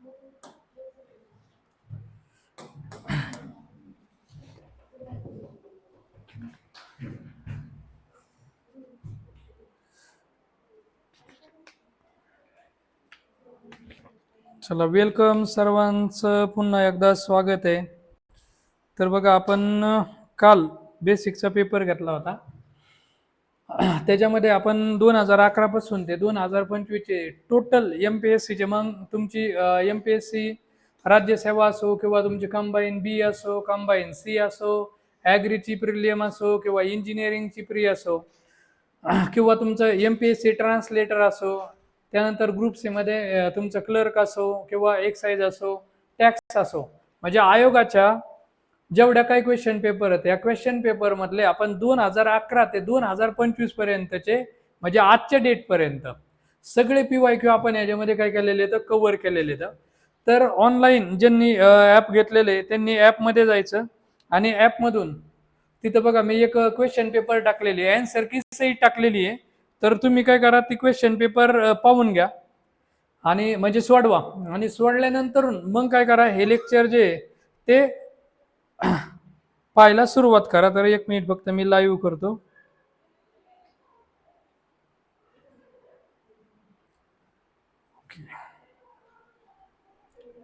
चला, वेलकम सर्वांचं पुन्हा एकदा स्वागत आहे. तर बघा, आपण काल बेसिकचा पेपर घेतला होता. त्याच्यामध्ये आपण 2011 पासून ते 2025 चे टोटल MPSCचे, मग तुमची MPSC राज्यसेवा असो किंवा तुमची कंबाईन बी असो, कंबाईन सी असो, ॲग्रीची प्रिलियम असो किंवा इंजिनिअरिंगची प्री असो, किंवा तुमचं MPSC ट्रान्सलेटर असो, त्यानंतर ग्रुप सी मध्ये तुमचं क्लर्क असो किंवा एक्साइज असो, टॅक्स असो, म्हणजे आयोगाच्या जेवढ्या काही क्वेश्चन पेपर आहेत या क्वेश्चन पेपर मधले आपण 2011 ते 2025 पर्यंतचे, म्हणजे आजच्या डेट पर्यंत सगळे PYQ आपण याच्यामध्ये काय केलेले तर कव्हर केलेले. तर ऑनलाईन ज्यांनी ॲप घेतलेले त्यांनी ॲपमध्ये जायचं आणि ॲपमधून तिथं बघा मी एक क्वेश्चन पेपर टाकलेली आहे, आन्सर की सही टाकलेली आहे. तर तुम्ही काय करा, ती क्वेश्चन पेपर पाहून घ्या आणि म्हणजे सोडवा, आणि सोडल्यानंतर मग काय करा, हे लेक्चर जे ते पाहायला सुरुवात करा. तर एक मिनिट फक्त मी लाईव्ह करतो.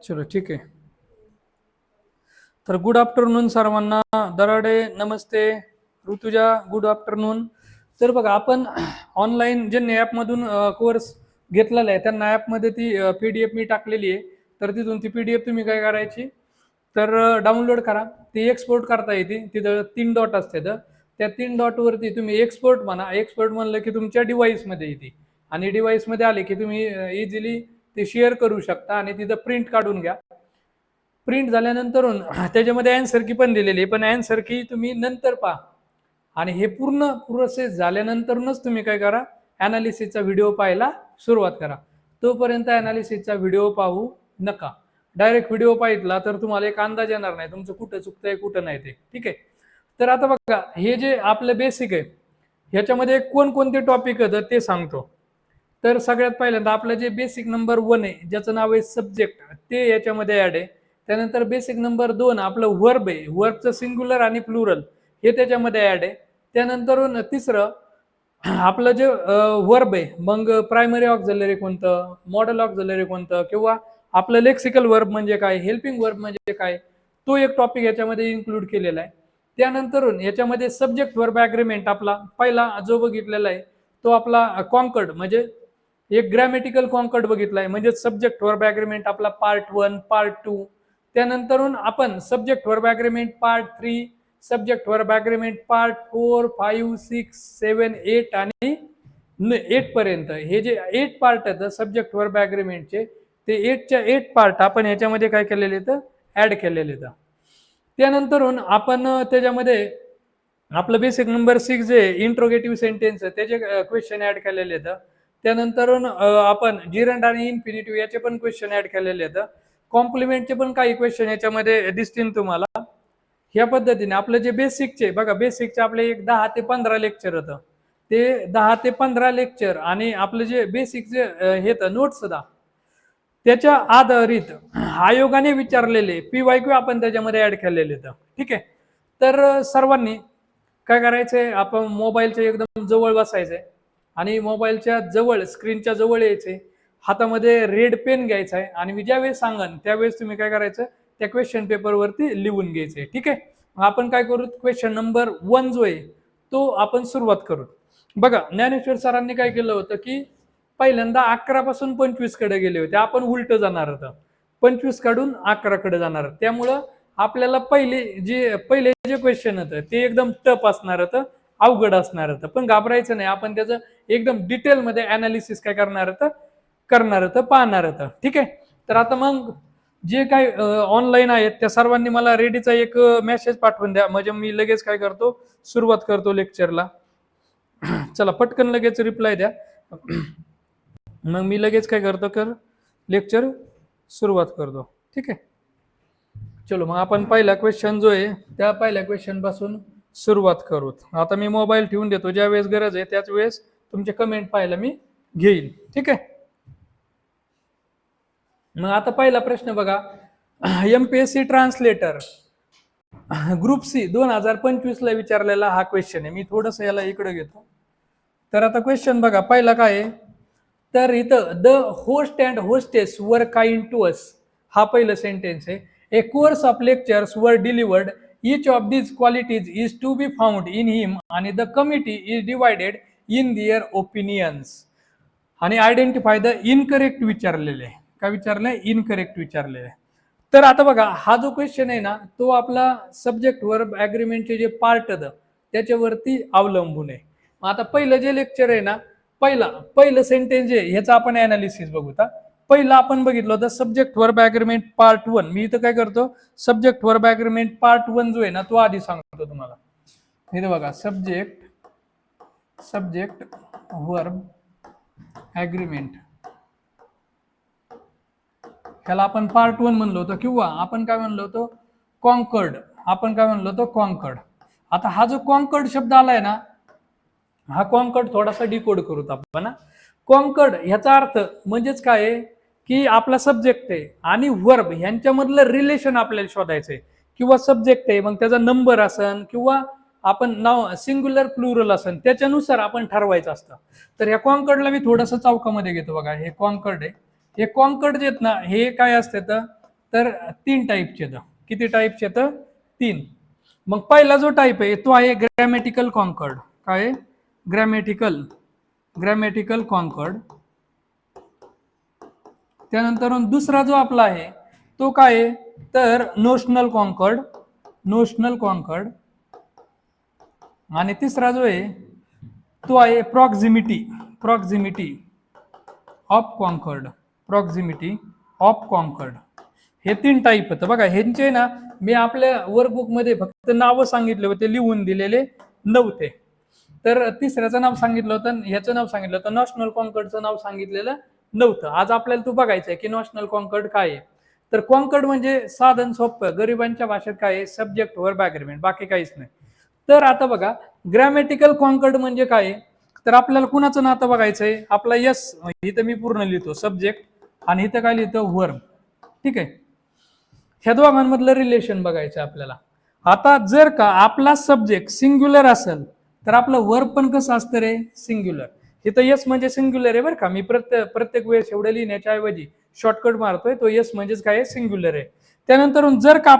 चलो ठीक आहे. तर गुड आफ्टरनून सर्वांना. दराडे नमस्ते, ऋतुजा गुड आफ्टरनून. तर बघा, आपण ऑनलाईन ज्यांनी ॲपमधून कोर्स घेतलेला आहे त्यांना ॲपमध्ये ती PDF मी टाकलेली आहे. तर तिथून ती PDF तुम्ही काय करायची तर डाउनलोड करा. ती एक्सपोर्ट करता येते. तिथं 3 डॉट असते, तर त्या 3 डॉटवरती तुम्ही एक्सपोर्ट म्हणा. एक्सपोर्ट म्हणलं की तुमच्या डिव्हाइसमध्ये येते आणि डिव्हाइसमध्ये आले की तुम्ही इझिली ते शेअर करू शकता आणि तिथं प्रिंट काढून घ्या. प्रिंट झाल्यानंतर त्याच्यामध्ये आन्सर की पण दिलेली आहे, पण आन्सर की तुम्ही नंतर पहा. आणि हे पूर्ण प्रोसेस झाल्यानंतरच तुम्ही काय करा, ॲनालिसिसचा व्हिडिओ पाहायला सुरुवात करा. तोपर्यंत ॲनालिसिसचा व्हिडिओ पाहू नका. डायरेक्ट व्हिडिओ पाहितला तर तुम्हाला एक अंदाज येणार नाही तुमचं कुठं चुकतंय कुठं नाही ते. ठीक आहे. तर आता बघा, हे जे आपलं बेसिक आहे ह्याच्यामध्ये कोणकोणते टॉपिक आहेत ते सांगतो. तर सगळ्यात पहिल्यांदा आपलं जे बेसिक नंबर 1 आहे ज्याचं नाव आहे सब्जेक्ट, ते याच्यामध्ये ऍड आहे. त्यानंतर बेसिक नंबर 2 आपलं वर्ब आहे, वर्बचं सिंग्युलर आणि प्लुरल हे त्याच्यामध्ये ऍड आहे. त्यानंतर तिसरं आपलं जे वर्ब आहे, मग प्रायमरी ऑक्झिलरी कोणतं, मॉडल ऑक्झिलरी कोणतं, किंवा आपलं लेक्सिकल वर्ब म्हणजे काय, हेल्पिंग वर्ब म्हणजे काय, तो एक टॉपिक याच्यामध्ये इन्क्लूड केलेला आहे. त्यानंतर याच्यामध्ये सब्जेक्ट वर्ब ॲग्रीमेंट आपला पहिला जो बघितलेला आहे तो आपला कॉन्कर्ड, म्हणजे एक ग्रॅमॅटिकल कॉन्कर्ड बघितलाय, म्हणजे सब्जेक्ट वर्ब ॲग्रीमेंट आपला पार्ट 1, पार्ट 2. त्यानंतर आपण subject verb agreement part 3, subject verb agreement part 4, 5, 6, 7, 8 आणि 8 पर्यंत, हे जे 8 पार्ट आहेत सब्जेक्ट वर्ब ॲग्रीमेंटचे, ते 8च्या 8 पार्ट आपण याच्यामध्ये काय केलेले तर ऍड केलेले. त्यानंतर आपण त्याच्यामध्ये आपलं बेसिक नंबर 6 जे इंट्रोगेटिव्ह सेंटेन्स त्याचे क्वेश्चन ऍड केलेले आहेत. त्यानंतर आपण जिरंड आणि इन्फिनिटिव्ह याचे पण क्वेश्चन ऍड केलेले आहेत. कॉम्प्लिमेंटचे पण काही क्वेश्चन याच्यामध्ये दिसतील तुम्हाला. ह्या पद्धतीने आपलं जे बेसिकचे बघा, बेसिकचे आपले एक 10 ते 15 लेक्चर होतं, ते 10 ते 15 लेक्चर आणि आपलं जे बेसिकचे हे तर नोट्स सुद्धा त्याच्या आधारित आयोगाने विचारलेले PYQ आपण त्याच्यामध्ये ऍड केलेले आहेत. ठीक आहे. तर सर्वांनी काय करायचंय, आपण मोबाईलच्या एकदम जवळ बसायचंय आणि मोबाईलच्या जवळ, स्क्रीनच्या जवळ यायचे, हातामध्ये रेड पेन घ्यायचा आहे आणि मी ज्यावेळेस सांगन त्यावेळेस तुम्ही काय करायचं, त्या क्वेश्चन पेपरवरती लिहून घ्यायचंय. ठीक आहे. आपण काय करू, क्वेश्चन नंबर 1 जो आहे तो आपण सुरुवात करू. बघा, ज्ञानेश्वर सरांनी काय केलं होतं की पहिल्यांदा 11 पासून 25 कडे गेले होते. आपण उलट जाणार होतं, 25 काढून 11 कडे जाणार. त्यामुळं आपल्याला पहिले जे क्वेश्चन होतं ते एकदम टफ असणार होतं, अवघड असणार होतं. पण घाबरायचं नाही, आपण त्याचं एकदम डिटेलमध्ये अनालिसिस काय करणार होतं पाहणार होतं. ठीक आहे. तर आता मग जे काही ऑनलाईन आहेत त्या सर्वांनी मला रेडीचा एक मेसेज पाठवून द्या, म्हणजे मी लगेच काय करतो, सुरुवात करतो लेक्चरला. चला, पटकन लगेच रिप्लाय द्या, मग मी लगेच काय करतो लेक्चर सुरुवात करतो. ठीक आहे. चलो, मग आपण पहिला क्वेश्चन जो आहे त्या पहिल्या क्वेश्चन पासून सुरुवात करू. आता मी मोबाईल ठेवून देतो, ज्या वेळेस गरज आहे त्याच वेळेस तुमचे कमेंट पाहायला मी घेईल. ठीक आहे. मग आता पहिला प्रश्न बघा, MPSC ट्रान्सलेटर ग्रुप सी 2025 ला विचारलेला हा क्वेश्चन आहे. मी थोडस याला इकडे घेतो. तर आता क्वेश्चन बघा पहिला काय आहे, तर इथं the host and hostess were kind to us, हा पहिलं सेंटेन्स आहे. A course of lectures were delivered, each of these qualities is to be found in him, आणि the committee is divided in their opinions, आणि identify the incorrect विचारलेले आहे. काय विचारलंय? Incorrect विचारलेले आहे. तर आता बघा हा जो क्वेश्चन आहे ना, तो आपला सब्जेक्ट वर्ब ॲग्रीमेंटचे जे पार्ट त्याच्यावरती अवलंबून आहे. आता पहिलं जे लेक्चर आहे ना, पहिलं सेंटेन्स आहे ह्याचं आपण अनालिसिस बघू. पहिलं आपण बघितलं होतं सब्जेक्ट वर्ब ॲग्रीमेंट पार्ट 1. मी इथं काय करतो, सब्जेक्ट वर्ब ॲग्रीमेंट पार्ट 1 जो आहे ना, तो आधी सांगतो तुम्हाला. इथं बघा, सब्जेक्ट वर्ब ॲग्रीमेंट, ह्याला आपण पार्ट 1 म्हणलो होतो, किंवा आपण काय म्हणलो होतो, कॉन्कर्ड. आता हा जो कॉन्कर्ड शब्द आलाय ना, हा कॉन्कर्ड थोडासा डिकोड करूत आपण. कॉन्कर्ड ह्याचा अर्थ म्हणजेच काय आहे की आपला सब्जेक्ट आहे आणि वर्ब ह्यांच्यामधलं रिलेशन आपल्याला शोधायचंय, किंवा सब्जेक्ट आहे मग त्याचा नंबर असन, किंवा आपण नाव सिंग्युलर प्लुरल असन, त्याच्यानुसार आपण ठरवायचं असतं. तर ह्या कॉन्कर्डला मी थोडंसं चौकामध्ये घेतो. बघा हे कॉन्कर्ड आहे. हे कॉन्कर्ड जे आहेत ना, हे काय असते तर 3 टाईपचे. किती टाईपचे आहेत? 3. मग पहिला जो टाईप आहे तो आहे ग्रॅमॅटिकल कॉन्कर्ड. काय? Grammatical concord. त्यानंतर दुसरा जो आपला आहे तो काय आहे तर नोशनल कॉन्कर्ड. आणि तिसरा जो आहे तो आहे प्रॉक्झिमिटी ऑफ कॉन्कर्ड. हे 3 टाईप आहेत. बघा ह्यांचे ना मी आपल्या वर्कबुक मध्ये फक्त नावं सांगितले होते, लिहून दिलेले नव्हते. तर तिसऱ्याचं नाव सांगितलं होतं, ह्याचं नाव सांगितलं होतं, नॅशनल कॉन्कर्डचं नाव सांगितलेलं नव्हतं. आज आपल्याला तू बघायचं आहे की नॅशनल कॉन्कर्ड काय आहे. तर कॉन्कर्ड म्हणजे साधन सोपं, गरिबांच्या भाषेत काय आहे, सब्जेक्ट वर्ब ॲग्रीमेंट, बाकी काहीच नाही. तर आता बघा ग्रॅमॅटिकल कॉन्कर्ड म्हणजे काय, तर आपल्याला कुणाचं नातं बघायचंय, आपला यस इथं मी पूर्ण लिहितो सब्जेक्ट, आणि इथं काय लिहितो वर्ब. ठीक आहे, ह्या दोघांमधलं रिलेशन बघायचं आपल्याला. आता जर का आपला सब्जेक्ट सिंग्युलर असेल तर आपलं वर्ब पण कसं असतं रे, सिंग्युलर. इथं यस म्हणजे सिंग्युलर आहे बरं का. मी प्रत्येक वेळेस एवढं लिहिण्याच्या ऐवजी शॉर्टकट मारतोय. तो यस म्हणजेच काय, सिंग्युलर आहे. त्यानंतर जर का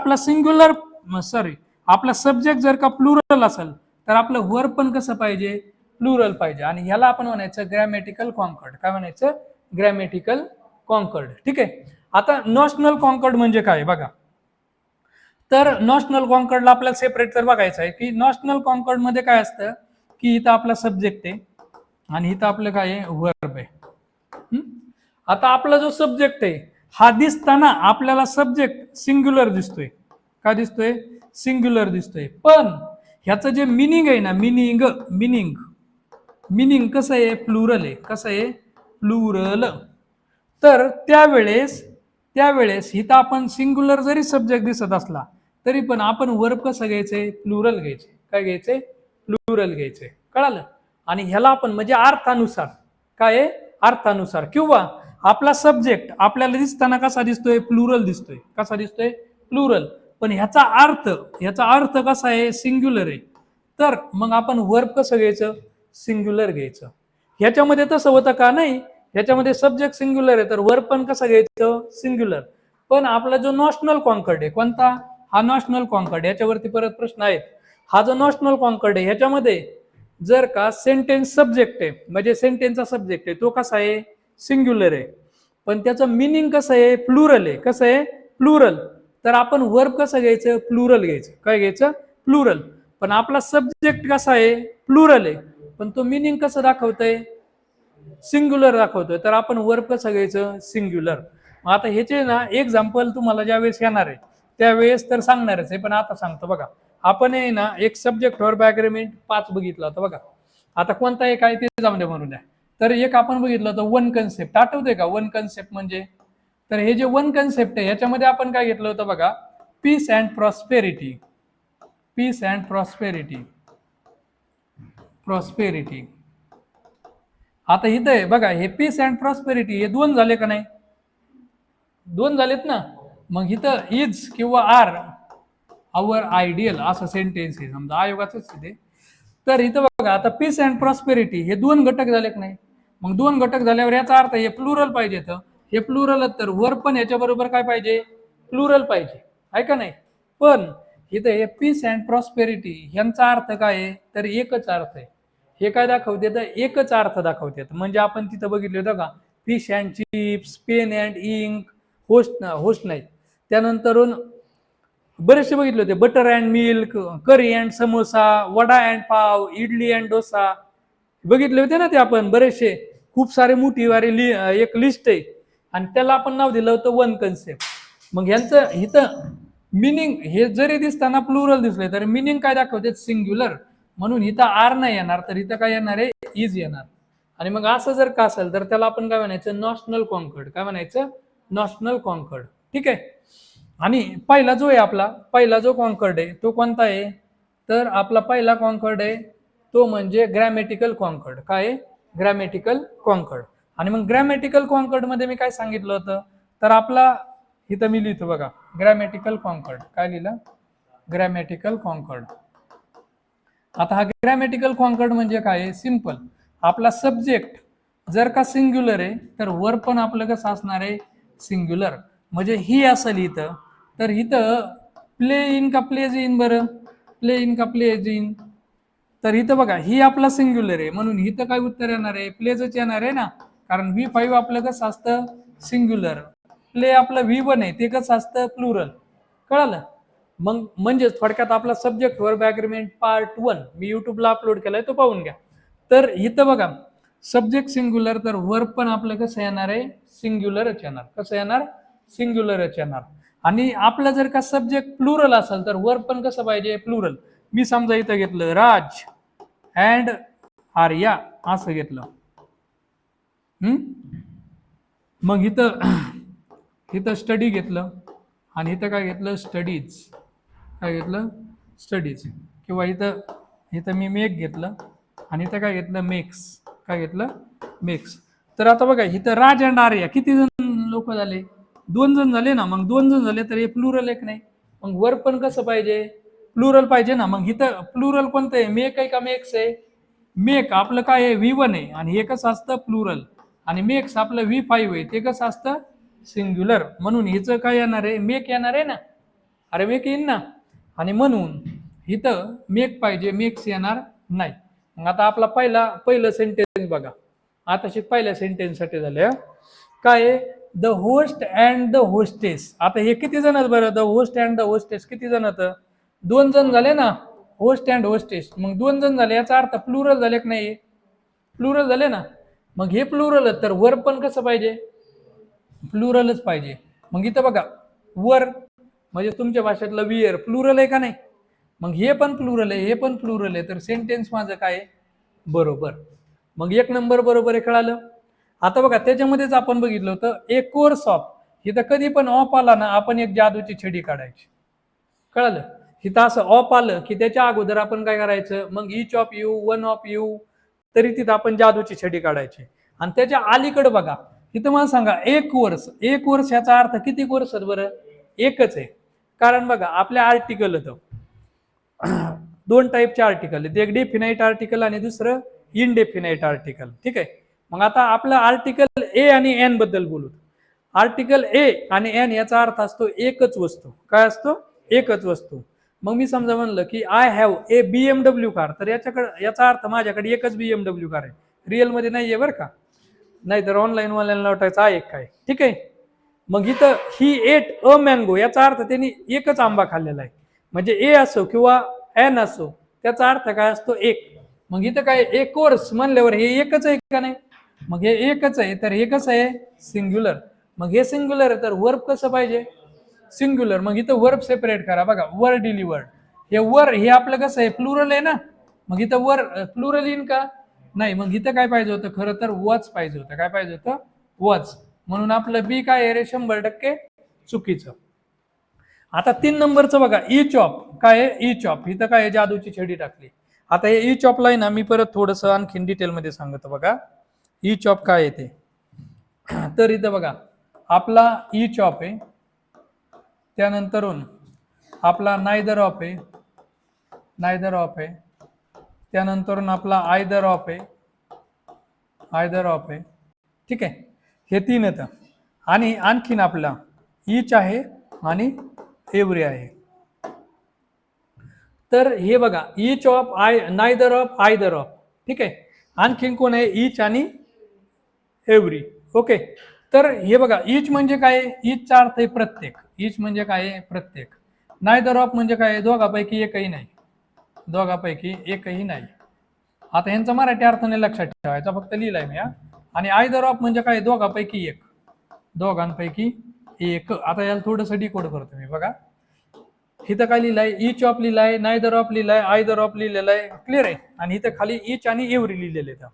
आपला सब्जेक्ट जर का प्लुरल असेल तर आपलं वर्ब पण कसं पाहिजे, प्लुरल पाहिजे. आणि ह्याला आपण म्हणायचं ग्रॅमॅटिकल कॉन्कर्ड. काय म्हणायचं? Grammatical concord. ठीक आहे. आता नॅशनल कॉन्कर्ड म्हणजे काय बघा. तर नॅशनल कॉन्कर्डला आपल्याला सेपरेट तर बघायचं आहे की नॅशनल कॉन्कर्ड मध्ये काय असतं की इथं आपला सब्जेक्ट आहे आणि इथं आपलं काय आहे, वर्ब आहे. आता आपला जो सब्जेक्ट आहे हा दिसताना आपल्याला सब्जेक्ट सिंग्युलर दिसतोय. काय दिसतोय? सिंग्युलर दिसतोय. पण ह्याचं जे मिनिंग आहे ना, मिनिंग कसं आहे, प्लुरल आहे. कसं आहे? प्लुरल. तर त्यावेळेस इथं आपण सिंग्युलर जरी सब्जेक्ट दिसत असला तरी पण आपण वर्ब कसं घ्यायचंय, प्लुरल घ्यायचे. काय घ्यायचंय? प्लुरल घ्यायचंय. कळालं? आणि ह्याला आपण म्हणजे अर्थानुसार, काय अर्थानुसार, किंवा आपला सब्जेक्ट आपल्याला दिसताना कसा दिसतोय, प्लुरल दिसतोय. कसा दिसतोय? प्लुरल. पण ह्याचा अर्थ कसा आहे, सिंग्युलर आहे. तर मग आपण वर्ब कसं घ्यायचं, सिंग्युलर घ्यायचं. ह्याच्यामध्ये तसं होतं का? नाही. ह्याच्यामध्ये सब्जेक्ट सिंग्युलर आहे तर वर्ब पण कसं घ्यायचं, सिंग्युलर. पण आपला जो नॅशनल कॉन्कर्ड आहे, कोणता? हा नॅशनल कॉन्कर्ड. याच्यावरती परत प्रश्न आहेत. हा जो नॅशनल कॉन्कर्ड आहे ह्याच्यामध्ये जर का सेंटेन्स सब्जेक्ट आहे, म्हणजे सेंटेन्सचा सब्जेक्ट आहे, तो कसा आहे, सिंग्युलर आहे. पण त्याचं मिनिंग कसं आहे, प्लुरल आहे. कसं आहे? प्लुरल. तर आपण वर्ब कसं घ्यायचं, प्लुरल घ्यायचं. काय घ्यायचं? प्लुरल. पण आपला सब्जेक्ट कसा आहे, प्लुरल आहे, पण तो मिनिंग कसं दाखवतोय, सिंग्युलर दाखवतोय. तर आपण वर्ब कसं घ्यायचं, सिंग्युलर. आता ह्याचे ना एक्झाम्पल तुम्हाला ज्यावेळेस येणार आहे त्यावेळेस तर सांगणारच आहे, पण आता सांगतो बघा. आपण आहे ना एक सब्जेक्ट वर्ब ॲग्रीमेंट 5 बघितला होता बघा. आता कोणता एक आहे ते जाऊन द्या म्हणून द्या. तर एक आपण बघितलं होतं वन कन्सेप्ट. आठवतंय का वन कन्सेप्ट म्हणजे? तर हे जे वन कन्सेप्ट आहे ह्याच्यामध्ये आपण काय घेतलं होतं बघा, पीस अँड प्रॉस्पेरिटी. आता इथं आहे बघा, हे पीस अँड प्रॉस्पेरिटी हे 2 झाले का नाही? दोन झालेत ना, मग इथं इज किंवा आर आवर आयडियल असं सेंटेन्स आहे, समजा आयोगाच ते. तर इथं बघा आता पीस अँड प्रॉस्पेरिटी हे दोन घटक झाले की नाही, मग दोन घटक झाल्यावर याचा अर्थ हे प्लुरल पाहिजे, तर हे प्लुरल, तर वर पण याच्या बरोबर काय पाहिजे, प्लुरल पाहिजे, आहे का नाही. पण इथं हे पीस अँड प्रॉस्पेरिटी यांचा अर्थ काय आहे, तर एकच अर्थ आहे. हे काय दाखवते, तर एकच अर्थ दाखवते. म्हणजे आपण तिथं बघितलं होतं का, fish and chips, pen and ink, host नाही, त्यानंतरून बरेचसे बघितले होते, butter and milk, curry and samosa, vada and pav, idli and dosa, बघितले होते ना ते आपण बरेचसे, खूप सारे मोठी वारी एक लिस्ट आहे, आणि त्याला आपण नाव दिलं होतं वन कन्सेप्ट. मग ह्यांचं इथं मिनिंग हे जरी दिसताना प्लुरल दिसले, तर मिनिंग काय दाखवते, सिंग्युलर. म्हणून इथं आर नाही येणार, तर इथं काय येणार आहे, इज येणार. आणि मग असं जर का असेल तर त्याला आपण काय म्हणायचं, नॅशनल कॉन्कर्ड. काय म्हणायचं, नॅशनल कॉन्कर्ड. ठीक आहे. आणि पहिला जो आहे आपला, पहिला जो कॉन्कर्ड आहे तो कोणता आहे, तर आपला पहिला कॉन्कर्ड आहे तो म्हणजे ग्रॅमॅटिकल कॉन्कर्ड. काय, ग्रॅमॅटिकल कॉन्कर्ड. आणि मग ग्रॅमॅटिकल कॉन्कर्ड मध्ये मी काय सांगितलं होतं, तर आपला इथं मी लिहितो बघा, ग्रॅमॅटिकल कॉन्कर्ड. काय लिहिलं, ग्रॅमॅटिकल कॉन्कर्ड. आता हा ग्रॅमॅटिकल कॉन्कर्ड म्हणजे काय, सिंपल. आपला सब्जेक्ट जर का सिंग्युलर आहे, तर वर पण आपलं कसं असणार आहे, सिंग्युलर. म्हणजे ही असेल इथं, तर इथं प्ले इन का प्लेज इन, बरं प्ले इन का प्लेज इन, तर इथं बघा ही आपला सिंग्युलर आहे, म्हणून इथं काय उत्तर येणार आहे, प्लेजच येणार आहे ना, कारण V5 आपलं कसं असतं, सिंग्युलर. प्ले आपलं V1 आहे, ते कसं असतं, प्लुरल. कळालं. मग म्हणजेच थोडक्यात आपला सब्जेक्ट वर्ब ॲग्रीमेंट पार्ट 1 मी युट्यूबला अपलोड केलाय, तो पाहून घ्या. तर इथं बघा सब्जेक्ट सिंग्युलर, तर वर्ब पण आपलं कसं येणार आहे, सिंग्युलरच येणार. कसं येणार, सिंग्युलरच येणार. आणि आपलं जर का सब्जेक्ट प्लुरल असेल, तर वर्ब पण कसं पाहिजे, प्लुरल. मी समजा इथं घेतलं राज अँड आर्या असं घेतलं. मग इथं स्टडी घेतलं, आणि इथं काय घेतलं, स्टडीज. काय घेतलं, स्टडीज. किंवा इथं मी मेक घेतलं, आणि इथं काय घेतलं, मेक्स. काय घेतलं, मेक्स. तर आता बघा इथं राज अँड आर्या किती जण लोक झाले, दोन जण झाले ना. मग दोन जण झाले तर हे प्लुरल एक नाही, मग वर्ब पण कसं पाहिजे, प्लुरल पाहिजे ना. मग इथं प्लुरल कोणतं आहे, मेक आहे का मेक्स आहे, मेक आपलं काय आहे, V1 आहे, आणि हे कसं असतं, प्लुरल. आणि मेक्स आपलं V5 आहे, ते कसं असतं, सिंग्युलर. म्हणून हिचं काय येणार आहे, मेक येणार आहे ना, अरे मेक येईन ना. आणि म्हणून इथं मेक पाहिजे, मेक्स येणार नाही. मग आता आपला पहिलं सेंटेन्स बघा. आता पहिल्या सेंटेन्स साठी झालं काय, the host and the hostess. आता हे किती जण आहेत बरं, the host and the hostess किती जण आहेत, दोन जण झाले ना, होस्ट अँड होस्टेस. मग दोन जण झाले, याचा अर्थ प्लुरल झाले की नाही, प्लुरल झाले ना. मग हे प्लुरल, तर वर्ब पण कसं पाहिजे, प्लुरलच पाहिजे. मग इथं बघा वर म्हणजे तुमच्या भाषेतलं वियर प्लुरल आहे का नाही, मग हे पण प्लुरल आहे, हे पण प्लुरल आहे, तर सेंटेन्स माझं काय बरोबर. मग एक नंबर बरोबर आहे, कळालं. आता बघा त्याच्यामध्येच आपण बघितलं होतं ए कोर्स ऑफ, इथं कधी पण ऑफ आला ना, आपण एक जादूची छडी काढायची. कळालं. इथं असं ऑफ आलं की त्याच्या अगोदर आपण काय करायचं, मग each of you, one of you, तरी तिथं आपण जादूची छडी काढायची. आणि त्याच्या अलीकडे बघा इथं मला सांगा, एक वर्ष, एक वर्ष याचा अर्थ किती वर्ष बरं, एकच आहे. कारण बघा आपल्या आर्टिकल होतं, दोन टाईपचे आर्टिकल आहेत, एक डेफिनाइट आर्टिकल आणि दुसरं इनडेफिनाइट आर्टिकल. ठीक आहे. मग आता आपलं आर्टिकल ए आणि एन बद्दल बोलू. आर्टिकल ए आणि एन याचा अर्थ असतो एकच वस्तू. काय असतो, एकच वस्तू. मग मी समजा म्हणलं की I have a BMW car, तर याचा अर्थ माझ्याकडे एकच BMW कार आहे, रिअल मध्ये नाहीये बरं का, नाहीतर ऑनलाईन वाल्याला वाटायचं आहे काय. ठीक आहे. मग इथं ही एट अ मँगो, याचा अर्थ त्यांनी एकच आंबा खाल्लेला आहे. म्हणजे ए असो किंवा एन असो, त्याचा अर्थ काय असतो, एक. मग इथं काय, एक कोर्स म्हणल्यावर हे एकच आहे का नाही, मग हे एकच आहे, तर हे कसं आहे, सिंग्युलर. मग हे सिंग्युलर आहे, तर वर्ब कसं पाहिजे, सिंग्युलर. मग इथं वर्ब सेपरेट करा बघा, वर डिलिव्हर्ड. हे वर हे आपलं कसं आहे, प्लुरल आहे ना, मग इथं वर प्लुरल येईन का नाही. मग इथं काय पाहिजे होतं, खरं तर वॉच पाहिजे होतं. काय पाहिजे होतं, वॉच. म्हणून आपलं बी काय आहे रे, 100% चुकीचं. आता 3 नंबरचं बघा, इच ऑफ. काय आहे, इच ऑफ. इथं काय जादूची छडी टाकली. आता हे इच ऑफ ला ना मी परत थोडंसं आणखीन डिटेलमध्ये सांगतो बघा, इच ऑफ काय आहे ते. तर इथं बघा आपला ईच ऑफ आहे, त्यानंतरून आपला नायदर ऑफ आहे, नायदर ऑफ आहे, त्यानंतरून आपला आयदर ऑफ आहे, आयदर ऑफ आहे. ठीक आहे, हे तीन येतं. आणि आणखीन आपला ईच आहे आणि एव्हरी आहे. तर हे बघा, each of, neither of, either of. ठीक आहे, आणखीन कोण आहे? ईच आणि एव्हरी. ओके, तर हे बघा, ईच म्हणजे काय? ईचचा अर्थ आहे प्रत्येक. ईच म्हणजे काय आहे? प्रत्येक. नायदर ऑफ म्हणजे काय? दोघापैकी एकही नाही, दोघापैकी एकही नाही. आता यांचा मराठी अर्थ नाही लक्षात ठेवायचा, फक्त लिहिलाय मी. आणि आयदर ऑफ म्हणजे काय? दोघापैकी एक, दोघांपैकी एक. आता याला थोडंसं डिकोड करतो मी. बघा, इथं काय लिहिलंय? ईच ऑफ लिहिलाय, नायदर ऑफ लिहिलाय, आयदर ऑफ लिहिलेलं आहे. क्लिअर आहे? आणि इथं खाली ईच आणि एव्हरी लिहिलेले आहेत.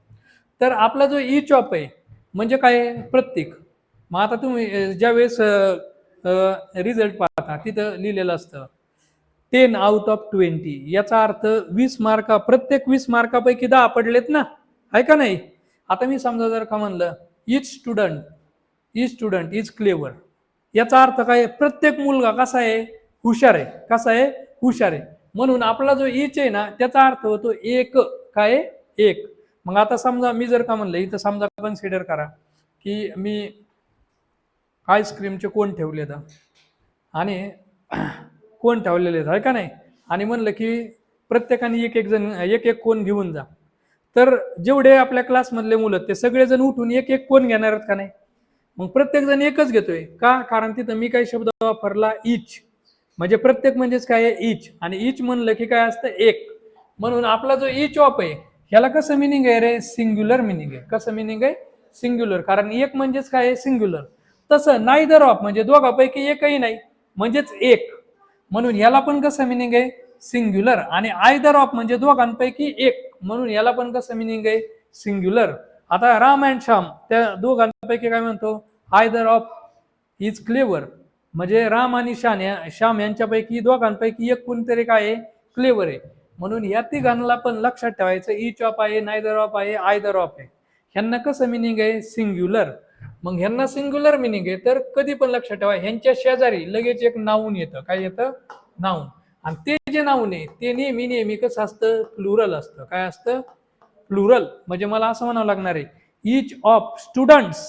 तर आपला जो ईच ऑफ आहे म्हणजे काय? प्रत्येक. मग आता तुम्ही ज्या वेळेस रिझल्ट पाहता तिथं लिहिलेलं असतं 10 आउट ऑफ 20. याचा अर्थ 20 मार्का, प्रत्येक 20 मार्कापैकी 10 पडलेत ना, आहे का नाही? आता मी समजा जर का म्हणलं ईच स्टुडंट इज क्लेवर, याचा अर्थ काय? प्रत्येक मुलगा कसा आहे? हुशार आहे. कसा आहे? हुशार आहे. म्हणून आपला जो ईच आहे ना, त्याचा अर्थ होतो एक. काय? एक. मग आता समजा मी जर का म्हणलं, इथं समजा कन्सिडर करा की मी आईस्क्रीमचे कोण ठेवले तर आणि कोण ठेवलेले आहेत, आहे का नाही? आणि म्हणलं की प्रत्येकाने एक एक जण एक एक कोण घेऊन जा. तर जेवढे आपल्या क्लासमधले मुलं ते सगळेजण उठून एक एक कोण घेणार आहेत का नाही? मग प्रत्येक जण एकच घेतोय का? कारण तिथं मी काही शब्द वापरला ईच, म्हणजे प्रत्येक म्हणजेच काय आहे? ईच. आणि ईच म्हणलं की काय असतं? एक. म्हणून आपला जो ईच ऑफ आहे ह्याला कसं मिनिंग आहे रे? सिंग्युलर मिनिंग आहे. कसं मिनिंग आहे? सिंग्युलर. कारण एक म्हणजेच काय आहे? सिंग्युलर. तसं नायदर ऑफ म्हणजे दोघापैकी एकही नाही, म्हणजेच एक. म्हणून ह्याला पण कसं मिनिंग आहे? सिंग्युलर. आणि आयदर ऑफ म्हणजे दोघांपैकी एक, म्हणून याला पण कसं मिनिंग आहे? सिंग्युलर. आता राम अँड श्याम, त्या दोघांपैकी काय म्हणतो? आयदर ऑफ इज क्लेवर, म्हणजे राम आणि श्याम यांच्यापैकी दोघांपैकी एक कोणतरी काय आहे? क्लेवर आहे. म्हणून या तिघांना पण लक्षात ठेवायचं, ईच ऑफ आहे, नायदर ऑफ आहे, आयदर ऑफ आहे. ह्यांना कसं मिनिंग आहे? सिंग्युलर. मग ह्यांना सिंग्युलर मिनिंग आहे, तर कधी पण लक्षात ठेवा ह्यांच्या शेजारी लगेच एक नाऊन येतं. काय येतं? नाऊन. आणि ते जे नाऊन आहे ते नेहमी नेहमी कसं असतं? प्लुरल असतं. काय असतं? प्लुरल. म्हणजे मला असं म्हणावं लागणार आहे, each of students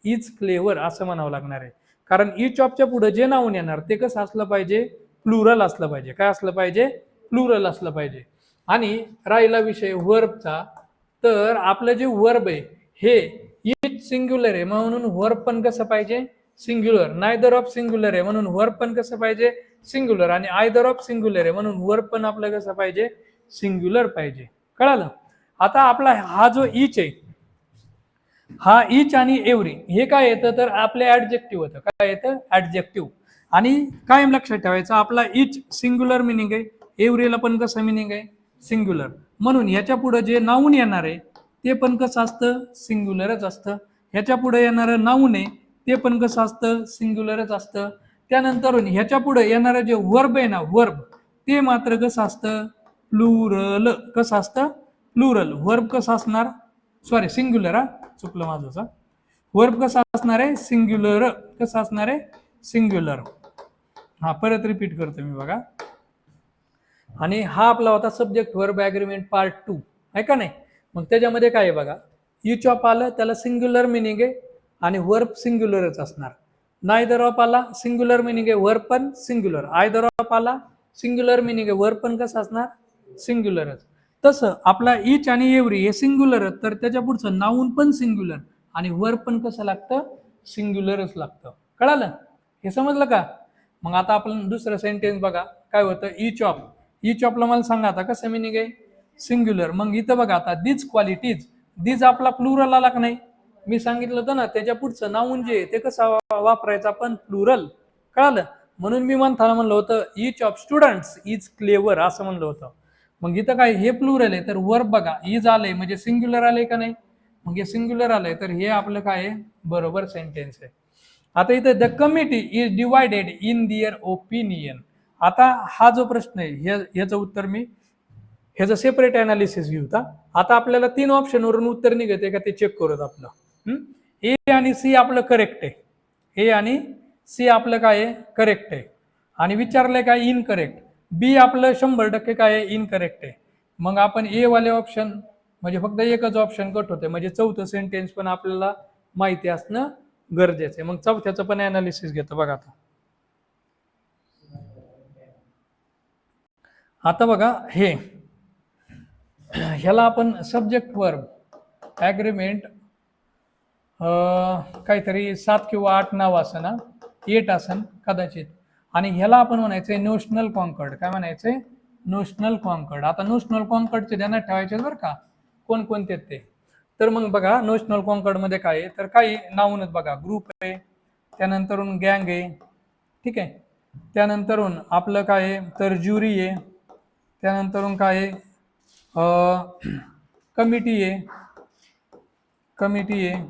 is clever असं म्हणावं लागणार आहे. कारण ईच ऑफच्या पुढे जे नाऊन येणार ते कसं असलं पाहिजे? प्लुरल असलं पाहिजे. काय असलं पाहिजे? प्लुरल असलं पाहिजे. आणि राहिला विषय वर्बचा, तर आपलं जे वर्ब आहे हे ईच सिंग्युलर आहे, म्हणून वर्ब पण कसं पाहिजे? सिंग्युलर. नायदर ऑफ सिंग्युलर आहे म्हणून वर्ब पण कसं पाहिजे? सिंग्युलर. आणि आयदर ऑफ सिंग्युलर आहे म्हणून वर्ब पण आपलं कसं पाहिजे? सिंग्युलर पाहिजे. कळालं? आता आपला हा जो ईच आहे, हा ईच आणि एव्हरी हे काय येतं? तर आपले ऍडजेक्टिव्ह होतं. काय येतं? ऍडजेक्टिव्ह. आणि कायम लक्षात ठेवायचं, आपला ईच सिंग्युलर मिनिंग आहे, एव्हरीला पण कसं मिनिंग आहे? सिंग्युलर. म्हणून ह्याच्या पुढे जे नाऊन येणार आहे ते पण कसं असतं? सिंग्युलरच असतं. ह्याच्या पुढे येणारं नाऊन आहे ते पण कसं असतं? सिंग्युलरच असतं. त्यानंतर ह्याच्या पुढे येणारं जे वर्ब आहे ना, वर्ब, ते मात्र कसं असतं? प्लुरल. कसं असतं? प्लुरल. वर्ब कसं असणार? Sorry, singular. हा, चुकलं माझं. वर्ब कसा असणार आहे? सिंग्युलर. कसं असणार आहे? सिंग्युलर. हा, परत रिपीट करतो मी. बघा, आणि हा आपला होता सब्जेक्ट वर्ब ॲग्रीमेंट पार्ट 2, आहे का नाही? मग त्याच्यामध्ये काय आहे बघा, ईच ऑफ आलं त्याला सिंग्युलर मिनिंग आहे आणि वर्ब सिंग्युलरच असणार. नायदर ऑफ आला सिंग्युलर मिनिंग आहे, वर्ब पण सिंग्युलर. आयदर ऑफ आला सिंग्युलर मिनिंग आहे, वर्ब पण कसं असणार? सिंग्युलरच. तसं आपला ईच आणि एव्हरी हे सिंग्युलर, तर त्याच्या पुढचं नाऊन पण सिंग्युलर आणि वर्ब पण कसं लागतं? सिंग्युलरच लागतं. कळालं? हे समजलं का? मग आता आपण दुसरं सेंटेन्स बघा, काय होतं? Each of. ईच ऑफला मला सांगा आता कसं मिनिंग आहे? सिंग्युलर. मग इथं बघा आता, दीज क्वालिटीज, दीज आपला प्लुरल आला का नाही? मी सांगितलं होतं ना, त्याच्या पुढचं नाऊन जे ते कसं वापरायचं आपण? प्लुरल. कळालं? म्हणून मी म्हणताना म्हणलं होतं each of students is clever असं म्हणलं होतं. मग इथं काय? हे प्लुरल आहे, तर वर्ब बघा इज आलंय म्हणजे सिंग्युलर आलंय का नाही? मग हे सिंग्युलर आलंय, तर हे आपलं काय आहे? बरोबर सेंटेन्स आहे. आता इथे the committee is divided in their opinion. आता हा जो प्रश्न आहे ह्याचं उत्तर मी ह्याचं सेपरेट अनालिसिस घेऊ. आता आपल्याला 3 ऑप्शनवरून उत्तर निघते का ते चेक करूत आपलं. ए आणि सी आपलं करेक्ट आहे. ए आणि सी आपलं काय आहे करेक्ट आहे, आणि विचारलंय काय इनकरेक्ट, बी आपलं 100% काय आहे इनकरेक्ट आहे. मग आपण ए वाले ऑप्शन म्हणजे फक्त एकच ऑप्शन कट होते, म्हणजे चौथं सेंटेन्स पण आपल्याला माहिती असणं गरजेचं आहे. मग चौथ्याचं पण अनालिसिस घेतो बघा. आता बघा हे ह्याला आपण सब्जेक्ट वर्ब ॲग्रीमेंट काहीतरी 7 किंवा 8 नाव असं ना, 8 असन कदाचित, आणि ह्याला आपण म्हणायचंय नोशनल कॉन्कर्ड. काय म्हणायचंय नोशनल कॉन्कर्ड. आता नोशनल कॉन्कर्डचे ध्यानात ठेवायचे बरं का कोणकोणते ते. तर मग बघा नोशनल कॉन्कर्ड मध्ये काय आहे, तर काही नावूनच बघा, ग्रुप आहे, त्यानंतरून गँग आहे, ठीक आहे, त्यानंतरून आपलं काय आहे तर ज्युरी आहे, त्यानंतरून काय आहे कमिटी आहे, कमिटी आहे,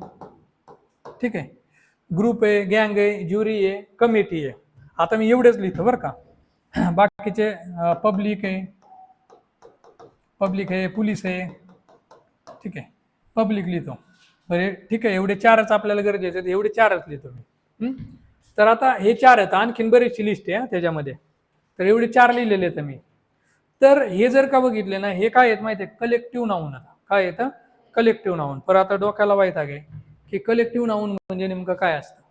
ठीक आहे, ग्रुप आहे, गँग आहे, ज्युरी आहे, कमिटी आहे. आता मी एवढेच लिहितो बरं का. बाकीचे पब्लिक आहे, पब्लिक आहे, पोलीस आहे, ठीक आहे, पब्लिक लिहितो. बरे ठीक आहे, एवढे 4च आपल्याला गरजेचे आहेत, एवढे 4च लिहितो मी. तर आता हे 4 आहेत, आणखीन बरीचशी लिस्ट आहे त्याच्यामध्ये, तर एवढे 4 लिहिलेले आहेत मी. तर हे जर का बघितले ना, हे काय आहेत माहिती आहे कलेक्टिव्ह नाऊन. काय येतं कलेक्टिव्ह नाऊन. पर आता डोक्याला वैताग आहे की कलेक्टिव्ह नाऊन म्हणजे नेमकं काय असतं.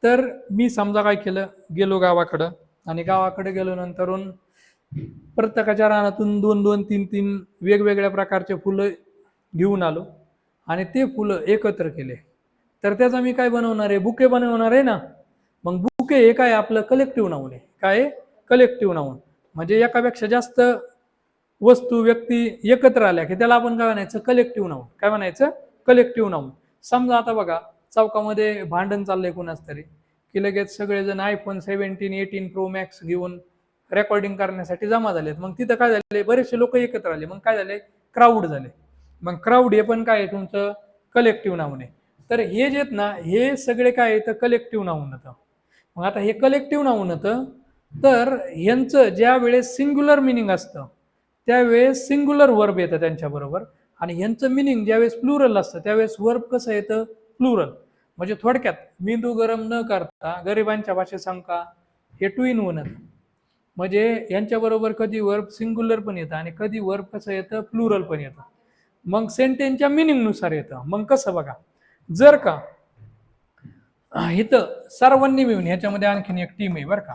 तर मी समजा काय केलं, गेलो गावाकडं, आणि गावाकडे गेलो नंतरून प्रत्येकाच्या रानातून 2-2, 3-3 वेगवेगळ्या प्रकारचे फुलं घेऊन आलो, आणि ते फुलं एकत्र केले. तर त्याचा मी काय बनवणार आहे बुके बनवणार आहे ना. मग बुके हे काय आपलं कलेक्टिव्ह नाऊन आहे. काय कलेक्टिव्ह नाऊन म्हणजे एकापेक्षा जास्त वस्तू व्यक्ती एकत्र आल्या की त्याला आपण काय म्हणायचं कलेक्टिव्ह नाऊन. काय म्हणायचं कलेक्टिव्ह नाऊन. समजा आता बघा चौकामध्ये भांडण चाललंय कुणाच तरी, की लगेच सगळेजण iPhone 17, 18 Pro Max घेऊन रेकॉर्डिंग करण्यासाठी जमा झालेत. मग तिथं काय झाले बरेचसे लोक एकत्र आले, मग काय झाले क्राऊड झाले. मग क्राऊड हे पण काय आहे तुमचं कलेक्टिव्ह नाऊन आहे. तर हे जे आहेत ना हे सगळे काय येतं कलेक्टिव्ह नाऊन होतं. मग आता हे कलेक्टिव्ह नाऊन होतं, तर ह्यांचं ज्या वेळेस सिंग्युलर मिनिंग असतं त्यावेळेस सिंग्युलर वर्ब येतं त्यांच्याबरोबर, आणि ह्यांचं मिनिंग ज्यावेळेस प्लुरल असतं त्यावेळेस वर्ब कसं येतं प्लुरल. म्हणजे थोडक्यात मेंदू गरम न करता गरिबांच्या भाषेत सांगा हे 2 in 1. म्हणजे यांच्याबरोबर कधी वर्ब सिंग्युलर पण येतं आणि कधी वर्ब कसं येतं प्लुरल पण येतं. मग सेंटेन्सच्या मिनिंगनुसार येतं. मग कसं बघा, जर का इथं सर्वांनी मिळून, ह्याच्यामध्ये आणखीन एक टीम आहे बरं का,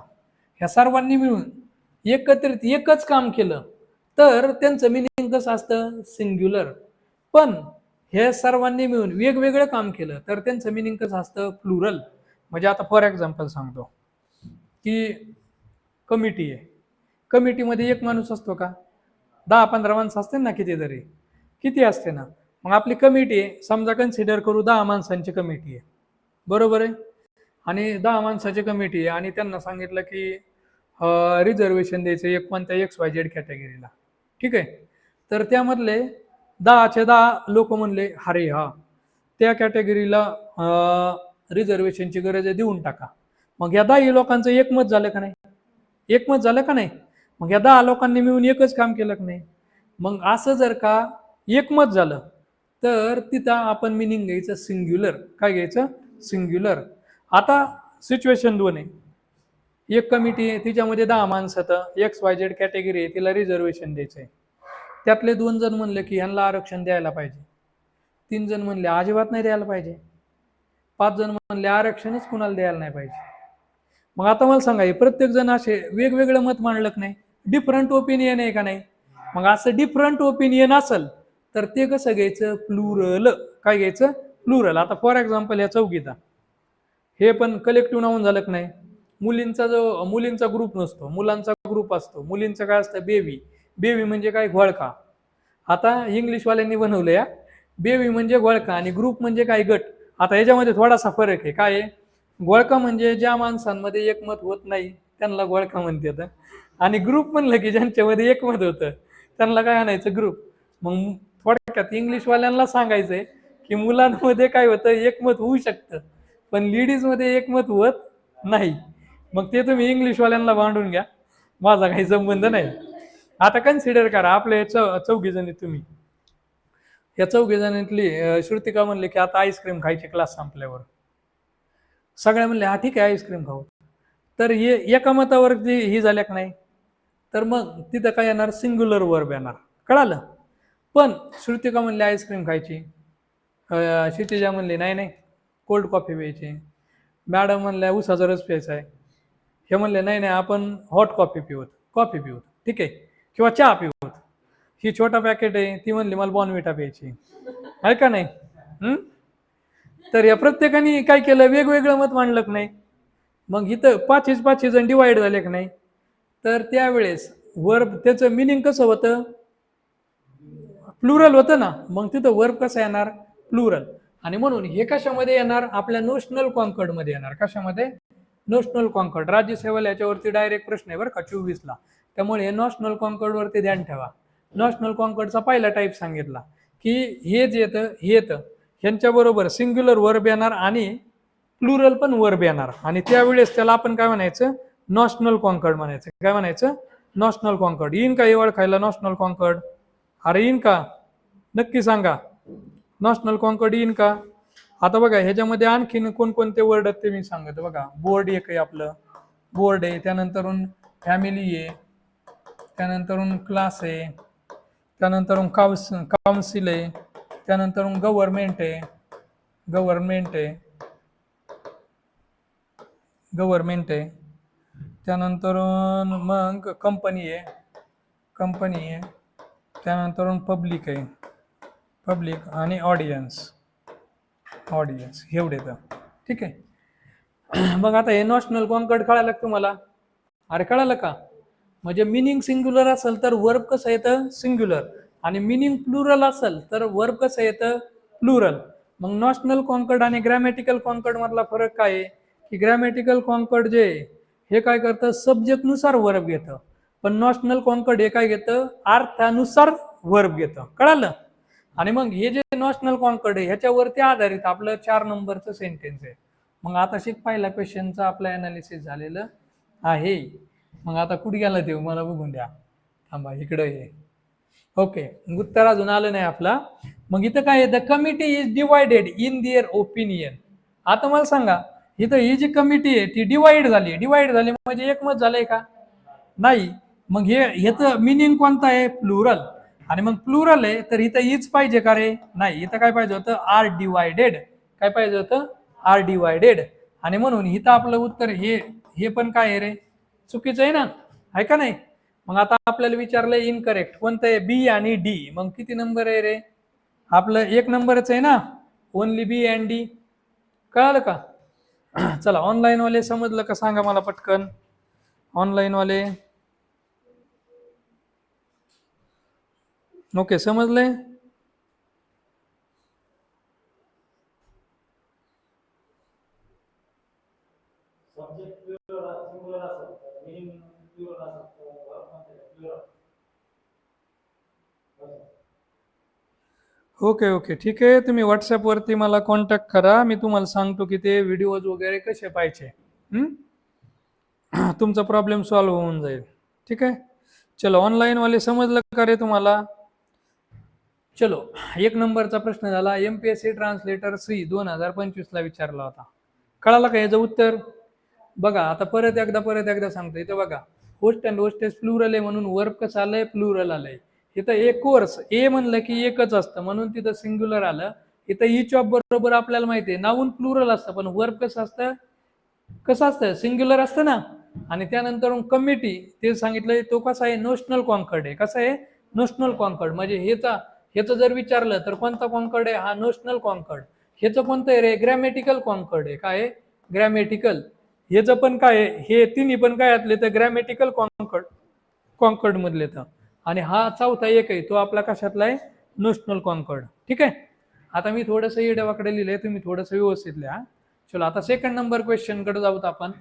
ह्या सर्वांनी मिळून एकत्रित एकच काम केलं तर त्यांचं मिनिंग कसं असतं सिंग्युलर. पण हे सर्वांनी मिळून वेगवेगळं काम केलं तर त्यांचं मिनिंग कसं असतं प्लुरल. म्हणजे आता फॉर एक्झाम्पल सांगतो की कमिटी आहे, कमिटीमध्ये एक माणूस असतो का, 10-15 माणसं असते ना, कितीतरी किती असते ना. मग आपली कमिटी आहे, समजा कन्सिडर करू 10 माणसांची कमिटी आहे, बरोबर आहे, आणि 10 माणसाची कमिटी आहे, आणि त्यांना सांगितलं की रिझर्वेशन द्यायचं एक कोणत्या XYZ कॅटेगरीला, ठीक आहे. तर त्यामधले 10चे 10 लोक म्हणले अरे हा त्या कॅटेगरीला रिझर्वेशनची गरज आहे देऊन टाका. मग या 10 लोकांचं एकमत झालं का नाही, एकमत झालं का नाही. मग या 10 लोकांनी मिळून एकच काम केलं का नाही. मग असं जर का एकमत झालं तर तिथं आपण मिनिंग घ्यायचं सिंग्युलर. काय घ्यायचं सिंग्युलर. आता सिच्युएशन 2 आहे, एक कमिटी आहे तिच्यामध्ये 10 माणसं तर XYZ कॅटेगरी आहे तिला रिझर्वेशन द्यायचं आहे. त्यातले 2 जण म्हणले की ह्यांना आरक्षण द्यायला पाहिजे, 3 जण म्हणले अजिबात नाही द्यायला पाहिजे, 5 जण म्हणले आरक्षणच कुणाला द्यायला नाही पाहिजे. मग आता मला सांगा हे प्रत्येक जण असे वेगवेगळं मत मांडलं नाही, डिफरंट ओपिनियन आहे का नाही. मग असं डिफरंट ओपिनियन असेल तर ते कसं घ्यायचं प्लुरल. काय घ्यायचं प्लुरल. आता फॉर एक्झाम्पल या चौकीचा हे पण कलेक्टिव्ह नाऊन झालं की नाही. मुलींचा ग्रुप नसतो, मुलांचा ग्रुप असतो. मुलींचं काय असतं बेबी. बेबी म्हणजे काय घोळका. आता इंग्लिशवाल्यांनी बनवलं या बेबी म्हणजे घोळका आणि ग्रुप म्हणजे काय गट. आता याच्यामध्ये थोडासा फरक आहे. काय आहे घोळका म्हणजे ज्या माणसांमध्ये एकमत होत नाही त्यांना घोळका म्हणतात, आणि ग्रुप म्हणलं की ज्यांच्यामध्ये एकमत होतं त्यांना काय आणायचं ग्रुप. मग थोडक्यात इंग्लिशवाल्यांना सांगायचंय की मुलांमध्ये काय होतं एकमत होऊ शकतं पण लेडीजमध्ये एकमत होत नाही. मग ते तुम्ही इंग्लिशवाल्यांना भांडून घ्या, माझा काही संबंध नाही. आता कन्सिडर करा आपल्या चौघी जणी, तुम्ही या चौघी जणीतली श्रुतिका म्हणले की आता आईस्क्रीम खायची क्लास संपल्यावर, सगळ्या म्हणले हा ठीक आहे आईस्क्रीम खाऊ. तर हे एका मतावरती ही झाल्या का नाही, तर मग तिथं काय येणार, सिंग्युलर वर्ब येणार. कळालं. पण श्रुतिका म्हणले आईस्क्रीम खायची, क्षितिजा म्हणले नाही नाही कोल्ड कॉफी प्यायची, मॅडम म्हणल्या उसाचा रस प्यायचा आहे, हे म्हणले नाही नाही आपण हॉट कॉफी पिऊत, ठीक आहे, किंवा चहा पिऊत. ही छोटा पॅकेट आहे, ती म्हणली मला बॉर्नव्हिटा प्यायची, आहे का नाही. तर या प्रत्येकाने काय केलं, वेगवेगळं मत मांडलं की नाही. मग इथं पाच जण डिवाइड झाले की नाही, तर त्यावेळेस वर्ब त्याचं मिनिंग कसं होतं, प्लुरल होतं ना. मग तिथं वर्ब कसं येणार, प्लुरल. आणि म्हणून हे कशामध्ये येणार, आपल्या नोशनल कॉन्कर्ड मध्ये येणार. कशामध्ये, नोशनल कॉन्कर्ड. राज्य सेवल याच्यावरती डायरेक्ट प्रश्न आहे बरं का 24ला. त्यामुळे हे नॉशनल कॉन्कर्ड वरती ध्यान ठेवा. नॉशनल कॉन्कर्डचा पहिला टाईप सांगितला की हे जे येतं हे येतं, ह्यांच्याबरोबर सिंग्युलर वर्ब येणार आणि प्लुरल पण वर्ब येणार. आणि त्यावेळेस त्याला आपण काय म्हणायचं, नॉशनल कॉन्कर्ड म्हणायचं. काय म्हणायचं, नॉशनल कॉन्कर्ड. येईन का हे ओळखायला नॉशनल कॉन्कर्ड, अरे येईन का, नक्की सांगा. नॉशनल कॉन्कर्ड येईन का. आता बघा ह्याच्यामध्ये आणखीन कोणकोणते वर्ड आहेत ते मी सांगतो. बघा बोर्ड एक आहे, आपलं बोर्ड आहे, त्यानंतरून फॅमिली आहे, त्यानंतरून क्लास आहे, त्यानंतरून काउन्सिल आहे, त्यानंतरून गव्हर्नमेंट आहे, त्यानंतर मग कंपनी आहे, त्यानंतर पब्लिक आणि ऑडियन्स एवढे तर ठीक आहे. मग आता हे नॉशनल कॉन्कर्ड कळालं का तुम्हाला, अरे कळालं का. म्हणजे मिनिंग सिंग्युलर असेल तर वर्ब कसं येतं, सिंग्युलर. आणि मिनिंग प्लुरल असेल तर वर्ब कसं येतं, प्लुरल. मग नॉशनल कॉन्कर्ड आणि ग्रॅमॅटिकल कॉन्कर्ड मधला फरक काय आहे, की ग्रॅमॅटिकल कॉन्कर्ड जे हे काय करतं, सब्जेक्टनुसार वर्ब घेतं. पण नॉशनल कॉन्कर्ड हे काय घेतं, अर्थानुसार वर्ब घेतं. कळालं. आणि मग हे जे नॉशनल कॉन्कर्ड आहे ह्याच्यावरती आधारित आपलं 4 नंबरचं सेंटेन्स आहे. मग आता पहिल्या क्वेश्चनचं आपलं अनालिसिस झालेलं आहे. मग आता कुठे गेला ते मला बघून द्या, थांबा इकडे ये. ओके, उत्तर अजून आलं नाही आपला. मग इथं काय आहे, the committee is divided in their opinion. आता मला सांगा, इथं ही जी कमिटी आहे ती डिवाइड झाली म्हणजे एकमत झालंय का, नाही. मग हे ह्याचं मिनिंग कोणतं आहे, प्लुरल. आणि मग प्लुरल आहे तर इथं इज पाहिजे का रे, नाही. इथं काय पाहिजे होतं, आर डिवायडेड. काय पाहिजे होतं, आर डिवायडेड. आणि म्हणून इथं आपलं उत्तर हे पण काय आहे रे, चुकीचं आहे ना, आहे का नाही. मग आता आपल्याला विचारलंय इनकरेक्ट कोणतं आहे, बी आणि डी. मग किती नंबर आहे रे, आपलं 1 नंबरच आहे ना, ओनली बी अँड डी. कळालं का. चला ऑनलाईन वाले समजलं का सांगा मला पटकन, ऑनलाईन वाले. ओके, समजलंय. ओके ठीक आहे. तुम्ही व्हॉट्सअपवरती मला कॉन्टॅक्ट करा, मी तुम्हाला सांगतो की ते व्हिडिओज वगैरे कसे पाहिजे. तुमचा प्रॉब्लेम सॉल्व्ह होऊन जाईल. ठीक आहे. चलो ऑनलाईन वाले समजलं का रे तुम्हाला. चलो 1 नंबरचा प्रश्न झाला, MPSC ट्रान्सलेटर सी 2025ला विचारला होता. कळालं का याचं उत्तर. बघा आता परत एकदा सांगतो. इथं बघा होस्ट अँड होस्टेस प्लुरल आहे म्हणून वर्ब कसं आलंय, प्लुरल आलंय. इथं एक कोर्स ए म्हणलं की एकच असतं म्हणून तिथं सिंग्युलर आलं. इथं इच ऑफ बरोबर आपल्याला माहिती आहे नाऊन प्लुरल असतं पण वर्ब कसं असतं, सिंग्युलर असतं ना. आणि त्यानंतर कमिटी ते सांगितलंय तो कसा आहे, नोशनल कॉन्कर्ड आहे. कसा आहे, नोशनल कॉन्कर्ड. म्हणजे ह्याचं जर विचारलं तर कोणता कॉन्कर्ड आहे, हा नोशनल कॉन्कर्ड. ह्याचं कोणतं आहे रे, ग्रॅमॅटिकल कॉन्कर्ड आहे. काय आहे, ग्रॅमॅटिकल. ह्याचं पण काय आहे, हे तिन्ही पण काय यातले तर ग्रॅमॅटिकल कॉन्कर्ड मधले तर. आणि हा चौथा एक आहे तो आपला कशातला आहे, नोशनल कॉन्कर्ड. ठीक आहे. आता मी थोडंसं येड्यावाकडे लिहिलंय, तुम्ही थोडंसं व्यवस्थित लिहा. चलो आता 2nd नंबर क्वेश्चन कडे जाऊत आपण.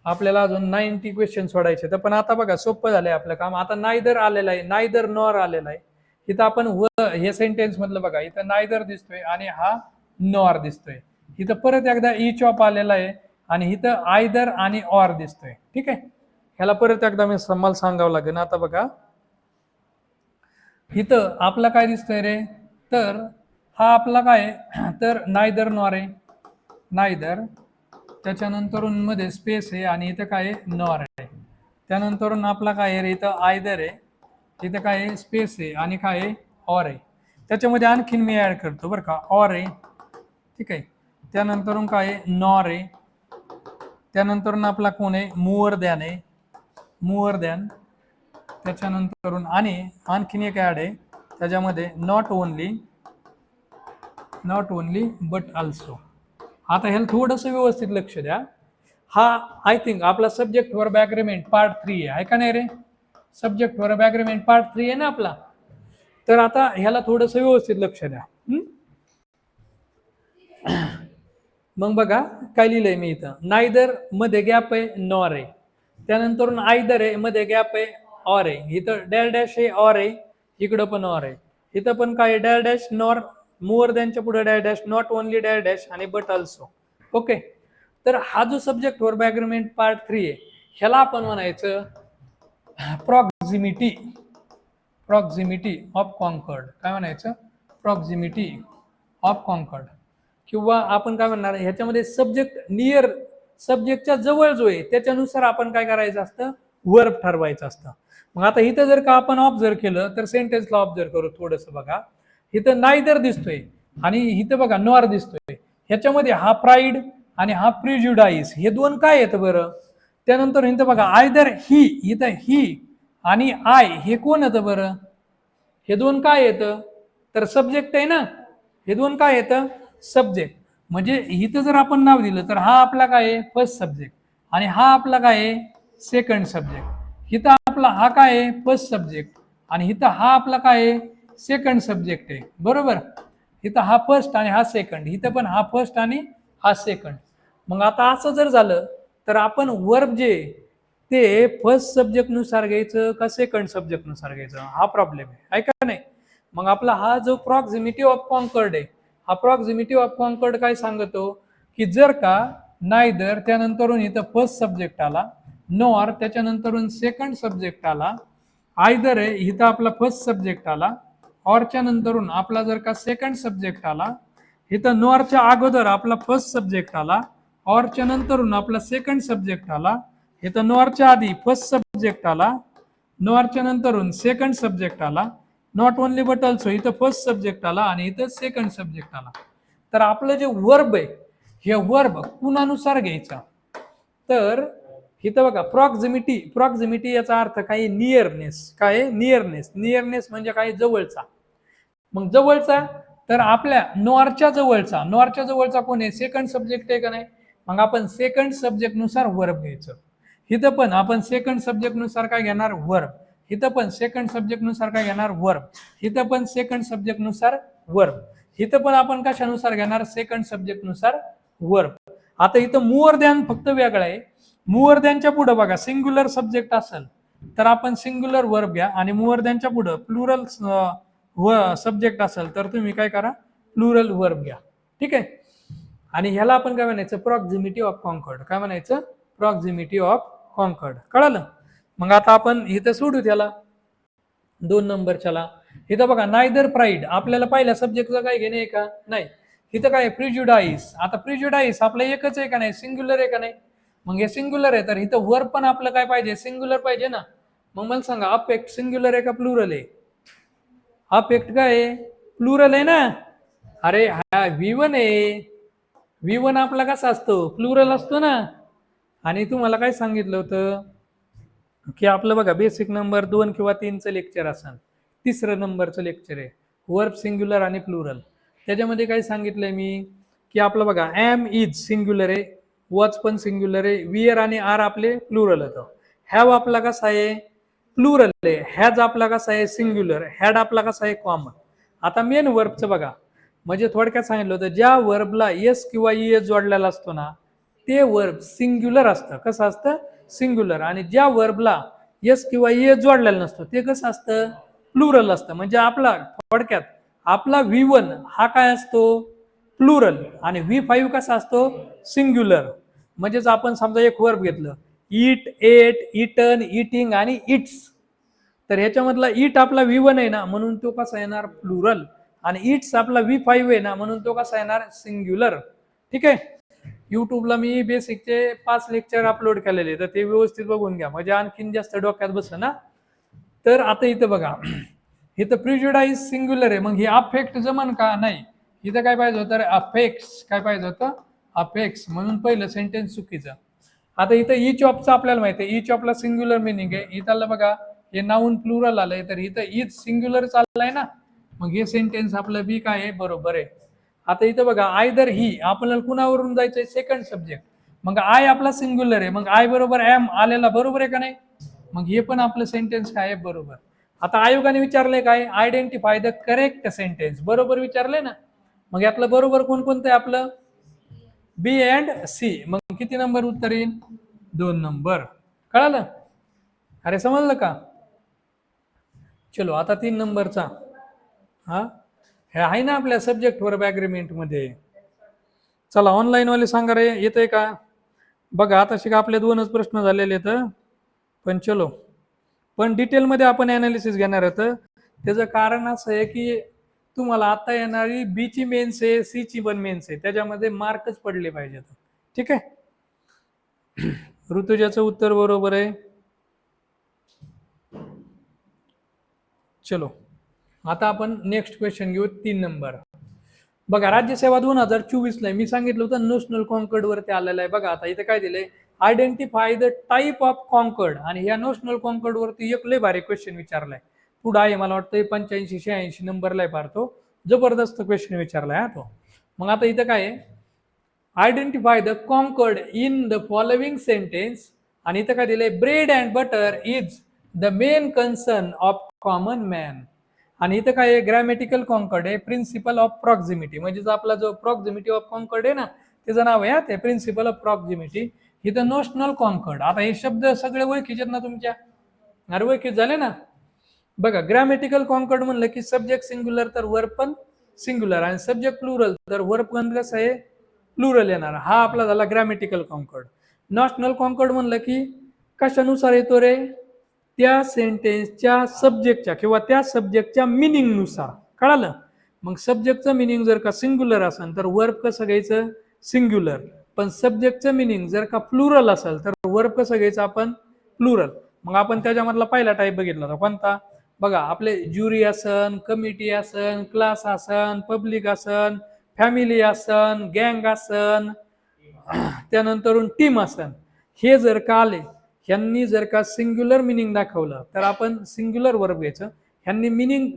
आपल्याला अजून 90 क्वेश्चन सोडायचे तर, पण आता बघा सोपं झालंय आपलं काम. आता नायदर आलेला आहे, नायदर नॉर आलेला आहे. इथं आपण हे सेंटेन्स मधलं बघा, इथं नायदर दिसतोय आणि हा नॉर दिसतोय. इथं परत एकदा इच ऑफ आलेला आहे आणि इथं आयदर आणि ऑर दिसतोय. ठीक आहे. ह्याला परत एकदा मी मला सांगावं लागेल. आता बघा इथं आपला काय दिसतोय रे, तर हा आपला काय तर नायदर नॉर आहे, नायदर त्याच्यानंतरून मध्ये स्पेस आहे आणि इथं काय आहे नॉर आहे. त्यानंतरून आपला काय आहे इथं आयदर आहे, इथं काय आहे स्पेस आहे आणि काय आहे ऑर आहे. त्याच्यामध्ये आणखीन मी ऍड करतो बरं का, ऑर आहे ठीक आहे. त्यानंतरून काय आहे नॉर आहे. त्यानंतरून आपला कोण आहे मूवर दॅन आहे, मूवर दॅन. त्याच्यानंतरून आणि आणखीन एक ऍड आहे त्याच्यामध्ये नॉट ओनली बट ऑल्सो. आता ह्याला थोडंसं व्यवस्थित लक्ष द्या. हा आय थिंक आपला सब्जेक्ट वर्ब ॲग्रीमेंट पार्ट 3 आहे का नाही रे? सब्जेक्ट वर्ब ॲग्रीमेंट पार्ट 3 आहे ना आपला. तर आता ह्याला थोडंसं व्यवस्थित लक्ष द्या. मग बघा काय लिहिलंय मी इथं, नायदर मध्ये गॅप आहे नॉर आहे. त्यानंतर आयदर आहे मध्ये गॅप आहे ऑर आहे. इथं डॅश डॅश आहे ऑर आहे, इकडं पण ऑर आहे. इथं पण काय डॅश डॅश नॉर, मोर दॅनच्या पुढे dash dash, not only dash dash आणि बट ऑल्सो. ओके. तर हा जो सब्जेक्ट वर्ब ॲग्रीमेंट पार्ट 3 आहे ह्याला आपण म्हणायचं प्रॉक्झिमिटी ऑफ कॉन्कर्ड. काय म्हणायचं? Proximity of concord. किंवा आपण काय म्हणणार ह्याच्यामध्ये सब्जेक्ट नियर, सब्जेक्टच्या जवळ जो आहे त्याच्यानुसार आपण काय करायचं असतं वर्ब ठरवायचं असतं. मग आता इथं जर का आपण ऑब्झर्व केलं तर सेंटेन्सला ऑब्झर्व करू थोडंसं बघा. इथं नायदर दिसतोय आणि इथं बघा नॉर दिसतोय. ह्याच्यामध्ये हा प्राईड आणि हा प्रिज्युडाइस हे दोन काय येतं बरं? त्यानंतर इथं बघा आयदर ही, इथं ही आणि आय हे कोण येतं बरं? हे दोन काय येतं? तर सब्जेक्ट आहे ना. हे दोन काय येतं? सब्जेक्ट. म्हणजे इथं जर आपण नाव दिलं तर हा आपला काय आहे फर्स्ट सब्जेक्ट आणि हा आपला काय आहे सेकंड सब्जेक्ट. इथं आपला हा काय आहे फर्स्ट सब्जेक्ट आणि इथं हा आपला काय आहे सेकंड सब्जेक्ट आहे बरोबर. इथं हा फर्स्ट आणि हा सेकंड, इथं पण हा फर्स्ट आणि हा सेकंड. मग आता असं जर झालं तर आपण वर्ब जे ते फर्स्ट सब्जेक्ट नुसार घ्यायचं का सेकंड सब्जेक्ट नुसार घ्यायचं, हा प्रॉब्लेम आहे का नाही. मग आपला हा जो प्रॉक्झिमिटी ऑफ कॉन्कर्ड आहे, हा प्रॉक्झिमिटी ऑफ कॉन्कर्ड काय सांगतो की जर का नायदर त्यानंतरून इथं फर्स्ट सब्जेक्ट आला, नॉर त्याच्यानंतरून सेकंड सब्जेक्ट आला, आयदर आहे इथं आपला फर्स्ट सब्जेक्ट आला, ऑरच्या नंतरून आपला जर का सेकंड सब्जेक्ट आला, इथं नॉरच्या अगोदर आपला फर्स्ट सब्जेक्ट आला, ऑरच्या नंतरून आपला सेकंड सब्जेक्ट आला, इथं नॉरच्या आधी फर्स्ट सब्जेक्ट आला, नॉरच्या नंतरून सेकंड सब्जेक्ट आला, नॉट ओनली बट ऑल्सो इथं फर्स्ट सब्जेक्ट आला आणि इथं सेकंड सब्जेक्ट आला. तर आपलं जे वर्ब आहे हे वर्ब कुणानुसार घ्यायचा? तर इथं बघा प्रॉक्झिमिटी याचा अर्थ काय नियरनेस. काय नियरनेस म्हणजे काय जवळचा. मग जवळचा तर आपल्या नॉरच्या जवळचा कोण आहे सेकंड सब्जेक्ट आहे का नाही. मग आपण सेकंड सब्जेक्ट नुसार वर्ब घ्यायचं. इथं पण आपण सेकंड सब्जेक्ट नुसार काय घेणार वर्ब, इथं पण सेकंड सब्जेक्ट नुसार काय घेणार वर्ब, इथं पण सेकंड सब्जेक्ट नुसार वर्ब, इथं पण आपण कशानुसार घेणार सेकंड सब्जेक्ट नुसार वर्ब. आता इथं मोअर दॅन फक्त वेगळं आहे. मोअर दॅनच्या पुढे बघा सिंग्युलर सब्जेक्ट असेल तर आपण सिंग्युलर वर्ब घ्या आणि मोअर दॅनच्या पुढे प्लुरल सब्जेक्ट असेल तर तुम्ही काय करा प्लुरल वर्ब घ्या. ठीक आहे. आणि ह्याला आपण काय म्हणायचं प्रॉक्झिमिटी ऑफ कॉन्कर्ड. काय म्हणायचं प्रॉक्झिमिटी ऑफ कॉन्कर्ड. कळालं. मग आता आपण इथं सोडू त्याला 2 नंबरच्याला. इथं बघा नायदर प्राईड आपल्याला पहिल्या सब्जेक्टचं काय घेणे आहे का नाही. इथं काय प्रिज्युडाइस. आता प्रिज्युडाइस आपलं एकच आहे का नाही सिंग्युलर आहे का नाही. मग हे सिंग्युलर आहे तर इथं वर्ब पण आपलं काय पाहिजे सिंग्युलर पाहिजे ना. मग मला सांगा अफेक्ट सिंग्युलर आहे का प्लुरल आहे? अफेक्ट काय आहे प्लुरल आहे ना. अरे हा V1 आहे. V1 आपला कसा असतो प्लुरल असतो ना. आणि तुम्हाला काय सांगितलं होतं की आपलं बघा बेसिक नंबर 2 किंवा 3चं लेक्चर असेल, 3रं नंबरचं लेक्चर आहे वर्ब सिंग्युलर आणि प्लुरल. त्याच्यामध्ये काय सांगितलंय मी की आपलं बघा एम इज सिंग्युलर आहे, वॉच पण सिंग्युलर आहे, वियर आणि आर आपले प्लुरल होतं, हॅव आपला कसा आहे प्लुरल आहे, हॅज आपला कसा आहे सिंग्युलर, हॅड आपला कसा आहे कॉमन. आता मेन वर्बचं बघा म्हणजे थोडक्यात सांगितलं होतं ज्या वर्बला एस किंवा ईएस जोडलेला असतो ना ते वर्ब सिंग्युलर असतं. कसं असतं सिंग्युलर. आणि ज्या वर्बला एस किंवा ईएस जोडलेला नसतो ते कसं असतं प्लुरल असतं. म्हणजे आपला थोडक्यात आपला V1 हा काय असतो प्लुरल आणि V5 कसा असतो सिंग्युलर. म्हणजेच आपण समजा एक वर्ब घेतलं ईट, एट, इटन, इटिंग आणि इट्स. तर ह्याच्यामधला ईट आपला V1 आहे ना म्हणून तो कसा येणार प्लुरल आणि इट्स आपला V5 आहे ना म्हणून तो कसा येणार सिंग्युलर. ठीक आहे. युट्यूबला मी बेसिकचे 5 लेक्चर अपलोड केलेले, तर ते व्यवस्थित बघून घ्या म्हणजे आणखीन जास्त डोक्यात बसतं ना. तर आता इथं बघा, इथं प्रिज्युडाइज सिंग्युलर आहे, मग हे अफेक्ट जमन का? नाही. इथं काय पाहिजे होतं? अफेक्ट्स. काय पाहिजे होतं? अफेक्ट्स. म्हणून पहिलं सेंटेन्स चुकीचं. आता इथं इच ऑफचं आपल्याला माहिती आहे, इच ऑफला सिंग्युलर मिनिंग आहे. इथं बघा हे नाऊन प्लुरल आलंय, तर इथं इच सिंग्युलर चाललाय ना, मग हे सेंटेन्स आपलं बी काय आहे? बरोबर आहे. आता इथं बघा आयदर ही, आपल्याला कुणावरून जायचंय? Second subject. मग आय आपला सिंग्युलर आहे, मग आय बरोबर एम आलेला बरोबर आहे का नाही? मग हे पण आपलं सेंटेन्स काय आहे? बरोबर. आता आयोगाने विचारलंय काय? Identify the correct sentence. बरोबर विचारलंय ना, मग यातलं बरोबर कोणकोणतं आहे आपलं? बी अँड सी. मग किती नंबर उत्तर येईल? 2 नंबर. कळालं? अरे समजलं का? चलो आता 3 नंबरचा. हा हे आहे ना आपल्या सब्जेक्ट वर्ब ॲग्रीमेंट मध्ये. चला ऑनलाईन वाले सांगा रे, येतंय का? बघा आता शिका, आपले 2च प्रश्न झालेले आहेत, पण चलो, पण डिटेलमध्ये आपण ॲनालिसिस घेणार आहोत. त्याचं कारण असं आहे की तुम्हाला आता येणारी बी ची मेन्स आहे, सी ची पण मेन्स आहे, त्याच्यामध्ये मार्कच पडले पाहिजेत. ठीक आहे. ऋतुजाचं उत्तर बरोबर आहे. चलो आता आपण नेक्स्ट क्वेश्चन घेऊ, 3 नंबर. बघा राज्यसेवा 2024ला मी सांगितलं होतं नॅशनल कॉन्कर्ड वरती आलेलं आहे. बघा आता इथे काय दिलंय? Identify the type of concord. आणि या नॅशनल कॉन्कर्ड वरती एक लय भारी क्वेश्चन विचारलाय. पुढे आहे मला वाटतं 85-86 नंबरला आहे पार, तो जबरदस्त क्वेश्चन विचारलाय हा तो. मग आता इथं काय आहे? Identify the concord in the following sentence. आणि इथं काय दिलंय? Bread and butter is the main concern of common man. आणि इथं काय आहे? ग्रॅमॅटिकल कॉन्कर्ड आहे, प्रिन्सिपल ऑफ प्रॉक्झिमिटी. म्हणजे आपला जो प्रॉक्झिमिटी ऑफ कॉन्कर्ड आहे ना, त्याचं नाव आहे ते प्रिन्सिपल ऑफ प्रॉक्झिमिटी. इथं नॅशनल कॉन्कर्ड. आता हे शब्द सगळे ओळखीचे ना तुमच्या? अरे ओळखीचे झाले ना. बघा ग्रॅमॅटिकल कॉन्कर्ड म्हणलं की सब्जेक्ट सिंग्युलर तर वर्ब पण सिंग्युलर, आणि सब्जेक्ट प्लुरल तर वर्ब पण कसं आहे? प्लुरल येणार. हा आपला झाला ग्रॅमॅटिकल कॉन्कर्ड. नॅशनल कॉन्कर्ड म्हणलं की कशानुसार येतो रे? त्या सेंटेन्सच्या सब्जेक्टच्या किंवा त्या सब्जेक्टच्या मिनिंग नुसार. कळालं? मग सब्जेक्टचं मिनिंग जर का सिंग्युलर असेल तर वर्ब कसं घ्यायचं? सिंग्युलर. पण सब्जेक्टचं मिनिंग जर का प्लुरल असेल तर वर्ब कसं घ्यायचं आपण? प्लुरल. मग आपण त्याच्यामधला पहिला टाईप बघितला होता, कोणता? बघा आपले ज्युरी असन, कमिटी असन, क्लास असन, पब्लिक असन, फॅमिली असन, गँग असन, त्यानंतर टीम असन. हे जर का आले, ह्यांनी जर का सिंग्युलर मिनिंग दाखवलं तर आपण सिंग्युलर वर्ब घ्यायचं. ह्यांनी मिनिंग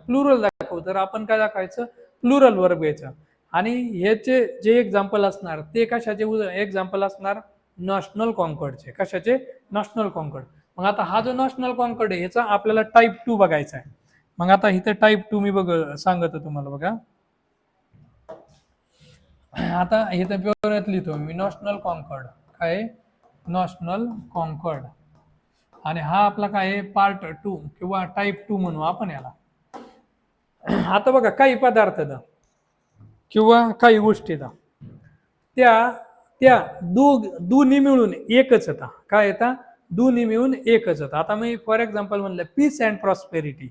प्लुरल दाखवलं तर आपण काय दाखवायचं? प्लुरल वर्ब घ्यायचं. आणि ह्याचे जे एक्झाम्पल असणार ते कशाचे एक्झाम्पल असणार? नॅशनल कॉन्कर्डचे. कशाचे? National concord. मग आता हा जो नॅशनल कॉन्कर्ड आहे ह्याचा आपल्याला टाईप 2 बघायचा आहे. मग आता इथे टाईप 2 मी सांगतो तुम्हाला. बघा आता इथं पेपरात लिहितो मी नॅशनल कॉन्कर्ड. काय? National concord. आणि हा आपला काय आहे? पार्ट 2 किंवा टाईप 2 म्हणू आपण याला. आता बघा काही पदार्थ किंवा काही गोष्टी त्या त्या दोन्ही मिळून एकच येतात. काय येतात? दोन्ही मिळून एकच येतात. आता मी फॉर एक्झाम्पल म्हणलं पीस अँड प्रॉस्पेरिटी,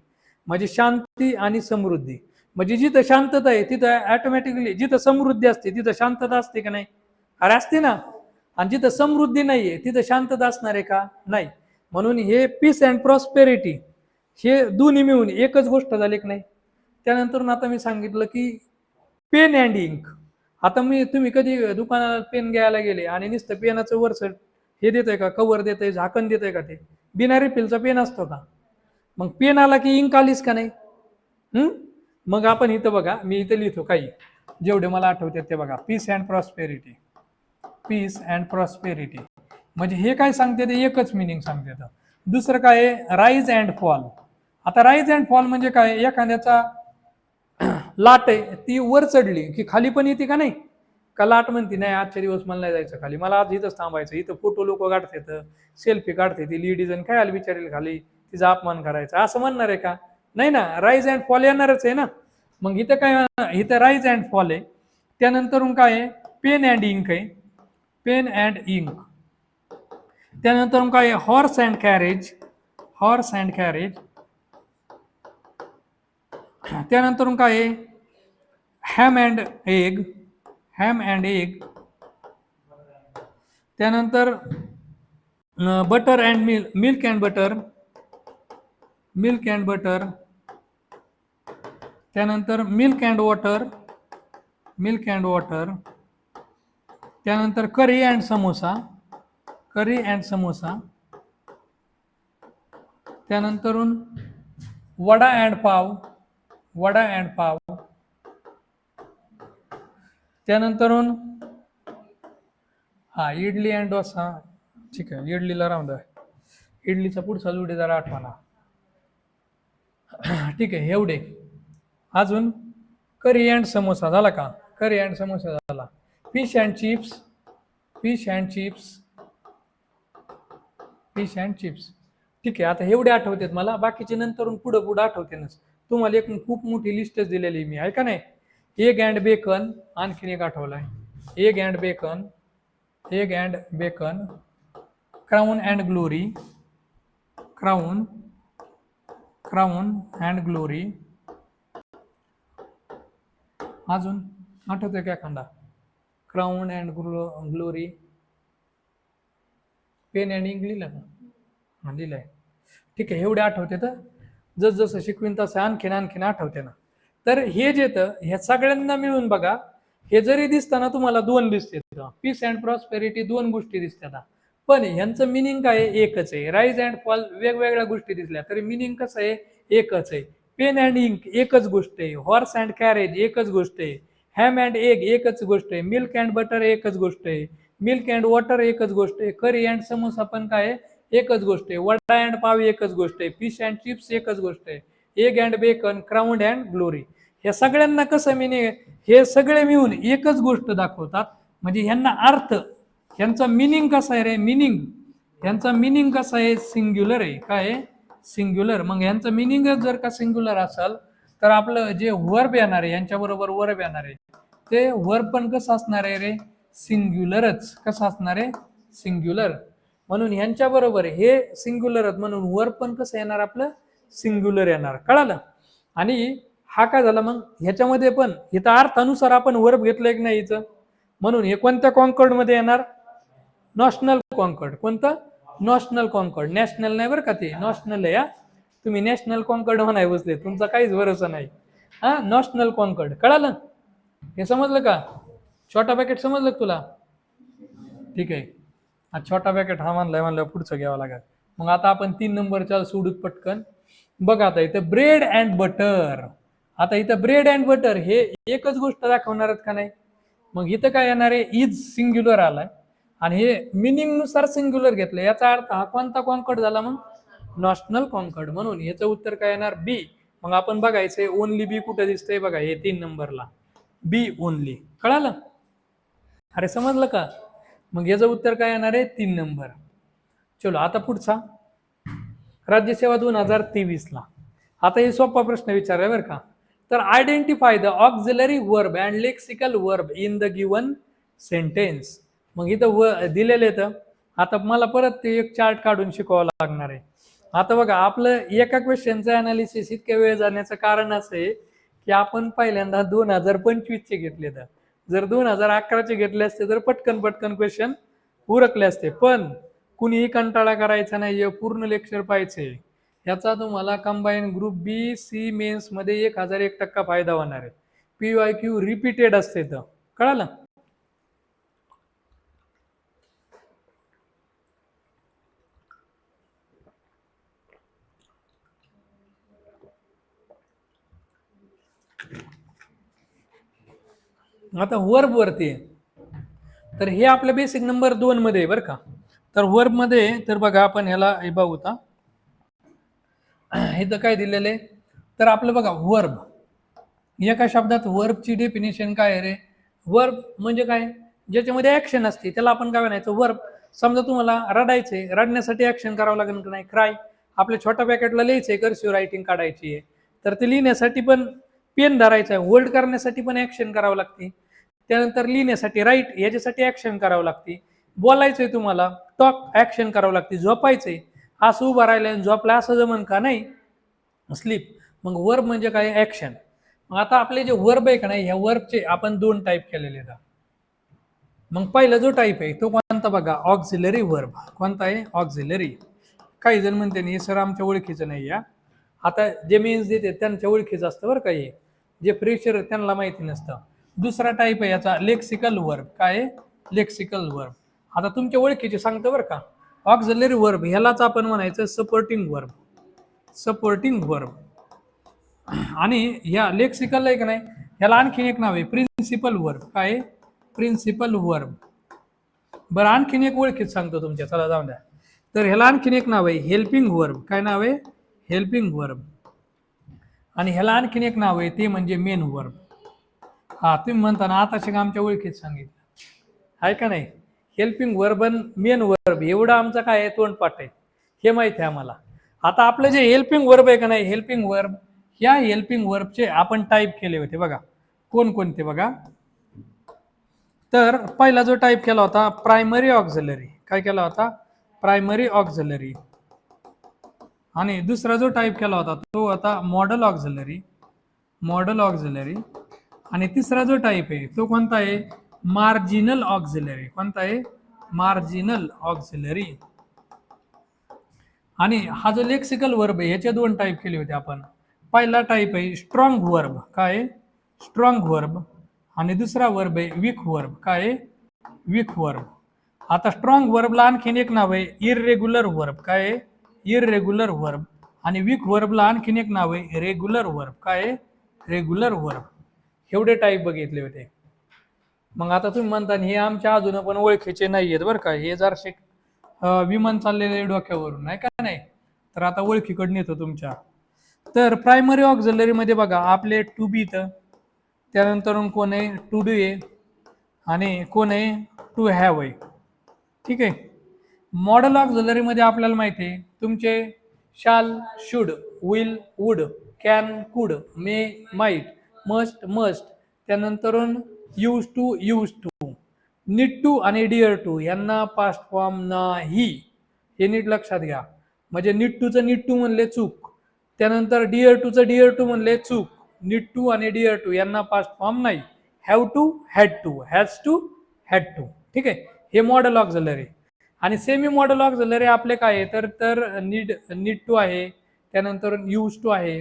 म्हणजे शांती आणि समृद्धी. म्हणजे जिथं शांतता आहे तिथं ऑटोमॅटिकली, जिथं समृद्धी असते तिथं शांतता असते का नाही? अरे असते ना. आणि जिथं समृद्धी नाहीये तिथं शांतता असणार आहे का? नाही. म्हणून हे पीस अँड प्रॉस्पेरिटी हे दोन्ही मिळून एकच गोष्ट झाली की नाही. त्यानंतर आता मी सांगितलं की पेन अँड इंक. आता तुम्ही कधी दुकानात पेन घ्यायला गेले आणि नुसतं पेनाचं वरचं हे देतंय का? कव्हर देतंय, झाकण देतंय का? ते बिना रिफिलचा पेन असतो का? मग पेन आला की इंक आलीच का नाही? मग आपण इथं बघा, मी इथं लिहितो काही जेवढे मला आठवते ते. बघा peace and prosperity. Peace and prosperity म्हणजे हे काय सांगते? ते एकच मिनिंग सांगते. दुसरं काय आहे? Rise and fall. आता राईज अँड फॉल म्हणजे काय? एखाद्याचा लाट आहे ती वर चढली की खाली पण येते का नाही? का लाट म्हणते नाही आजच्या दिवस मला नाही जायचं खाली, मला आज इथंच थांबायचं. इथं फोटो लोक काढतात, सेल्फी काढते, ती लेडीज आणि काय आली विचारेल खाली, तिचा अपमान करायचा असं म्हणणार आहे का? नाही ना. राईज अँड फॉल येणारच आहे ना. मग इथं काय? इथं राईज अँड फॉल आहे. त्यानंतर काय आहे? पेन अँड इंक आहे. Pen and ink. त्यानंतर काय? Horse and carriage. Horse and carriage. त्यानंतर काय आहे? Ham and egg. Ham and egg. त्यानंतर butter and milk and butter, milk and butter. त्यानंतर milk and water, milk and water. त्यानंतर curry and samosa, curry and samosa. त्यानंतरून vada and pav, vada and पाव. त्यानंतरून हा idli and dosa. ठीक आहे, इडलीला राहून द्या, इडलीचा पुढचा जोडी जरा आठवणा. ठीक आहे, एवढे. अजून करी अँड समोसा झाला का? करी अँड समोसा झाला. Fish and chips, fish and chips, fish and chips. ठीक आहे, आता एवढे आठवतात मला, बाकीचे नंतरून पुढं पुढं आठवतेनच. तुम्हाला एक खूप मोठी लिस्टच दिलेली मी, आहे का नाही? एग अँड बेकन, आणखीन एक आठवलाय. Egg and bacon, egg and bacon. Crown and glory, crown, crown and glory. अजून आठवतोय का एखादा? Crown and glory. Pen and ink लिहिलं का? हां, लिहिलंय. ठीक आहे, एवढे आठवते. तर जसं शिकवीन तसं आणखीन आणखीन आठवते ना. तर हे जे तर ह्या सगळ्यांना मिळून बघा, हे जरी दिसताना तुम्हाला दोन दिसते, पीस अँड प्रॉस्पेरिटी दोन गोष्टी दिसतात, पण ह्यांचं मिनिंग काय एकच आहे. राईज अँड फॉल वेगवेगळ्या गोष्टी दिसल्या तरी मिनिंग कसं आहे? एकच आहे. पेन अँड इंक एकच गोष्ट आहे. हॉर्स अँड कॅरेज एकच गोष्ट आहे. हॅम अँड एग एकच गोष्ट आहे. मिल्क अँड बटर एकच गोष्ट आहे. मिल्क अँड वॉटर एकच गोष्ट आहे. करी अँड समोसा पण काय आहे? एकच गोष्ट आहे. वडा अँड पाव एकच गोष्ट आहे. फिश अँड चिप्स एकच गोष्ट आहे. Egg and bacon, crown and glory. ह्या सगळ्यांना कसं मिनिंग? हे सगळे मिळून एकच गोष्ट दाखवतात. म्हणजे ह्यांना अर्थ, ह्यांचा मिनिंग कसा आहे रे? मिनिंग, ह्यांचा मिनिंग कसा आहे? सिंग्युलर आहे. काय आहे? सिंग्युलर. मग ह्यांचं मिनिंगच जर का सिंग्युलर असेल तर आपलं जे वर्ब येणार आहे, यांच्याबरोबर वर्ब येणार आहे, ते वर्ब पण कसं असणार आहे रे? सिंग्युलरच. कसं असणार आहे? सिंग्युलर. म्हणून यांच्या बरोबर हे सिंग्युलरच, म्हणून वर्ब पण कसं येणार आपलं? सिंग्युलर येणार. कळालं? आणि हा काय झाला मग? ह्याच्यामध्ये पण इथं अर्थानुसार आपण वर्ब घेतलंय की नाही इथं, म्हणून हे कोणत्या कॉन्कर्ड मध्ये येणार? National concord. कोणतं? National concord. नॅशनल नाही बरं का, ते नॅशनल आहे. तुम्ही नॅशनल कॉन्कर्ड म्हणाय बसले, तुमचा काहीच भरोसा नाही. हा, नॅशनल कॉन्कर्ड. कळालं? हे समजलं का? छोटा पॅकेट समजलं का तुला? ठीक आहे. हा छोटा पॅकेट हा म्हणल्यावर पुढचं घ्यावं लागेल. मग आता आपण 3 नंबरच्या सोडूत पटकन. बघा आता इथं ब्रेड अँड बटर. आता इथं ब्रेड अँड बटर हे एकच गोष्ट दाखवणार आहेत का नाही? मग इथं काय येणार आहे? इज सिंग्युलर आलाय आणि हे मिनिंग नुसार सिंग्युलर घेतलं. याचा अर्थ हा कोणता कॉन्कर्ड झाला मग? National concord. म्हणून याचं उत्तर काय येणार? बी. मग आपण बघायचंय ओनली बी कुठं दिसतंय बघा, हे 3 नंबरला बी ओनली. कळालं? अरे समजलं का? मग याचं उत्तर काय येणार आहे? 3 नंबर. चलो आता पुढचा, राज्यसेवा 2023 ला. आता हे सोपा प्रश्न विचारलाय बरं का. तर identify the auxiliary verb and lexical verb in the given sentence. मग इथं दिलेले तर आता मला परत ते एक चार्ट काढून शिकवावं लागणार आहे. आता बघा, आपलं एका क्वेश्चनचं अनालिसिस इतक्या वेळ जाण्याचं कारण असं आहे की आपण पहिल्यांदा 2025 घेतले. तर जर 2011 घेतले असते तर पटकन पटकन क्वेश्चन उरकले असते. पण कुणीही कंटाळा करायचा नाही, पूर्ण लेक्चर पाहायचे. याचा तुम्हाला combine group B C mains मध्ये 1001% फायदा होणार आहे. PYQ रिपीटेड असते. तर कळालं? आता वर्ब वरती आहे. तर हे आपलं बेसिक नंबर 2 मध्ये बरं का. तर वर्ब मध्ये तर बघा आपण ह्याला हे बघूता, इथं काय दिलेलं आहे? तर आपलं बघा वर्ब, एका शब्दात वर्बची डेफिनेशन काय आहे रे? वर्ब म्हणजे काय? ज्याच्यामध्ये ऍक्शन असते त्याला आपण काय म्हणायचं? वर्ब. समजा तुम्हाला रडायचंय, रडण्यासाठी ऍक्शन करावं लागेल की नाही? क्राय. आपल्या छोट्या पॅकेटला लिहायचंय, कर्सिव्ह रायटिंग काढायची आहे, तर ते लिहिण्यासाठी पण पेन धरायचा आहे, होल्ड करण्यासाठी पण ऍक्शन करावं लागते. त्यानंतर लिहिण्यासाठी राईट, याच्यासाठी ऍक्शन करावं लागते. बोलायचंय तुम्हाला, टॉक, ऍक्शन करावं लागते. झोपायचंय, असं उभं राहिलं झोपला असं जमन का? नाही, स्लीप. मग वर्ब म्हणजे काय? ऍक्शन. मग आता आपले जे वर्ब आहे का नाही, ह्या वर्बचे आपण 2 टाईप केलेले आहेत. मग पहिला जो टाईप आहे तो कोणता? कोणता बघा, ऑक्झिलरी वर्ब. कोणता आहे? ऑक्झिलरी. काही जण म्हणते नाही सर आमच्या ओळखीचं नाही या. आता जे मेन्स देते त्यांच्या ओळखीचं असतं बरं का हे. जे फ्रेशर त्यांना माहिती नसतं. दुसरा टाईप आहे याचा लेक्सिकल वर्ब. काय आहे? Lexical verb. आता तुमच्या ओळखीचे सांगतो बरं का. ऑक्झिलरी वर्ब ह्यालाच आपण म्हणायचं सपोर्टिंग वर्ब. Supporting verb. आणि ह्या लेक्सिकल आहे का नाही, ह्याला आणखीन एक नाव आहे प्रिन्सिपल वर्ब. काय आहे? Principal verb. बरं आणखीन एक ओळखीत सांगतो तुमच्या, चला जाऊन द्या. तर ह्याला आणखीन एक नाव आहे हेल्पिंग वर्ब. काय नाव आहे? Helping verb. आणि ह्याला आणखीन एक नाव आहे ते म्हणजे मेन वर्ब. हा तुम्ही म्हणता ना आता शिका आमच्या ओळखीत सांगितलं आहे का नाही. हेल्पिंग वर्ब आणि मेन वर्ब एवढं आमचं काय आहे तोंडपाठ आहे हे माहिती आहे आम्हाला. आता आपलं जे हेल्पिंग वर्ब आहे का नाही, हेल्पिंग वर्ब, या हेल्पिंग वर्बचे आपण टाईप केले होते बघा. कोणकोणते बघा. तर पहिला जो टाईप केला होता प्रायमरी ऑक्झिलरी. काय केला होता? Primary auxiliary. आणि दुसरा जो टाईप केला होता तो होता मॉडल ऑक्झिलरी. Model auxiliary. आणि तिसरा जो टाईप आहे तो कोणता आहे? Marginal auxiliary. कोणता आहे? Marginal auxiliary. आणि हा जो लेक्सिकल वर्ब आहे ह्याचे दोन टाईप केले होते आपण. पहिला टाईप आहे स्ट्रॉंग वर्ब. काय आहे? Strong verb. आणि दुसरा वर्ब आहे वीक वर्ब. काय आहे? Weak verb. आता स्ट्रॉंग वर्बला आणखीन एक नाव आहे इररेग्युलर वर्ब. काय आहे? इररेग्युलर वर्ब. आणि वीक वर्बला आणखीन एक नाव आहे रेग्युलर वर्ब. काय आहे? Regular verb. एवढे टाईप बघितले होते. मग आता तुम्ही म्हणता हे आमच्या अजून पण ओळखीचे नाही आहेत बरं का, हे जर विमान चाललेले डोक्यावरून नाही का नाही, तर आता ओळखीकडे नेतो तुमच्या. तर प्रायमरी ऑक्झिलरी मध्ये बघा आपले टू बी, तर त्यानंतर कोण आहे टू डू आहे, आणि कोण आहे टू हॅव आहे. ठीक आहे. मॉडल ऑक्झिलरी मध्ये आपल्याला माहिती आहे तुमचे शाल, शुड, विल, वुड, कॅन, कुड, मे, माइट, मस्ट, त्यानंतर यूज टू, नीड टू आणि डिअर टू यांना पास्ट फॉर्म नाही. हे नीट लक्षात घ्या. म्हणजे नीड टूचं नीड टू म्हणले चूक, त्यानंतर डिअर टूचं डिअर टू म्हणले चूक. नीड टू आणि डिअर टू यांना पास्ट फॉर्म नाही. Have to, had to, has to, had to. ठीक आहे. हे मॉडल ऑक्झिलरी. आणि सेमी मॉडल ऑक्झिलरी आपले काय आहे तर नीड टू आहे, त्यानंतर यूज टू आहे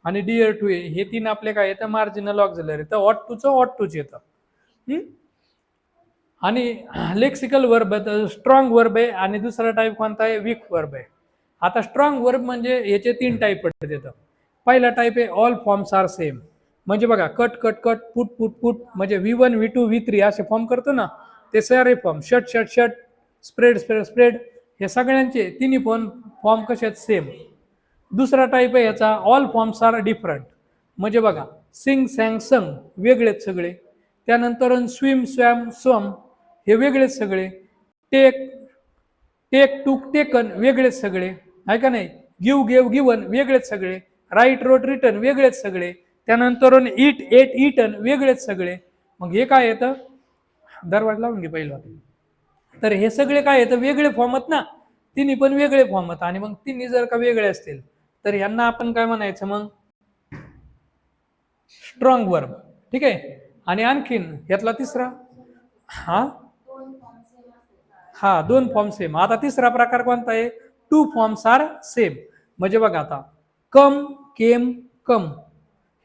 आणि डिअर टू आहे. हे तीन आपले काय आहे तर मार्जिनल ऑक्झिलरी. तर ऑट टूच येतं. आणि लेक्सिकल वर्ब स्ट्रॉंग वर्ब आहे, आणि दुसरा टाईप कोणता आहे? वीक वर्ब आहे. आता स्ट्रॉंग वर्ब म्हणजे याचे तीन टाईप पडतात येतं. पहिला टाईप आहे ऑल फॉर्म्स आर सेम. म्हणजे बघा cut cut cut, put put put, म्हणजे V1 V2 V3 असे फॉर्म करतो ना, ते सारे form. Shut shut shut, spread spread spread, हे सगळ्यांचे तिन्ही फॉर्म कसे आहेत? सेम. दुसरा टाईप आहे याचा ऑल फॉर्म्स आर डिफरंट. म्हणजे बघा सिंग, सॅंग, संग वेगळेच सगळे. त्यानंतर स्विम, स्वॅम, स्वम हे वेगळेच सगळे. टेक, टूक, टेकन वेगळेच सगळे, आहे का नाही. गिव, गेव, गिवन वेगळेच सगळे. राईट, रोट, रिटर्न वेगळेच सगळे. त्यानंतर इट, एट, इटन वेगळेच सगळे. मग हे काय येतं? दरवाजा लावून घे पहिला. तर हे सगळे काय येतं? वेगळे फॉर्म आहेत ना, तिन्ही पण वेगळे फॉर्म आहेत. आणि मग तिन्ही जर का वेगळे असतील तर यांना आपण काय म्हणायचं मग? Strong verb. ठीक आहे. आणि आणखीन यातला तिसरा, दोन फॉर्म सेम. आता तिसरा प्रकार कोणता आहे? Two forms are same. म्हणजे बघा आता कम, केम, कम,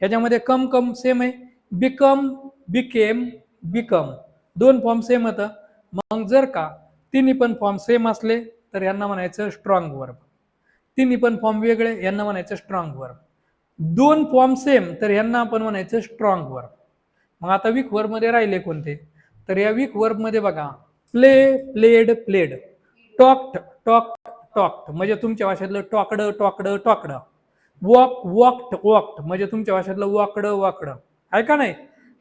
ह्याच्यामध्ये कम कम सेम आहे. बिकम, बिकेम, बिकम दोन फॉर्म सेम होतं. मग जर का तिन्ही पण फॉर्म सेम असले तर यांना म्हणायचं स्ट्रॉंग वर्ब. तिन्ही पण फॉर्म वेगळे यांना म्हणायचं स्ट्रॉंग वर्ब. दोन फॉर्म सेम तर यांना आपण म्हणायचं स्ट्रॉंग वर्ब. मग आता वीक वर्ब मध्ये राहिले कोणते? तर या वीक वर्ब मध्ये बघा play, played, played, talked, talked, talked म्हणजे तुमच्या भाषेतलं टॉकडं, टॉकडं, टॉकडं. वॉक, वॉक्ड, वॉक्ड म्हणजे तुमच्या भाषेतलं वाकडं, वाकडं, आहे का नाही.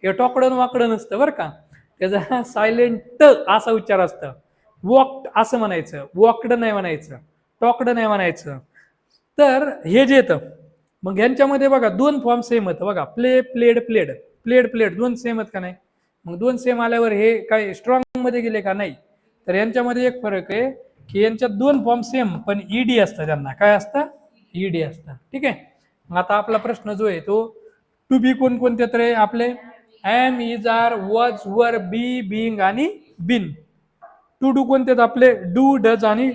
हे टॉकडं वाकडं नसतं बरं का, त्याचा सायलेंट असा उच्चार असतं. वॉक्ड असं म्हणायचं, वॉक्ड नाही म्हणायचं, टॉक्ड नाही म्हणायचं. तर हे जे येतं मग यांच्यामध्ये बघा दोन फॉर्म सेम होतं बघा. Play, played, played, played, played दोन सेम आहेत का नाही. मग दोन सेम आल्यावर हे काय स्ट्रॉंग मध्ये गेले का? नाही. तर यांच्यामध्ये एक फरक आहे की यांच्यात दोन फॉर्म सेम पण ईडी असतं. त्यांना काय असतं? ईडी असतं. ठीक आहे. मग आता आपला प्रश्न जो आहे तो टू बी कोणकोणते तर आपले एम, इज, आर, वॉज, वर, बी, बिंग आणि बिन. टू डू कोणते आहेत आपले? डू, डज आणि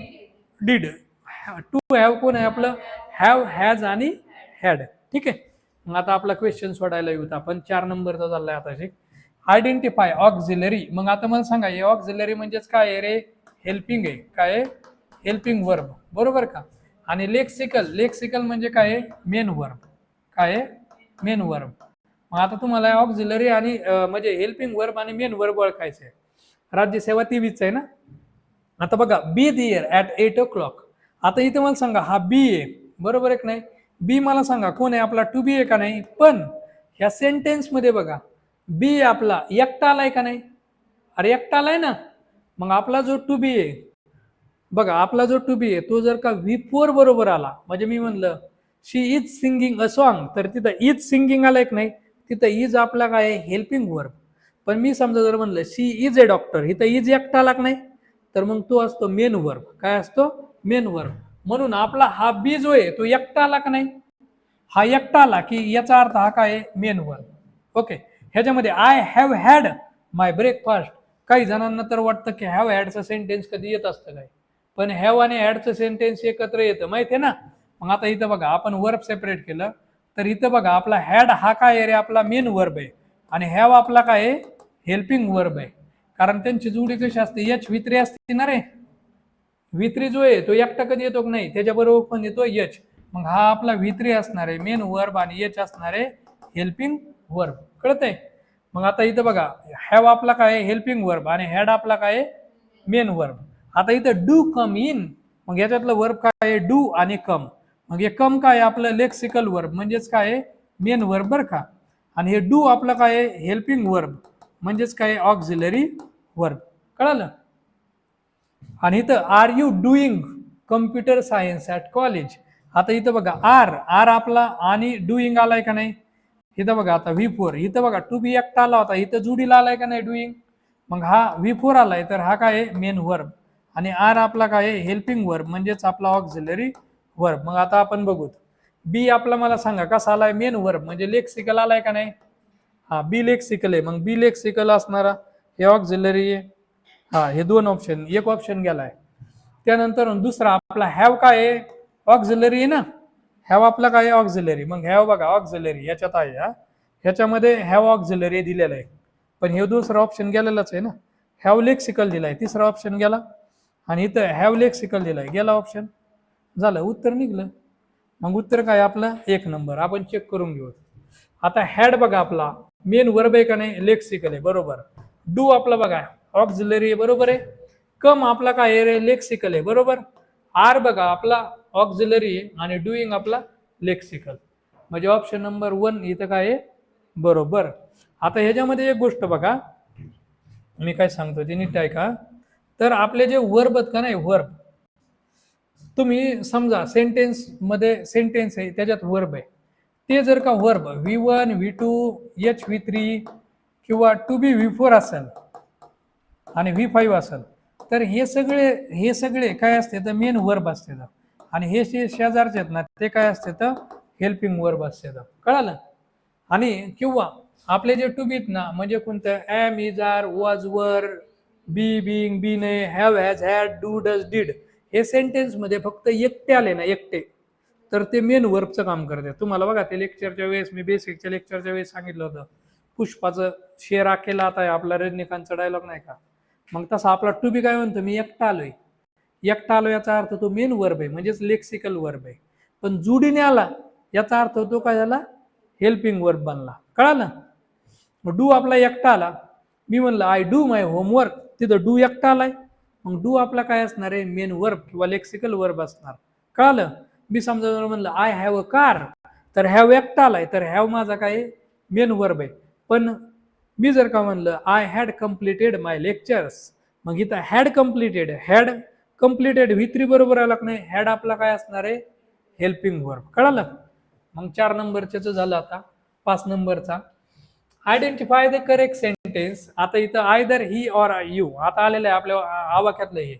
डिड. टू हॅव कोण आहे आपलं? हॅव, हॅज आणि हॅड. ठीक आहे. मग आता आपला क्वेश्चन सोडायला येऊत आपण. 4 नंबरचा चाललाय आता शिक. Identify auxiliary. मग आता मला सांगा हे ऑक्झिलरी म्हणजेच काय आहे रे? हेल्पिंग आहे. काय आहे? Helping verb. बरोबर का? आणि लेक्सिकल, लेक्सिकल म्हणजे काय आहे? Main verb. काय आहे? Main verb. मग आता तुम्हाला ऑक्झिलरी आणि म्हणजे हेल्पिंग वर्ब आणि मेन वर्ब ओळखायचं आहे. राज्यसेवा तेवीस आहे ना. आता बघा, बी देअर ॲट 8 o'clock. आता इथे मला सांगा हा बी आहे, बरोबर आहे की नाही? बी मला सांगा कोण आहे आपला? टू बी आहे का नाही? पण ह्या सेंटेन्स मध्ये बघा, बी आपला एकटा आलाय का नाही? अरे एकटा आलाय ना. मग आपला जो टू बी आहे बघा, आपला जो टू बी आहे तो जर का V4 बरोबर आला, म्हणजे मी म्हणलं शी इज सिंगिंग अ सॉन्ग, तर तिथं इज सिंगिंग आलाय की नाही? तिथं इज आपला काय आहे? Helping verb. पण मी समजा जर म्हणलं शी इज अ डॉक्टर, इथं इज एकटा आला की नाही? तर मग तो असतो मेन वर्ब. काय असतो? Main verb. म्हणून आपला हा बी जो आहे तो एकटा आला का नाही? हा एकटा आला की याचा अर्थ हा काय आहे? Main verb. ओके. ह्याच्यामध्ये I have had my breakfast. काही जणांना तर वाटतं की हॅव हॅडचं सेंटेन्स कधी येत असतं काय, पण हॅव आणि हॅडचं सेंटेन्स एकत्र येतं, माहिती आहे ना. मग आता इथं बघा आपण वर्ब सेपरेट केलं तर इथं बघा आपला हॅड हा काय आहे रे? आपला मेन वर्ब आहे. आणि हॅव आपला काय आहे? हेल्पिंग वर्ब आहे. कारण त्यांची जोडी कशी असते? एच V3 असते ना रे. V3 जो आहे तो एकटा कधी येतो की नाही? त्याच्याबरोबर पण येतो एच. मग हा आपला V3 असणार आहे मेन वर्ब आणि एच असणार आहे हेल्पिंग वर्ब. कळतंय? मग आता इथं बघा, हॅव आपला काय आहे? हेल्पिंग वर्ब आणि हॅड आपला काय आहे? Main verb. आता इथं डू कम इन, मग याच्यातलं वर्ब काय आहे? डू आणि कम. मग हे कम काय आहे? आपलं लेक्सिकल वर्ब म्हणजेच काय आहे? मेन वर्ब बरं का. आणि हे डू आपलं काय आहे? हेल्पिंग वर्ब म्हणजेच काय? Auxiliary verb. कळलं? आणि इथं are you doing computer science at college. आता इथं बघा आर, आर आपला आणि डुईंग आलाय का नाही? इथं बघा आता V4, इथं बघा टू बी एकटा आला होता, इथं जुडीला आलाय का नाही डुईंग? मग हा V4 आलाय तर हा काय आहे? Main verb. आणि आर आपला काय आहे? हेल्पिंग वर्ब म्हणजेच आपला ऑक्झिलरी वर्ब. मग आता आपण बघू, बी आपला मला सांगा कसा आलाय? मेन वर्ब म्हणजे लेक्सिकल आलाय का नाही? हा, बी लेक्सिकल आहे. मग बी लेक्सिकल असणारा हे ऑक्झिलरी आहे. हा, हे दोन ऑप्शन, एक ऑप्शन गेलाय. त्यानंतर दुसरा आपला हॅव काय आहे? ऑक्झिलरी आहे ना. हॅव आपला काय आहे? ऑक्झिलरी. मग हॅव बघा ऑक्झिलरी याच्यात आहे. हा, ह्याच्यामध्ये हॅव ऑक्झिलरी दिलेला आहे. पण हे दुसरा ऑप्शन गेलेलाच आहे ना. हॅव लेक्सिकल दिलाय, तिसरा ऑप्शन गेला. आणि इथं हॅव लेक्सिकल दिलाय, गेला ऑप्शन. झालं, उत्तर निघलं. मग उत्तर काय आपलं? 1 नंबर. आपण चेक करून घेऊ. आता हॅड बघा आपला मेन वर्ब आहे का नाही? लेक्सिकल आहे, बरोबर. डू आपला बघा ऑक्झिलरी आहे, बरोबर आहे. कम आपला काय आहे रे? लेक्सिकल आहे, बरोबर. आर बघा आपला ऑक्झिलरी आहे आणि डुईंग आपला लेक्सिकल. म्हणजे ऑप्शन नंबर 1 इथं काय आहे? बरोबर. आता ह्याच्यामध्ये एक गोष्ट बघा, मी काय सांगतो ते नीट ऐका. तर आपले जे वर्ब आहेत का नाही, वर्ब, तुम्ही समजा सेंटेन्स मध्ये सेंटेन्स आहे त्याच्यात वर्ब आहे, ते जर का वर्ब V1 V2 HV3 किंवा टू बी V4 असेल आणि V5 असेल, तर हे सगळे काय असते तर मेन वर्ब असते. आणि हे शेजारचे आहेत ना ते काय असते तर हेल्पिंग वर्ब असते. कळालं? आणि किंवा आपले जे टू बीत ना म्हणजे कोणतं? एम, इज, आर, वॉज, वर, बी, बिंग, बीने, have, has, had, do, does, did, हे सेंटेन्स मध्ये फक्त एकटे आले ना, एकटे, तर ते मेन वर्बचं काम करते. तुम्हाला बघा ते लेक्चरच्या वेळेस, मी बेसिकच्या लेक्चरच्या वेळेस सांगितलं होतं, पुष्पाचं शेर आकेला आता आहे, आपला रजनीकांतचा डायलॉग नाही का? मग तसा आपला टू बी काय म्हणतो? मी एकटा आलोय. एकटा आलो याचा अर्थ तो मेन वर्ब आहे म्हणजेच लेक्सिकल वर्ब आहे. पण जुडीने आला याचा अर्थ तो काय झाला? हेल्पिंग वर्ब बनला. कळालं? डू आपला एकटा आला, मी म्हणलं आय डू माय होमवर्क, तिथं डू एकटा आलाय. मग डू आपला काय असणार आहे? मेन वर्ब किंवा लेक्सिकल वर्ब असणार. कळालं? मी समजा म्हणलं आय हॅव अ कार, तर हॅव एकटा आलाय, तर हॅव माझा काय? मेन वर्ब आहे. पण मी जर का म्हणलं I had completed my lectures, मग इथं हॅड कम्प्लिटेड V3 बरोबर आला की नाही? हॅड आपला काय असणार आहे? Helping verb. कळालं? मग 4 नंबरच झालं. आता 5 नंबरचा आयडेंटिफाय द करेक्ट सेंटेन्स. आता इथं आयदर ही ऑर यू आता आलेलं आहे आपल्या आवाक्यातलं हे.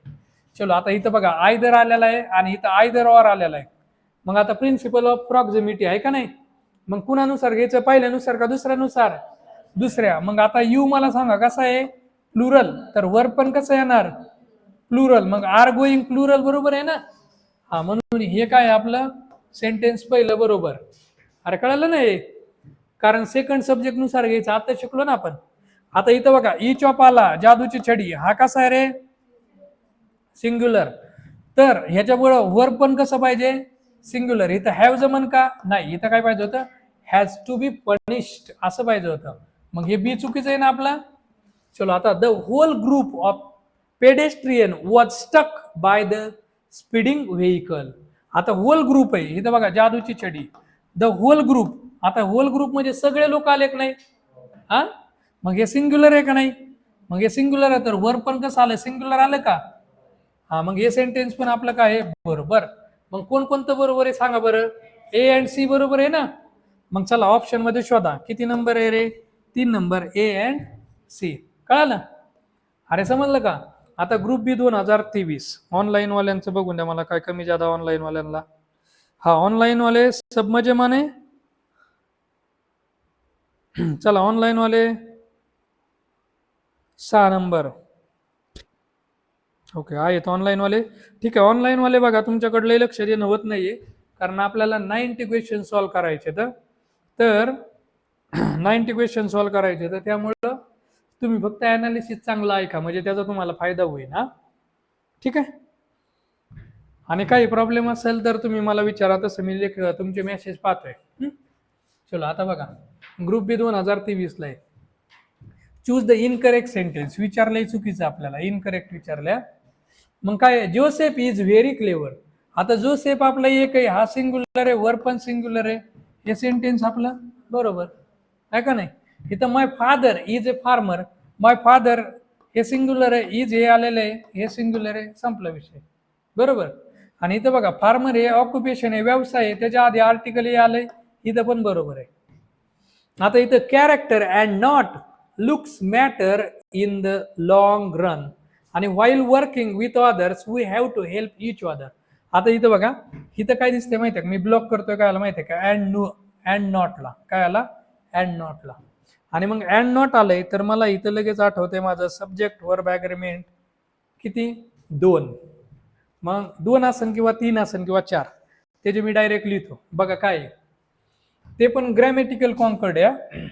चलो आता इथं बघा आयदर आलेला आहे आणि इथं आयदर ऑर आलेला आहे. मग आता प्रिन्सिपल ऑफ प्रॉक्झिमिटी आहे का नाही? मग कुणानुसार घ्यायचं? पहिल्यानुसार का दुसऱ्यानुसार? दुसऱ्या. मग आता यू मला सांगा कसा आहे? प्लुरल, तर वर्ब पण कसं येणार? प्लुरल, मग आर गोईंग प्लुरल बरोबर आहे ना. हा, म्हणून हे काय आपलं सेंटेन्स पहिलं बरोबर. अरे कळलं ना हे, कारण सेकंड सब्जेक्ट नुसार घ्यायचं, आता शिकलो ना आपण. आता इथं बघा, इच ऑफ आला जादूची छडी, हा कसा आहे रे, सिंग्युलर. तर ह्याच्यामुळे वर्ब पण कसं पाहिजे, सिंग्युलर. इथं हॅव जमन का, नाही, इथं काय पाहिजे होतं, हॅज टू बी पनिश्ड असं पाहिजे होतं. मग हे बी चुकीचं आहे ना आपला. चलो आता, the whole group of pedestrian was stuck by the speeding vehicle. आता होल ग्रुप आहे इथं बघा, जादूची छडी, द होल ग्रुप. आता होल ग्रुप म्हणजे सगळे लोक आले का नाही, हा, मग हे सिंग्युलर आहे का नाही, मग हे सिंग्युलर आहे, तर वर्ब पण कसं आलं, सिंग्युलर आलं का. हा, मग हे सेंटेन्स पण आपलं काय आहे, बरोबर. मग कोणकोणतं बरोबर आहे सांगा बरं, ए अँड सी बरोबर आहे ना. मग चला ऑप्शन मध्ये शोधा, किती नंबर आहे रे, 3 नंबर, ए अँड सी. कळालं, अरे समजलं का. आता ग्रुप बी 2023 ऑनलाईन वाल्यांचं बघून द्या मला, काय कमी जादा ऑनलाईन वाल्यांना. हा, ऑनलाईन वाले सब मजे माने. चला ऑनलाईन वाले 6 नंबर. ओके, आहेत ऑनलाईन वाले. ठीक आहे, ऑनलाईन वाले बघा, तुमच्याकडलं लक्ष देणं होत नाहीये, कारण आपल्याला 90 क्वेश्चन सॉल्व्ह करायचे. तर 90 क्वेश्चन सॉल्व्ह करायचे, तर त्यामुळं तुम्ही फक्त अनालिसिस चांगला ऐका, म्हणजे त्याचा तुम्हाला फायदा होईल. हा, ठीक आहे. आणि काही प्रॉब्लेम असेल तर तुम्ही मला विचारा, तसं मी तुमचे मेसेज पाहतोय. चलो आता बघा, ग्रुप बी 2023 ला आहे. चूज द इनकरेक्ट सेंटेन्स विचारलंय, चुकीचं आपल्याला, इनकरेक्ट विचारल्या. मग काय, जोसेफ इज व्हेरी क्लेवर. आता जोसेफ आपला एक आहे, हा सिंग्युलर आहे, वर पण सिंग्युलर आहे, हे सेंटेन्स आपलं बरोबर आहे का नाही. इथं my father is a farmer, my father हे सिंग्युलर आहे, इज हे आलेलं आहे, हे सिंग्युलर आहे, संपला विषय, बरोबर. आणि इथं बघा, फार्मर हे ऑक्युपेशन आहे, व्यवसाय आहे, त्याच्या आधी आर्टिकल हे आलंय, इथं पण बरोबर आहे. आता इथं character and not looks matter in the long run, आणि while working with others we have to help each other. आता इथं बघा, इथं काय दिसते माहिती आहे का, मी ब्लॉक करतोय, काय आला माहिती आहे का, अँड नॉटला, काय आला, अँड नॉटला. आणि मग अँड नॉट आलंय, तर मला इथं लगेच आठवते माझं सब्जेक्ट वर्ब ॲग्रीमेंट किती, 2. मग 2 असन किंवा 3 असन किंवा 4, त्याचे मी डायरेक्ट लिहितो. बघा काय ते पण ग्रॅमॅटिकल कॉन्कर्ड आहे.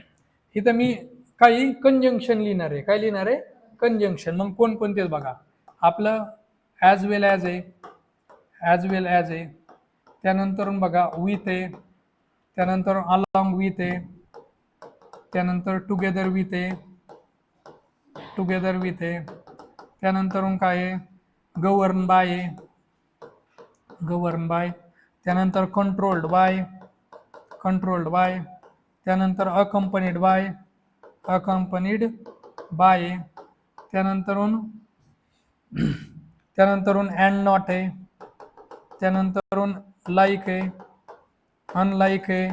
इथं मी काही कंजंक्शन लिहिणार आहे, काय लिहिणार आहे, कंजंक्शन. मग कोणकोणते बघा, आपलं ॲज वेल ॲज आहे, ॲज वेल ॲज आहे, त्यानंतर बघा विथ आहे, त्यानंतर अलॉंग विथ आहे, त्यानंतर टुगेदर विथ आहे, टुगेदर विथ आहे, त्यानंतर काय आहे, गव्हर्न बाय आहे, गव्हर्न बाय, त्यानंतर कंट्रोल्ड बाय, कंट्रोल्ड बाय, त्यानंतर अकंपनीड बाय, अकंपनीड बाय, त्यानंतरून अँड नॉट आहे, त्यानंतरून लाईक आहे, अनलाईक आहे,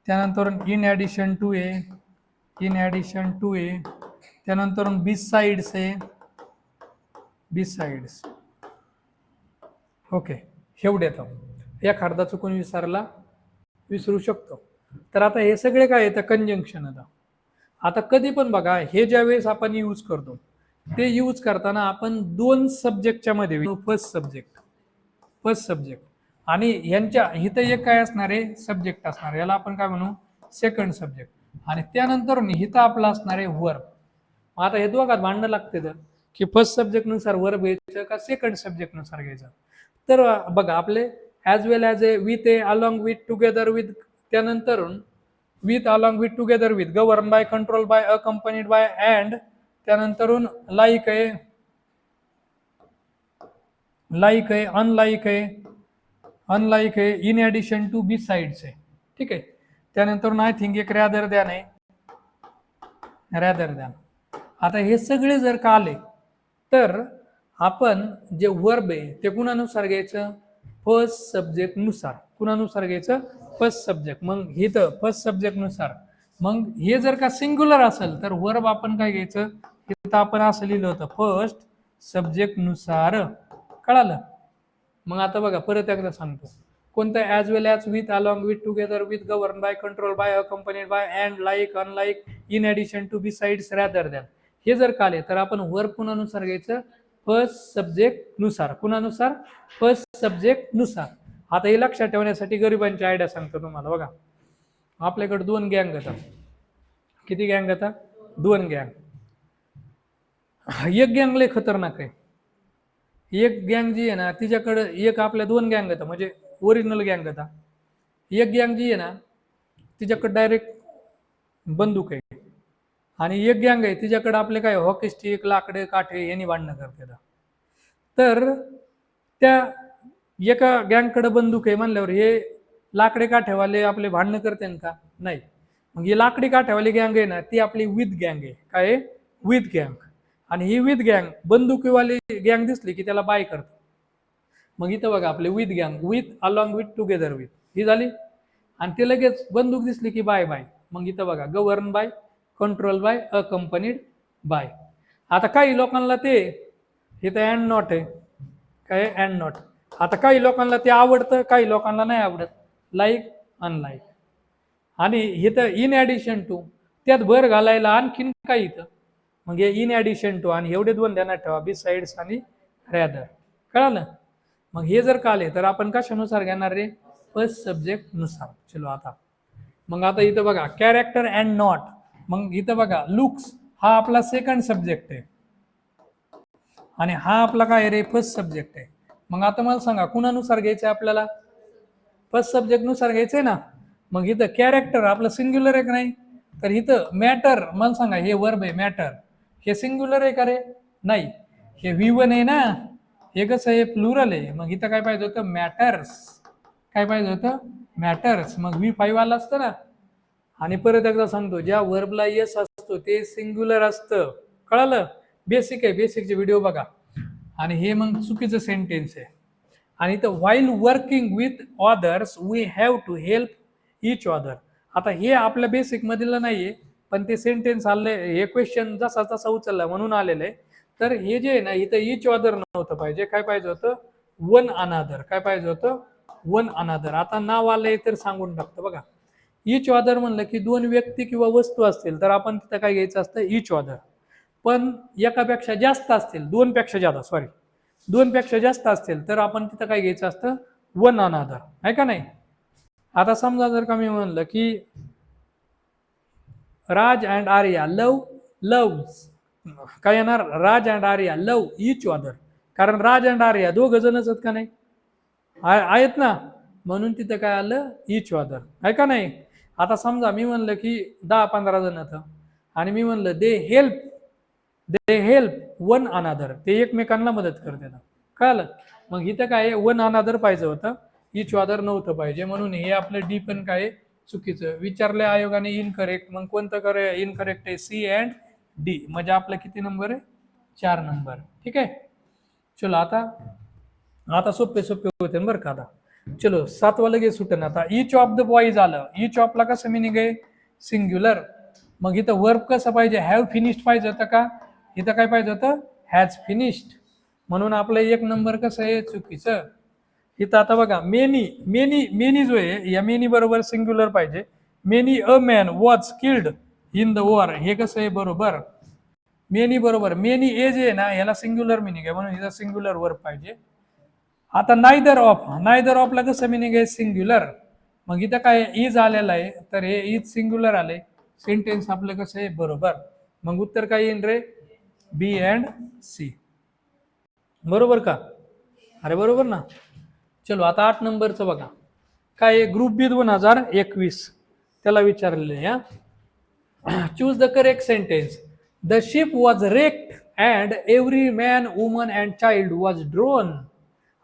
त्यानंतर इन ॲडिशन टू आहे, इन ॲडिशन टू आहे, त्यानंतर बिसाइड्स आहे, बिसाइड्स. ओके, एवढ्यात एखादा चुकून विसरू शकतो. तर आता हे सगळे काय येतं, कंजंक्शन. आता कधी पण बघा, हे ज्या वेळेस आपण यूज करतो, ते यूज करताना आपण 2 सब्जेक्टच्या मध्ये, फर्स्ट सब्जेक्ट, आणि यांच्या इथं एक काय असणार आहे, सब्जेक्ट असणार, याला आपण काय म्हणू, सेकंड सब्जेक्ट, आणि त्यानंतर इथं आपला असणार आहे वर्ब. आता हे दोघात भांडणं लागते तर, की फर्स्ट सब्जेक्ट नुसार वर्ब घ्यायचं का सेकंड सब्जेक्ट नुसार घ्यायचं. तर बघा, आपले as well as a, with a, along with, together with, त्यानंतर with, along with, together with, govern by, control by, accompanied by, and त्यानंतर लाईक आहे, लाईक आहे, अनलाईक आहे, अनलाईक आहे, इन ॲडिशन टू, बिसाइड्स आहे. ठीक आहे, त्यानंतर आय थिंक एक रॅदर दॅन आहे, रॅदर दॅन. आता हे सगळे जर का आले, तर आपण जे वर्ब आहे ते कुणानुसार घ्यायचं, फर्स्ट सब्जेक्ट नुसार. कुणानुसार घ्यायचं, फर्स्ट सब्जेक्ट. मग इथं फर्स्ट सब्जेक्ट नुसार. मग हे जर का सिंग्युलर असेल, तर वर्ब आपण काय घ्यायचं, इथं आपण असं लिहिलं होतं, फर्स्ट सब्जेक्ट नुसार. कळालं. मग आता बघा, परत एकदा सांगतो, कोणतं, as well as, with, along with, together with, govern by, control by, accompanied by, and, like, unlike, in addition to, besides, rather than. हे जर का आले, तर आपण वर्ब कुणानुसार घ्यायचं, फर्स्ट सब्जेक्ट नुसार. कुणानुसार? फर्स्ट सब्जेक्ट नुसार. आता हे लक्षात ठेवण्यासाठी गरिबांची आयडिया सांगतो तुम्हाला. बघा आपल्याकडे 2 गँग होता. किती गँग होता? 2 गँग. एक गँग लय खतरनाक आहे. एक गँग जी आहे ना तिच्याकडे एक आपल्या 2 गँग होता म्हणजे ओरिजिनल गँग होता. एक गँग जी आहे ना तिच्याकडे डायरेक्ट बंदूक आहे आणि एक गँग आहे तिच्याकडे आपले काय हॉकी स्टिक, लाकडे, काठे यांनी भांडणं करतात. तर त्या एका गँगकडे बंदूक आहे म्हणल्यावर हे लाकडे काठेवाले आपले भांडणं करते का? नाही. मग ही लाकडी काठेवाली गँग आहे ना ती आपली विथ गँग आहे. काय आहे? विथ गँग. आणि ही विथ गँग बंदुकीवाली गँग दिसली की त्याला बाय करतो. मग इथं बघा आपले विथ गँग, with along with together with ही झाली. आणि ते लगेच बंदूक दिसली की बाय बाय. मग इथं बघा govern by, control by, accompanied by. आता काही लोकांना ते इथं अँड नॉट आहे. काय अँड नॉट. आता काही लोकांना ते आवडतं, काही लोकांना नाही आवडत. Like unlike. आणि इथं इन ॲडिशन टू त्यात भर घालायला आणखीन काय इथं. मग हे इन ॲडिशन टू आणि एवढे 2 ध्यानात ठेवा, बिसाइड्स आणि रॅदर. कळालं? मग हे जर काले तर आपण कशानुसार घेणार रे? फर्स्ट सब्जेक्ट नुसार. चलो आता मग आता इथं बघा कॅरेक्टर अँड नॉट. मग इथं बघा लुक्स हा आपला सेकंड सब्जेक्ट आहे आणि हा आपला काय रे? फर्स्ट सब्जेक्ट आहे. मग आता मला सांगा कुणानुसार घ्यायचंय आपल्याला? फर्स्ट सब्जेक्ट नुसार घ्यायचंय ना. मग इथं कॅरेक्टर आपलं सिंग्युलर आहे का नाही? तर इथं मॅटर मला सांगा हे वर्ब आहे मॅटर. हे सिंग्युलर आहे का रे? नाही. हे V1 आहे ना. हे कसं आहे? प्लुरल आहे. मग इथं काय पाहिजे होतं? मॅटर्स. काय पाहिजे होतं? मॅटर्स. मग V5 आला असतं ना. आणि परत एकदा सांगतो ज्या वर्बला यस असतो ते सिंग्युलर असतं. कळालं? बेसिक आहे. बेसिकचे व्हिडिओ बघा. आणि हे मग चुकीचं सेंटेन्स आहे. आणि इथं while working with others we have to help each other. आता हे आपल्या बेसिक मधलं नाहीये पण ते सेंटेन्स आलंय. हे क्वेश्चन जसा तसा उचलला म्हणून आलेलं आहे. तर हे जे आहे ना इथं इच अदर नव्हतं पाहिजे. काय पाहिजे होतं? One another. काय पाहिजे होतं? One another. आता नाव आलंय तर सांगून टाकतं बघा. इच अदर म्हणलं की 2 व्यक्ती किंवा वस्तू असतील तर आपण तिथं काय घ्यायचं असतं? Each other. पण एकापेक्षा जास्त असतील, 2 पेक्षा जास्त, सॉरी 2 पेक्षा जास्त असतील तर आपण तिथं काय घ्यायचं असतं? One another. आहे का नाही? आता समजा जर का मी म्हणलं की राज अँड आर्या लव्स. काय येणार? Raj and Arya love each other. कारण राज अँड आर्या 2 जणच आहेत का नाही? आहेत ना. म्हणून तिथं काय आलं? Each other. आहे का नाही? आता समजा मी म्हणलं की 10-15 जण आहेत आणि मी म्हणलं दे हेल्प वन अनादर. ते एकमेकांना मदत करतात. कळलं? मग इथं काय वन अनादर पाहिजे होतं, इच अदर नव्हतं पाहिजे. म्हणून हे आपलं डी पण काय चुकीचं. विचारल्या आयोगाने इनकरेक्ट. मग कोणतं करे? इनकरेक्ट आहे सी अँड डी. म्हणजे आपलं किती नंबर आहे? 4 नंबर. ठीक आहे. चलो आता सोपे होते बरं का. आता चलो 7वा लगेच सुटेन. आता इच ऑफ द बॉईज आलं. इच ऑफला कसं मिनिंग आहे? सिंग्युलर. मग इथं वर्ब कसं पाहिजे? हॅव फिनिश्ड पाहिजे होतं का? इथं काय पाहिजे होतं? Has finished. म्हणून आपलं 1 नंबर कसं आहे? चुकीचं. इथं आता बघा मेनी जो आहे या मेनी बरोबर सिंग्युलर पाहिजे. Many a man was killed in the war. हे कसं आहे? बरोबर. मेनी बरोबर. मेनी एज आहे ना ह्याला सिंग्युलर मिनिंग आहे म्हणून इथं सिंग्युलर वर्ब पाहिजे. आता नायदर ऑफला कसं मिनिंग आहे? सिंग्युलर. मग इथं काय इज आलेलं आहे तर हे इज सिंग्युलर आले. सेंटेन्स आपलं कसं आहे? बरोबर. मग उत्तर काय येईल रे? बी अँड सी. बरोबर का? अरे बरोबर ना. चलो आता 8 नंबरचं बघा. काय ग्रुप बी 2021 त्याला विचारलेलं आहे. Choose the correct sentence. The ship was raked and every man woman and child was drone.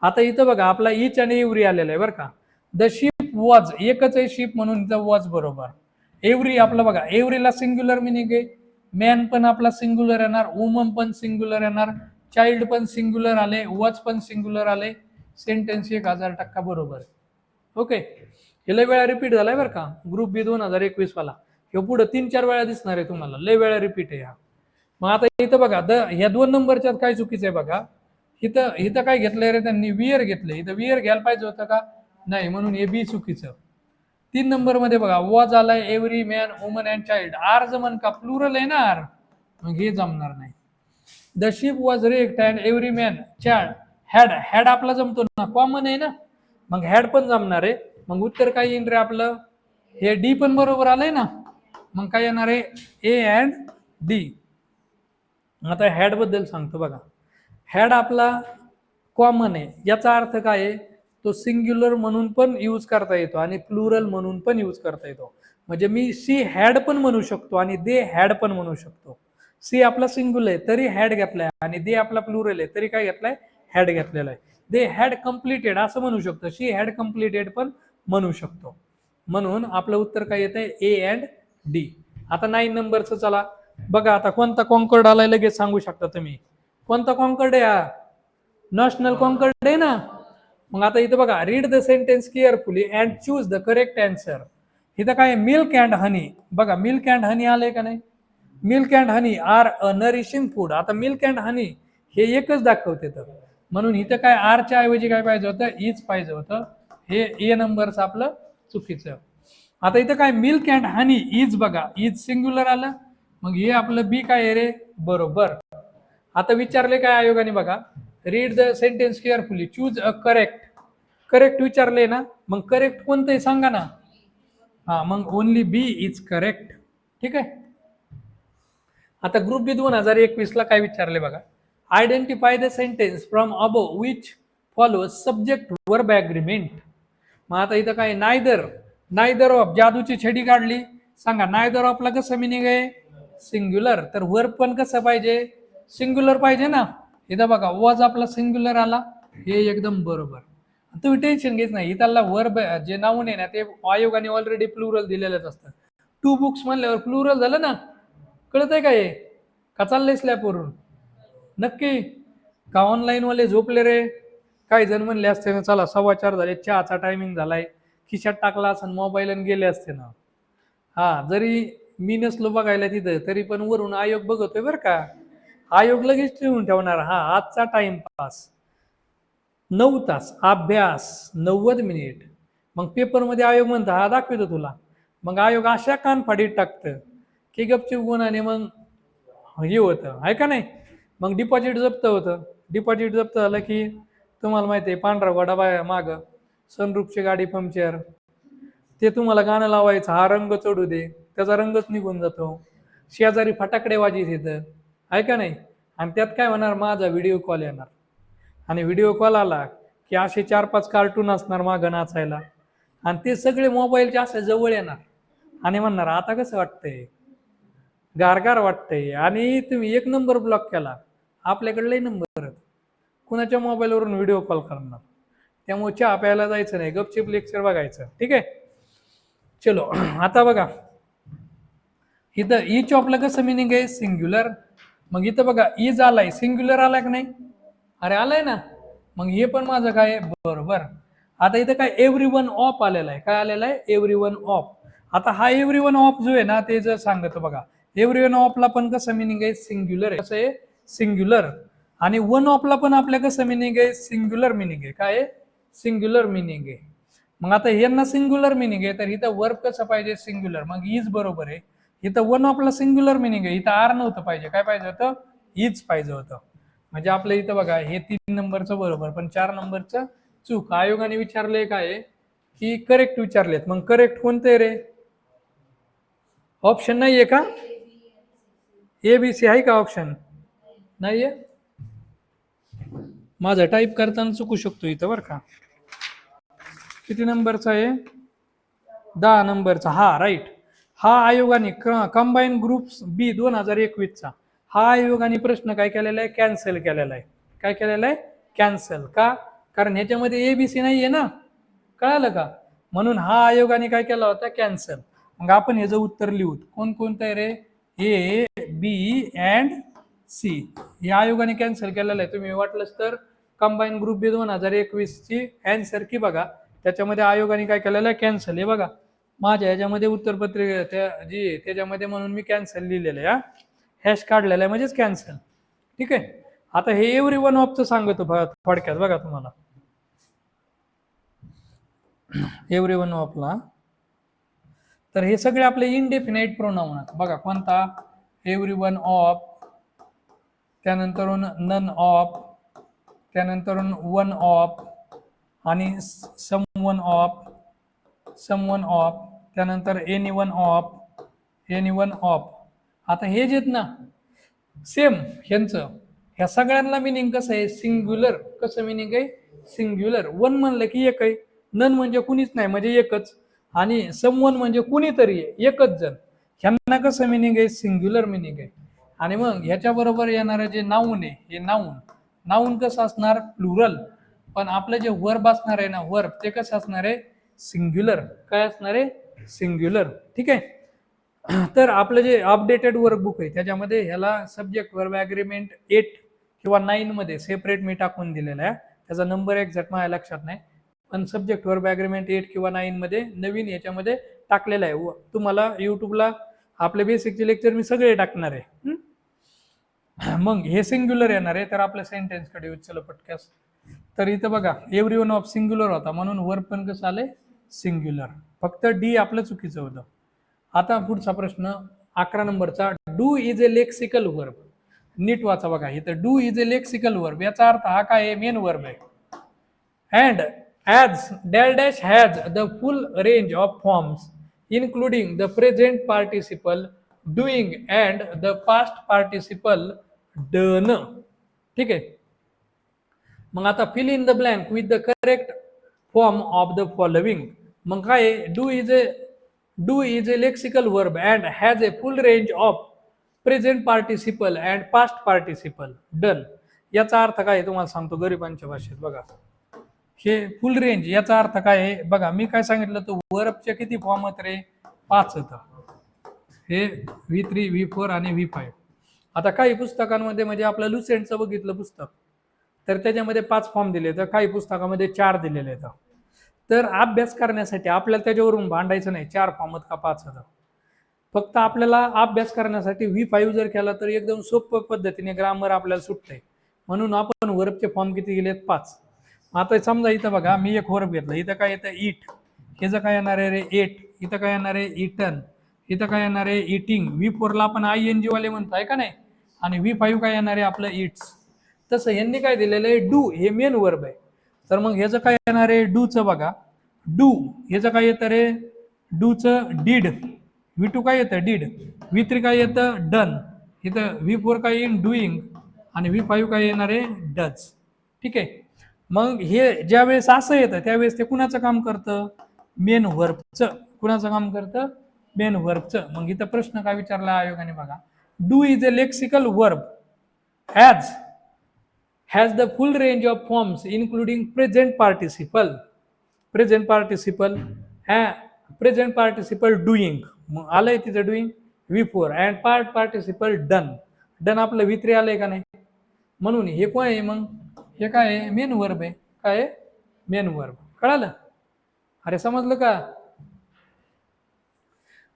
आता इथं बघा आपला इच आणि एव्हरी आलेला आहे बरं का. द शिप वॉज एकच आहे शिप म्हणून इथं वॉज बरोबर. एव्हरी आपलं बघा एव्हरीला सिंग्युलर मिनिंग आहे. मॅन पण आपला सिंग्युलर येणार, वुमन पण सिंग्युलर येणार, चाइल्ड पण सिंग्युलर आले, वॉज पण सिंग्युलर आले. सेंटेन्स 1000% बरोबर आहे. ओके. हे लय वेळा रिपीट झालाय बरं का. ग्रुप बी 2021 वाला हे पुढे 3-4 वेळा दिसणार आहे तुम्हाला. लय वेळा रिपीट आहे हा. मग आता इथं बघा ह्या 2 नंबरच्यात काय चुकीचं आहे बघा. इथं काय घेतलंय रे त्यांनी? वियर घेतलंय. इथं वियर घ्यायला पाहिजे होतं का? नाही. म्हणून हे बी चुकीचं. 3 नंबर मध्ये बघा वॉज आलाय every man woman and child. आर जमन का? प्लुरल आहे ना आर. मग हे जमणार नाही. The ship was raked and every man चॅड had. Had आपला जमतो ना, कॉमन आहे ना, मग हॅड पण जमणार आहे. मग उत्तर काय येईल रे आपलं? हे डी पण बरोबर आलंय ना, मग काय येणार आहे? A and D. आता हॅड बद्दल सांगतो बघा. हॅड आपला कॉमन आहे, याचा अर्थ काय आहे? तो सिंग्युलर म्हणून पण यूज करता येतो आणि प्लुरल म्हणून पण यूज करता येतो. म्हणजे मी शी हॅड पण म्हणू शकतो आणि दे हॅड पण म्हणू शकतो. सी आपला सिंग्युलर आहे तरी हॅड घेतलाय, आणि दे आपला प्लुरल आहे तरी काय घेतलाय? हॅड घेतलेला आहे. दे हॅड कम्प्लिटेड असं म्हणू शकतो, शी हॅड कम्प्लिटेड पण म्हणू शकतो. म्हणून आपलं उत्तर काय येत आहे? A and D. आता 9 नंबरचं चला बघा. आता कोणता कॉन्कर्ड आलाय लगेच सांगू शकता तुम्ही. कोणता कॉन्कर्ड आहे हा? नॅशनल कॉन्कर्ड आहे ना. मग आता इथं बघा, read the sentence carefully and choose the correct answer. इथं काय? मिल्क अँड हनी. बघा मिल्क अँड हनी आलंय का नाही? Milk and honey are a nourishing food. आता मिल्क अँड हनी हे एकच दाखवते, तर म्हणून इथं काय आरच्या ऐवजी काय पाहिजे होतं? इज पाहिजे होतं. हे ए नंबरचं आपलं चुकीचं. आता इथं काय? मिल्क अँड हनी इज, बघा इज सिंग्युलर आलं, मग हे आपलं बी काय आहे रे? बरोबर. आता विचारले काय आयोगाने बघा, read the sentence carefully choose a correct. Correct विचारले ना, मग करेक्ट कोणतंही सांगा ना. हा, मग ओनली बी इज करेक्ट. ठीक आहे. आता ग्रुप बी 2021 ला काय विचारले बघा, identify the sentence from above which follow subject verb agreement. मग आता इथं काय? नायदर. नायदर ऑफ जादूची छडी काढली, सांगा नायदर ऑफला कसं मिनिंग आहे? सिंग्युलर. तर वर्ब पण कसं पाहिजे? सिंग्युलर पाहिजे ना. इथं बघा वॉज आपला सिंग्युलर आला, हे एकदम बरोबर. तुम्ही टेन्शन घेत नाही, इथला वर्ब जे नाऊन आहे ना ते आयोगाने ऑलरेडी प्लुरल दिलेलंच असतं. 2 बुक्स म्हणल्यावर प्लुरल झालं ना. कळत आहे का हे? का चाललंय स्लॅबवरून? नक्की का ऑनलाईन वाले झोपले रे? काही जण म्हणले असते ना चला 4:15 झाले, चहाचा टायमिंग झालाय, खिशात टाकला असं मोबाईल आणि गेले असते ना. हा, जरी मी नसलो बघायला तिथं तरी पण वरून आयोग बघतोय बरं का. आयोग लगेच ठेवून ठेवणार, हा आजचा टाइमपास 9 तास अभ्यास 90 मिनिट. मग पेपरमध्ये आयोग म्हणतो हा दाखवतो तुला, मग आयोग अशा कानफाडीत टाकतं की गपचूप गुणाने मग हे होतं, आहे का नाही. मग डिपॉझिट जप्त होतं. डिपॉझिट जप्त झालं की तुम्हाला माहिती आहे, पांढरा घोडा बाय माग, सनरूपची गाडी पंक्चर, ते तुम्हाला गाणं लावायचं, हा रंग चढू दे, त्याचा रंगच निघून जातो. शेजारी फटाकडे वाजित येतं, आहे का नाही. आणि त्यात काय होणार? माझा व्हिडिओ कॉल येणार, आणि व्हिडिओ कॉल आला की असे 4-5 कार्टून असणार मागं नाचायला, आणि ते सगळे मोबाईलच्या असे जवळ येणार आणि म्हणणार आता कसं वाटतंय? गारगार वाटतंय. आणि तुम्ही 1 नंबर ब्लॉक केला, आपल्याकडे नंबर कुणाच्या मोबाईलवरून व्हिडिओ कॉल करणार. त्यामुळे चहा प्यायला जायचं नाही, गपचिप लेक्चर बघायचं. ठीक आहे. चलो आता बघा, इथं इच ऑफला कसं मिनिंग आहे? सिंग्युलर. मग इथं बघा इज आलाय, सिंग्युलर आलाय का नाही? अरे आलाय ना, मग हे पण माझं काय बरोबर. आता इथं काय? एव्हरी वन ऑफ आलेला आहे. काय आलेला आहे? Every one of. आता हा एव्हरी वन ऑफ जो आहे ना ते जर सांगतो बघा, एव्हरी वन ऑफला पण कसं मिनिंग आहे? सिंग्युलर आहे. कसं आहे? सिंग्युलर. आणि वन ऑफला पण आपल्या कसं मिनिंग आहे? सिंग्युलर मिनिंग आहे. काय आहे? सिंग्युलर मिनिंग आहे. मग आता यांना सिंग्युलर मिनिंग आहे, तर इथं वर्ब कसं पाहिजे? सिंग्युलर. मग इज बरोबर आहे. इथं वन ऑफला सिंग्युलर मिनिंग आहे, इथं आर नव्हतं पाहिजे. काय पाहिजे होतं? इज पाहिजे होतं. म्हणजे आपलं इथं बघा हे 3 नंबरचं बरोबर, पण 4 नंबरचं चूक. आयोगाने विचारलंय काय की करेक्ट विचारलेत. मग करेक्ट कोणते रे? ऑप्शन नाहीये का? ABC आहे का ऑप्शन? नाहीये. माझं टाईप करताना चुकू शकतो इथं बरं का. किती नंबरचा आहे? 10 नंबरचा. हा राईट. हा आयोगाने कंबाईन ग्रुप्स बी 2021चा हा आयोगाने प्रश्न काय केलेला आहे? कॅन्सल केलेला आहे. काय केलेला आहे? कॅन्सल. का? कारण ह्याच्यामध्ये ABC नाहीये ना. कळालं का? म्हणून हा आयोगाने काय केला होता? कॅन्सल. मग आपण ह्याचं उत्तर लिहूत. कोणकोणतं आहे रे? ए, बी अँड सी. हे आयोगाने कॅन्सल केलेलं आहे. तुम्ही वाटलंच तर कंबाईन ग्रुप बी 2021ची अँसर की बघा, त्याच्यामध्ये आयोगाने काय केलेलं आहे? कॅन्सल. हे बघा माझ्या ह्याच्यामध्ये उत्तरपत्रिका त्या जी त्याच्यामध्ये म्हणून मी कॅन्सल लिहिलेलं आहे. हॅश काढलेला आहे म्हणजेच कॅन्सल. ठीक आहे. आता हे एव्हरी वन ऑफचं सांगतो थोडक्यात बघा तुम्हाला. एव्हरी वन ऑफला तर हे सगळे आपले इनडेफिनाइट प्रोनाउन आहेत. बघा कोणता? एव्हरी वन ऑफ त्यानंतरून नन ऑफ, त्यानंतरून वन ऑफ आणि समवन ऑफ, त्यानंतर एनी वन ऑफ. आता हे जे आहेत ना सेम ह्यांचं, ह्या सगळ्यांना मिनिंग कसं आहे? सिंग्युलर. कसं मिनिंग आहे? सिंग्युलर. वन म्हणलं की एक आहे, नन म्हणजे कुणीच नाही म्हणजे एकच, आणि समवन म्हणजे कुणीतरी आहे, एकच जण. ह्यांना कसं मिनिंग आहे? सिंग्युलर मिनिंग आहे. आणि मग ह्याच्या बरोबर येणारं जे नाऊन आहे, हे नाऊन कसं असणार? प्लुरल. पण आपलं जे वर्ब असणार आहे ना, वर्ब ते कसं असणार आहे? सिंग्युलर. काय असणार आहे? सिंग्युलर. ठीक आहे. तर आपलं जे अपडेटेड वर्कबुक आहे त्याच्यामध्ये ह्याला सब्जेक्ट वर्ब ॲग्रीमेंट 8 किंवा 9 मध्ये सेपरेट मी टाकून दिलेला आहे. त्याचा नंबर एक्झॅक्ट माझ्या लक्षात नाही, पण सब्जेक्ट वर्ब ॲग्रीमेंट 8 किंवा 9 मध्ये नवीन याच्यामध्ये टाकलेला आहे. तुम्हाला युट्यूबला आपले बेसिकचे लेक्चर मी सगळे टाकणार आहे. मग हे सिंग्युलर येणार आहे. तर आपल्या सेंटेन्सकडे येऊ चला पटक्यास. तर इथं बघा एव्हरीवन ऑफ सिंग्युलर होता म्हणून वर्ब पण कसं आलंय? सिंग्युलर. फक्त डी आपलं चुकीचं होतं. आता पुढचा प्रश्न 11 नंबरचा, do is a lexical verb. नीट वाचा बघा इथं, do is a lexical verb याचा अर्थ हा काय आहे? मेन वर्ब आहे. And as dash dash has the full range of forms including the present participle, doing and the past participle done. ठीक आहे. मग आता fill in the blank with the correct form of the following. मग काय? Do is a lexical verb and has a full range of present participle and past participle done. याचा अर्थ काय तुम्हाला सांगतो गरिबांच्या भाषेत. बघा हे फुल रेंज याचा अर्थ काय आहे? बघा मी काय सांगितलं, तो वर्बचे किती फॉर्म आहेत रे? 5 होतं. हे V3, V4 आणि V5. आता काही पुस्तकांमध्ये म्हणजे आपलं लुसेंटचं बघितलं पुस्तक तर त्याच्यामध्ये 5 फॉर्म दिले, तर काही पुस्तकामध्ये 4 दिलेले आहेत. तर अभ्यास करण्यासाठी आपल्याला त्याच्यावरून भांडायचं नाही 4 फॉर्म आहेत का 5 आहेत. फक्त आपल्याला अभ्यास करण्यासाठी V5 जर केला तर एकदम सोप्या पद्धतीने ग्रामर आपल्याला सुटतंय. म्हणून आपण वर्बचे फॉर्म किती गेलेत? 5. आता समजा इथं बघा मी एक वर्ब घेतला, इथं काय येतं? ईट. ह्याचं काय येणार आहे रे? एट. इथं काय येणार आहे? इटन. इथं काय येणार आहे? इटिंग. V4 ला आपण ING वाले म्हणताय का नाही, आणि V5 काय येणार आहे? आपलं इट्स. तसं यांनी काय दिलेलं आहे? डू. हे मेन वर्ब आहे. तर मग ह्याचं काय येणार आहे? डूचं बघा, डू. ह्याचं काय येतं रे? डूचं डीड. V2 काय येतं? डीड. V3 काय येतं? डन. इथं V4 काय येईन? डुईंग. आणि V5 काय येणार आहे? डज. ठीक आहे. मग हे ज्या वेळेस असं येतं त्यावेळेस ते कुणाचं काम करतं? मेन वर्बचं. कुणाचं काम करतं? मेन वर्बचं. मग इथं प्रश्न काय विचारला आयोगाने बघा, do is a lexical verb as has the full range of forms including present participle doing. मग आलंय तिथं doing V4 and part participle done आपलं V3 आलंय का नाही? म्हणून हे कोण आहे? मग हे काय आहे? मेन वर्ब आहे. काय आहे? Main verb. कळालं? अरे समजलं का?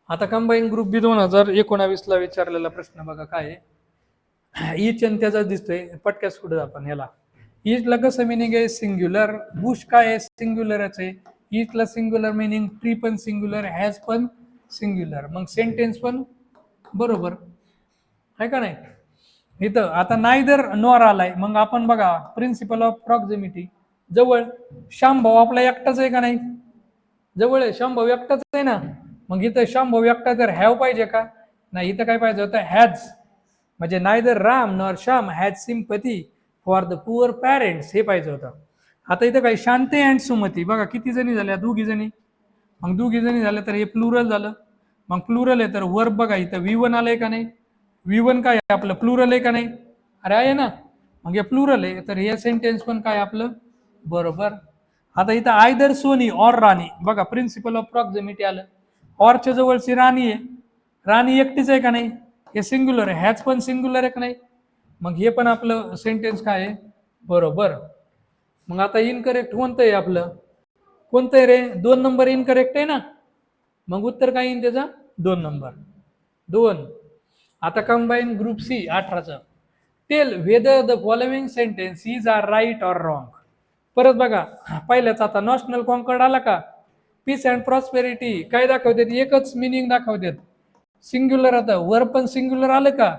आता कंबाईन ग्रुप बी 2019 ला विचारलेला प्रश्न बघा काय आहे. ईच आणि त्याचा दिसतोय पटक्यास कुठे आपण ह्याला. ईचला कसं मिनिंग आहे? सिंग्युलर. बुश काय आहे? सिंग्युलरच आहे. ईचला सिंग्युलर मिनिंग, ट्री पण सिंग्युलर, हॅज पण सिंग्युलर. मग सेंटेन्स पण बरोबर आहे का नाही? इथं आता नायदर नॉर आलाय. मग आपण बघा प्रिन्सिपल ऑफ प्रॉक्झिमिटी. जवळ शामभाऊ आपला एकटाच आहे का नाही? जवळ आहे. शामभाऊ एकटाच आहे ना. मग इथं शामभाऊ एकटा तर हॅव पाहिजे का? नाही. इथं काय पाहिजे होतं? हॅज. म्हणजे neither Ram nor Shyam has sympathy for the poor parents हे पाहिजे होतं. आता इथं काय? शांते अँड सुमती. बघा किती जणी झाल्या? 2 जणी. मग 2 जणी झाल्या तर हे प्लुरल झालं. मग प्लुरल आहे तर वर्ब बघा इथं V1 आलंय का नाही? V1 काय आहे? आपलं प्लुरल आहे का नाही? अरे आहे ना. मग हे प्लुरल आहे तर हे सेंटेन्स पण काय आपलं बरोबर. आता इथं आयदर सोनी ऑर राणी. बघा प्रिन्सिपल ऑफ प्रॉक्झिमिटी आलं. ऑरच्या जवळची राणी आहे. राणी एकटीच आहे का नाही? हे सिंग्युलर आहे. हॅज पण सिंग्युलर आहे का नाही? मग हे पण आपलं सेंटेन्स काय आहे बरोबर. मग आता इनकरेक्ट कोणतं आहे आपलं? कोणतं आहे रे? 2 नंबर इनकरेक्ट आहे ना. मग उत्तर काय येईल त्याचा? 2 नंबर. 2. आता कंबाईन ग्रुप C 18चं. Tell whether the following sentence is are right or wrong. परत बघा पहिल्याच आता नॅशनल कॉन्कर्ड आला का? पीस अँड प्रॉस्पेरिटी काय दाखवतात? एकच मिनिंग दाखवतात. सिंग्युलर. आता वर्ब पण सिंग्युलर आलं का?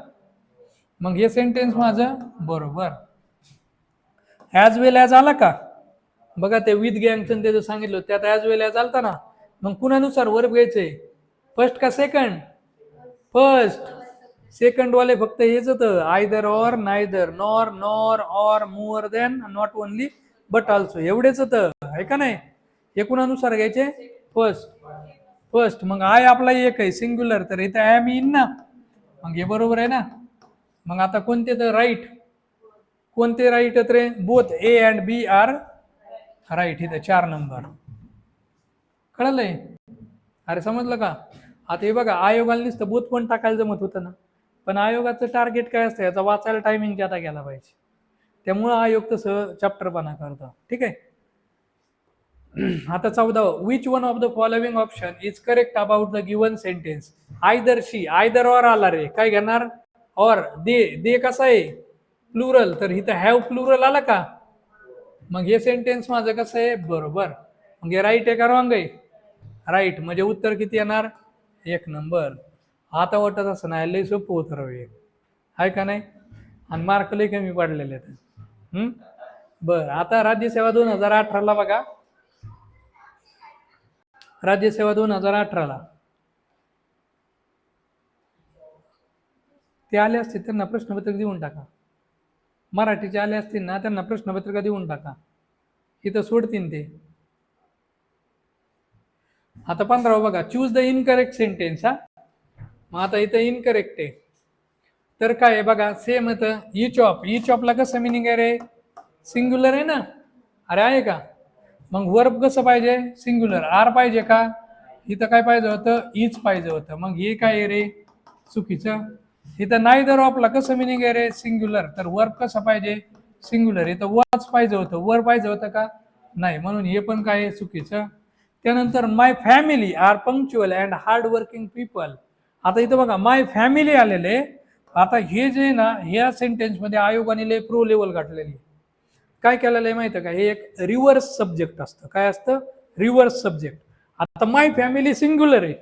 मग हे सेंटेन्स माझं बरोबर. ॲज वेल ॲज आला का बघा, ते विथ गँगचं ते सांगितलं त्यात ॲज वेल ॲज आलता ना. मग कुणानुसार वर्ब घ्यायचंय, फर्स्ट का सेकंड? फर्स्ट. सेकंड वाले फक्त हेच होतं, either or, neither, nor, nor, or, more than, not only but also, एवढेच होतं आहे का नाही. हे कुणानुसार घ्यायचे, फर्स्ट. फर्स्ट. मग आय आपला एक आहे सिंग्युलर, तर इथं ॲम इन ना, मग हे बरोबर आहे ना. मग आता कोणते तर राईट, कोणते राईट आहेत रे, both A and B are right. इथं 4 नंबर. कळलंय, अरे समजलं का. आता हे बघा, आयोगाला नुसतं बोथ पण टाकायला जमत होतं ना, पण आयोगाचं टार्गेट काय असतं, याचा वाचायला टायमिंग जाता गेला पाहिजे, त्यामुळं आयोग तसं चॅप्टरपणा करतो. ठीक आहे. आता 14, which one of the following option is correct about the given sentence. Either she, either or आला रे, काय घेणार, ऑर. दे, दे कसा आहे प्लुरल, तर इथं हॅव प्लुरल आला का, मग हे सेंटेन्स माझं कसं आहे बरोबर. मग हे राईट आहे का रॉंग आहे, राईट. म्हणजे उत्तर किती येणार, 1 नंबर. आता वाटत असं नाही, लय सोपं होतं रवी आहे का नाही, आणि मार्क लय कमी पडलेले आहेत. बरं, आता राज्यसेवा 2018ला बघा, राज्यसेवा 2018ला ते आले असतील त्यांना प्रश्नपत्रिका देऊन टाका. मराठीचे आले असतील ना, त्यांना प्रश्नपत्रिका देऊन टाका, इथं सोडतील ते. आता 15 बघा, चूज द इनकरेक्ट सेंटेन्स. हा, मग आता इथं इनकरेक्ट आहे, तर काय आहे बघा, सेम होतं. इच ऑफ, इच ऑफला कसं मिनिंग आहे रे, सिंग्युलर आहे ना, अरे आहे का. मग वर्ब कसं पाहिजे, सिंग्युलर. आर पाहिजे का, इथं काय पाहिजे होतं, इच पाहिजे होतं. मग हे काय आहे रे, चुकीचं. इथं नायदर ऑफला कसं मिनिंग आहे रे, सिंग्युलर, तर वर्ब कसं पाहिजे, सिंग्युलर. इथं वॉच पाहिजे होतं, वर पाहिजे होतं का, नाही, म्हणून हे पण काय आहे चुकीचं. त्यानंतर my family are punctual and hard working people. आता इथं बघा, माय फॅमिली आलेले. आता हे जे ना, ह्या सेंटेन्समध्ये आयोगाने लय प्रो लेवल गाठलेली. काय केलेलं आहे माहिती आहे का, हे एक रिव्हर्स सब्जेक्ट असतं. काय असतं, रिव्हर्स सब्जेक्ट. आता माय फॅमिली सिंग्युलर आहे,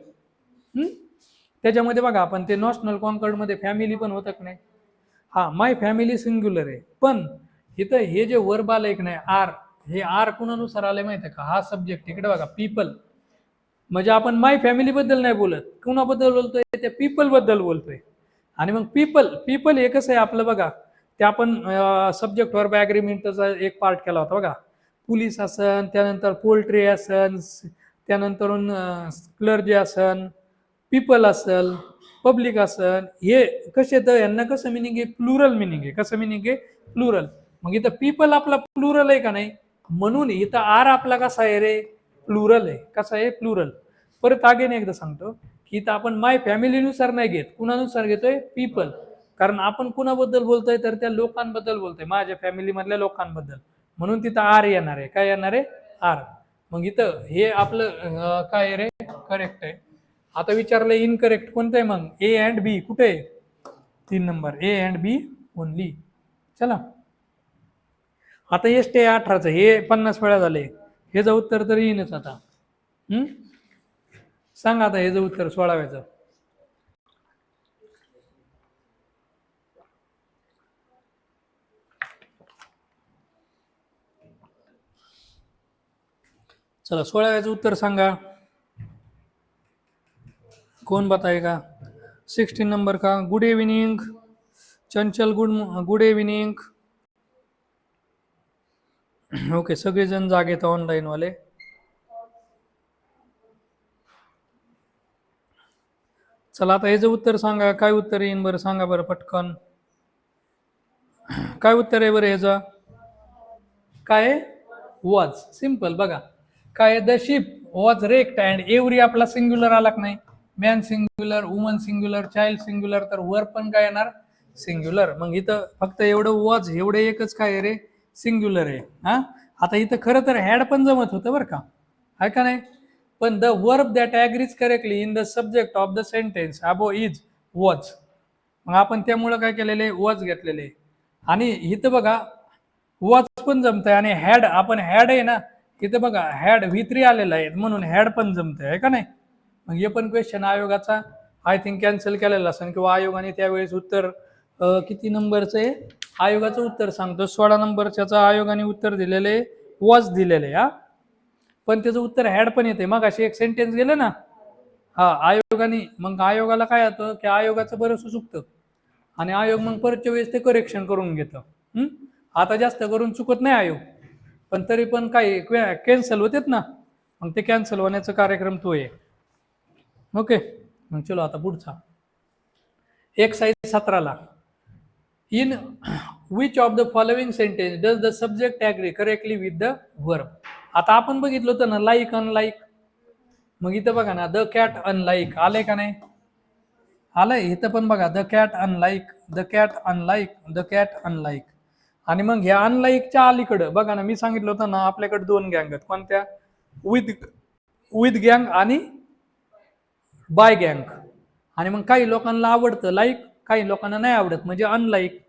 त्याच्यामध्ये बघा, आपण ते नॅशनल कॉन्कॉर्डमध्ये फॅमिली पण होतं की नाही, हा, माय फॅमिली सिंग्युलर आहे. पण इथं हे जे वर्ब आलंय की नाही, आर, हे आर कुणानुसार आलंय माहिती आहे का, हा सब्जेक्ट इकडे बघा, पीपल. म्हणजे आपण माय फॅमिली बद्दल नाही बोलत, कुणाबद्दल बोलतोय, त्या पीपल बद्दल बोलतोय. आणि मग पीपल, पीपल हे कसं आहे आपलं बघा, ते आपण सब्जेक्ट वर्ब ॲग्रीमेंटचा एक पार्ट केला होता बघा. पोलीस असन, त्यानंतर पोल्ट्री असन, त्यानंतर क्लर्जी असन, पीपल असल, पब्लिक असल, हे कसे तर यांना कसं मिनिंग आहे, प्लुरल मिनिंग आहे. कसं मिनिंग आहे, प्लुरल. मग इथं पीपल आपला प्लुरल आहे का नाही, म्हणून इथं आर आपला कसा आहे रे, प्लुरल आहे. कसा आहे, प्लुरल. परत आगे एकदा सांगतो की इथं आपण माय फॅमिलीनुसार नाही घेत, कुणानुसार घेतोय, पीपल. कारण आपण कुणाबद्दल बोलतोय, तर त्या लोकांबद्दल बोलतोय, माझ्या फॅमिलीमधल्या लोकांबद्दल, म्हणून तिथं आर येणार आहे. काय येणार आहे, आर. मग इथं हे आपलं काय रे, करेक्ट आहे. आता विचारलं इनकरेक्ट कोणतं आहे, मग ए अँड बी कुठे आहे, 3 नंबर, ए अँड बी ओनली. चला, आता एस टे 18चं हे 50 वेळा झाले, हेच उत्तर तर येईनच आता. सांगा आता हेच उत्तर 16व्याचं. चला 16व्याचं उत्तर सांगा, कोण बताएगा. 16 नंबर का, गुड इव्हिनिंग चंचल, गुड इव्हिनिंग. ओके, सगळेजण जागेत ऑनलाईन वाले. चला आता याचं उत्तर सांगा, काय उत्तर येईन बरं, सांगा बरं पटकन. काय उत्तर आहे बरं ह्याचं, काय, वॉज. सिंपल. बघा काय, the ship was wrecked and every आपला सिंग्युलर आला की नाही, man singular, woman singular, child singular, तर वर पण काय येणार, सिंग्युलर. मग इथं फक्त एवढं वॉज, एवढे एकच काय रे, सिंग्युलर आहे. हा, आता इथं खरं तर हॅड पण जमत होतं बरं का, आहे का नाही, पण the verb that agrees correctly in the subject of the sentence above is was. मग आपण त्यामुळं काय केलेले, वॉज घेतलेले. आणि इथं बघा वॉच पण जमतंय, आणि हॅड, आपण हॅड आहे ना, इथं बघा हॅड V3 आलेला आहे, म्हणून हॅड पण जमतंय, आहे का नाही. मग हे पण क्वेश्चन आयोगाचा आय थिंक कॅन्सल केलेला असेल, किंवा आयोगाने त्यावेळेस उत्तर किती नंबरचं आहे आयोगाचं उत्तर सांगतो. 16 नंबरच्या आयोगाने उत्तर दिलेले वॉज दिलेले हा, पण त्याचं उत्तर हॅड पण येते. मग अशी एक सेंटेन्स गेलं ना, हा आयोगाने, मग आयोगाला काय होतं की आयोगाचं बरंच चुकतं आणि आयोग मग परतच्या वेळेस ते करेक्शन करून घेतं. आता जास्त करून चुकत नाही आयोग, पण तरी पण काही कॅन्सल होतेत ना, मग ते कॅन्सल होण्याचा कार्यक्रम तो आहे. ओके, मग चलो आता पुढचा exercise 17 in which of the following sentence does the subject agree correctly with the verb. आता आपण बघितलं होतं ना लाईक अनलाईक, मग इथं बघा ना द कॅट अनलाईक आलंय का नाही, आलंय. इथं पण बघा the cat unlike, the cat unlike, the cat unlike. आणि मग ह्या अनलाईकच्या अलीकडं बघा ना, मी सांगितलं होतं ना आपल्याकडे 2 गँग आहेत. कोणत्या? विथ गँग आणि बाय गँग. आणि मग काही लोकांना आवडतं लाईक, काही लोकांना नाही आवडत म्हणजे अनलाईक.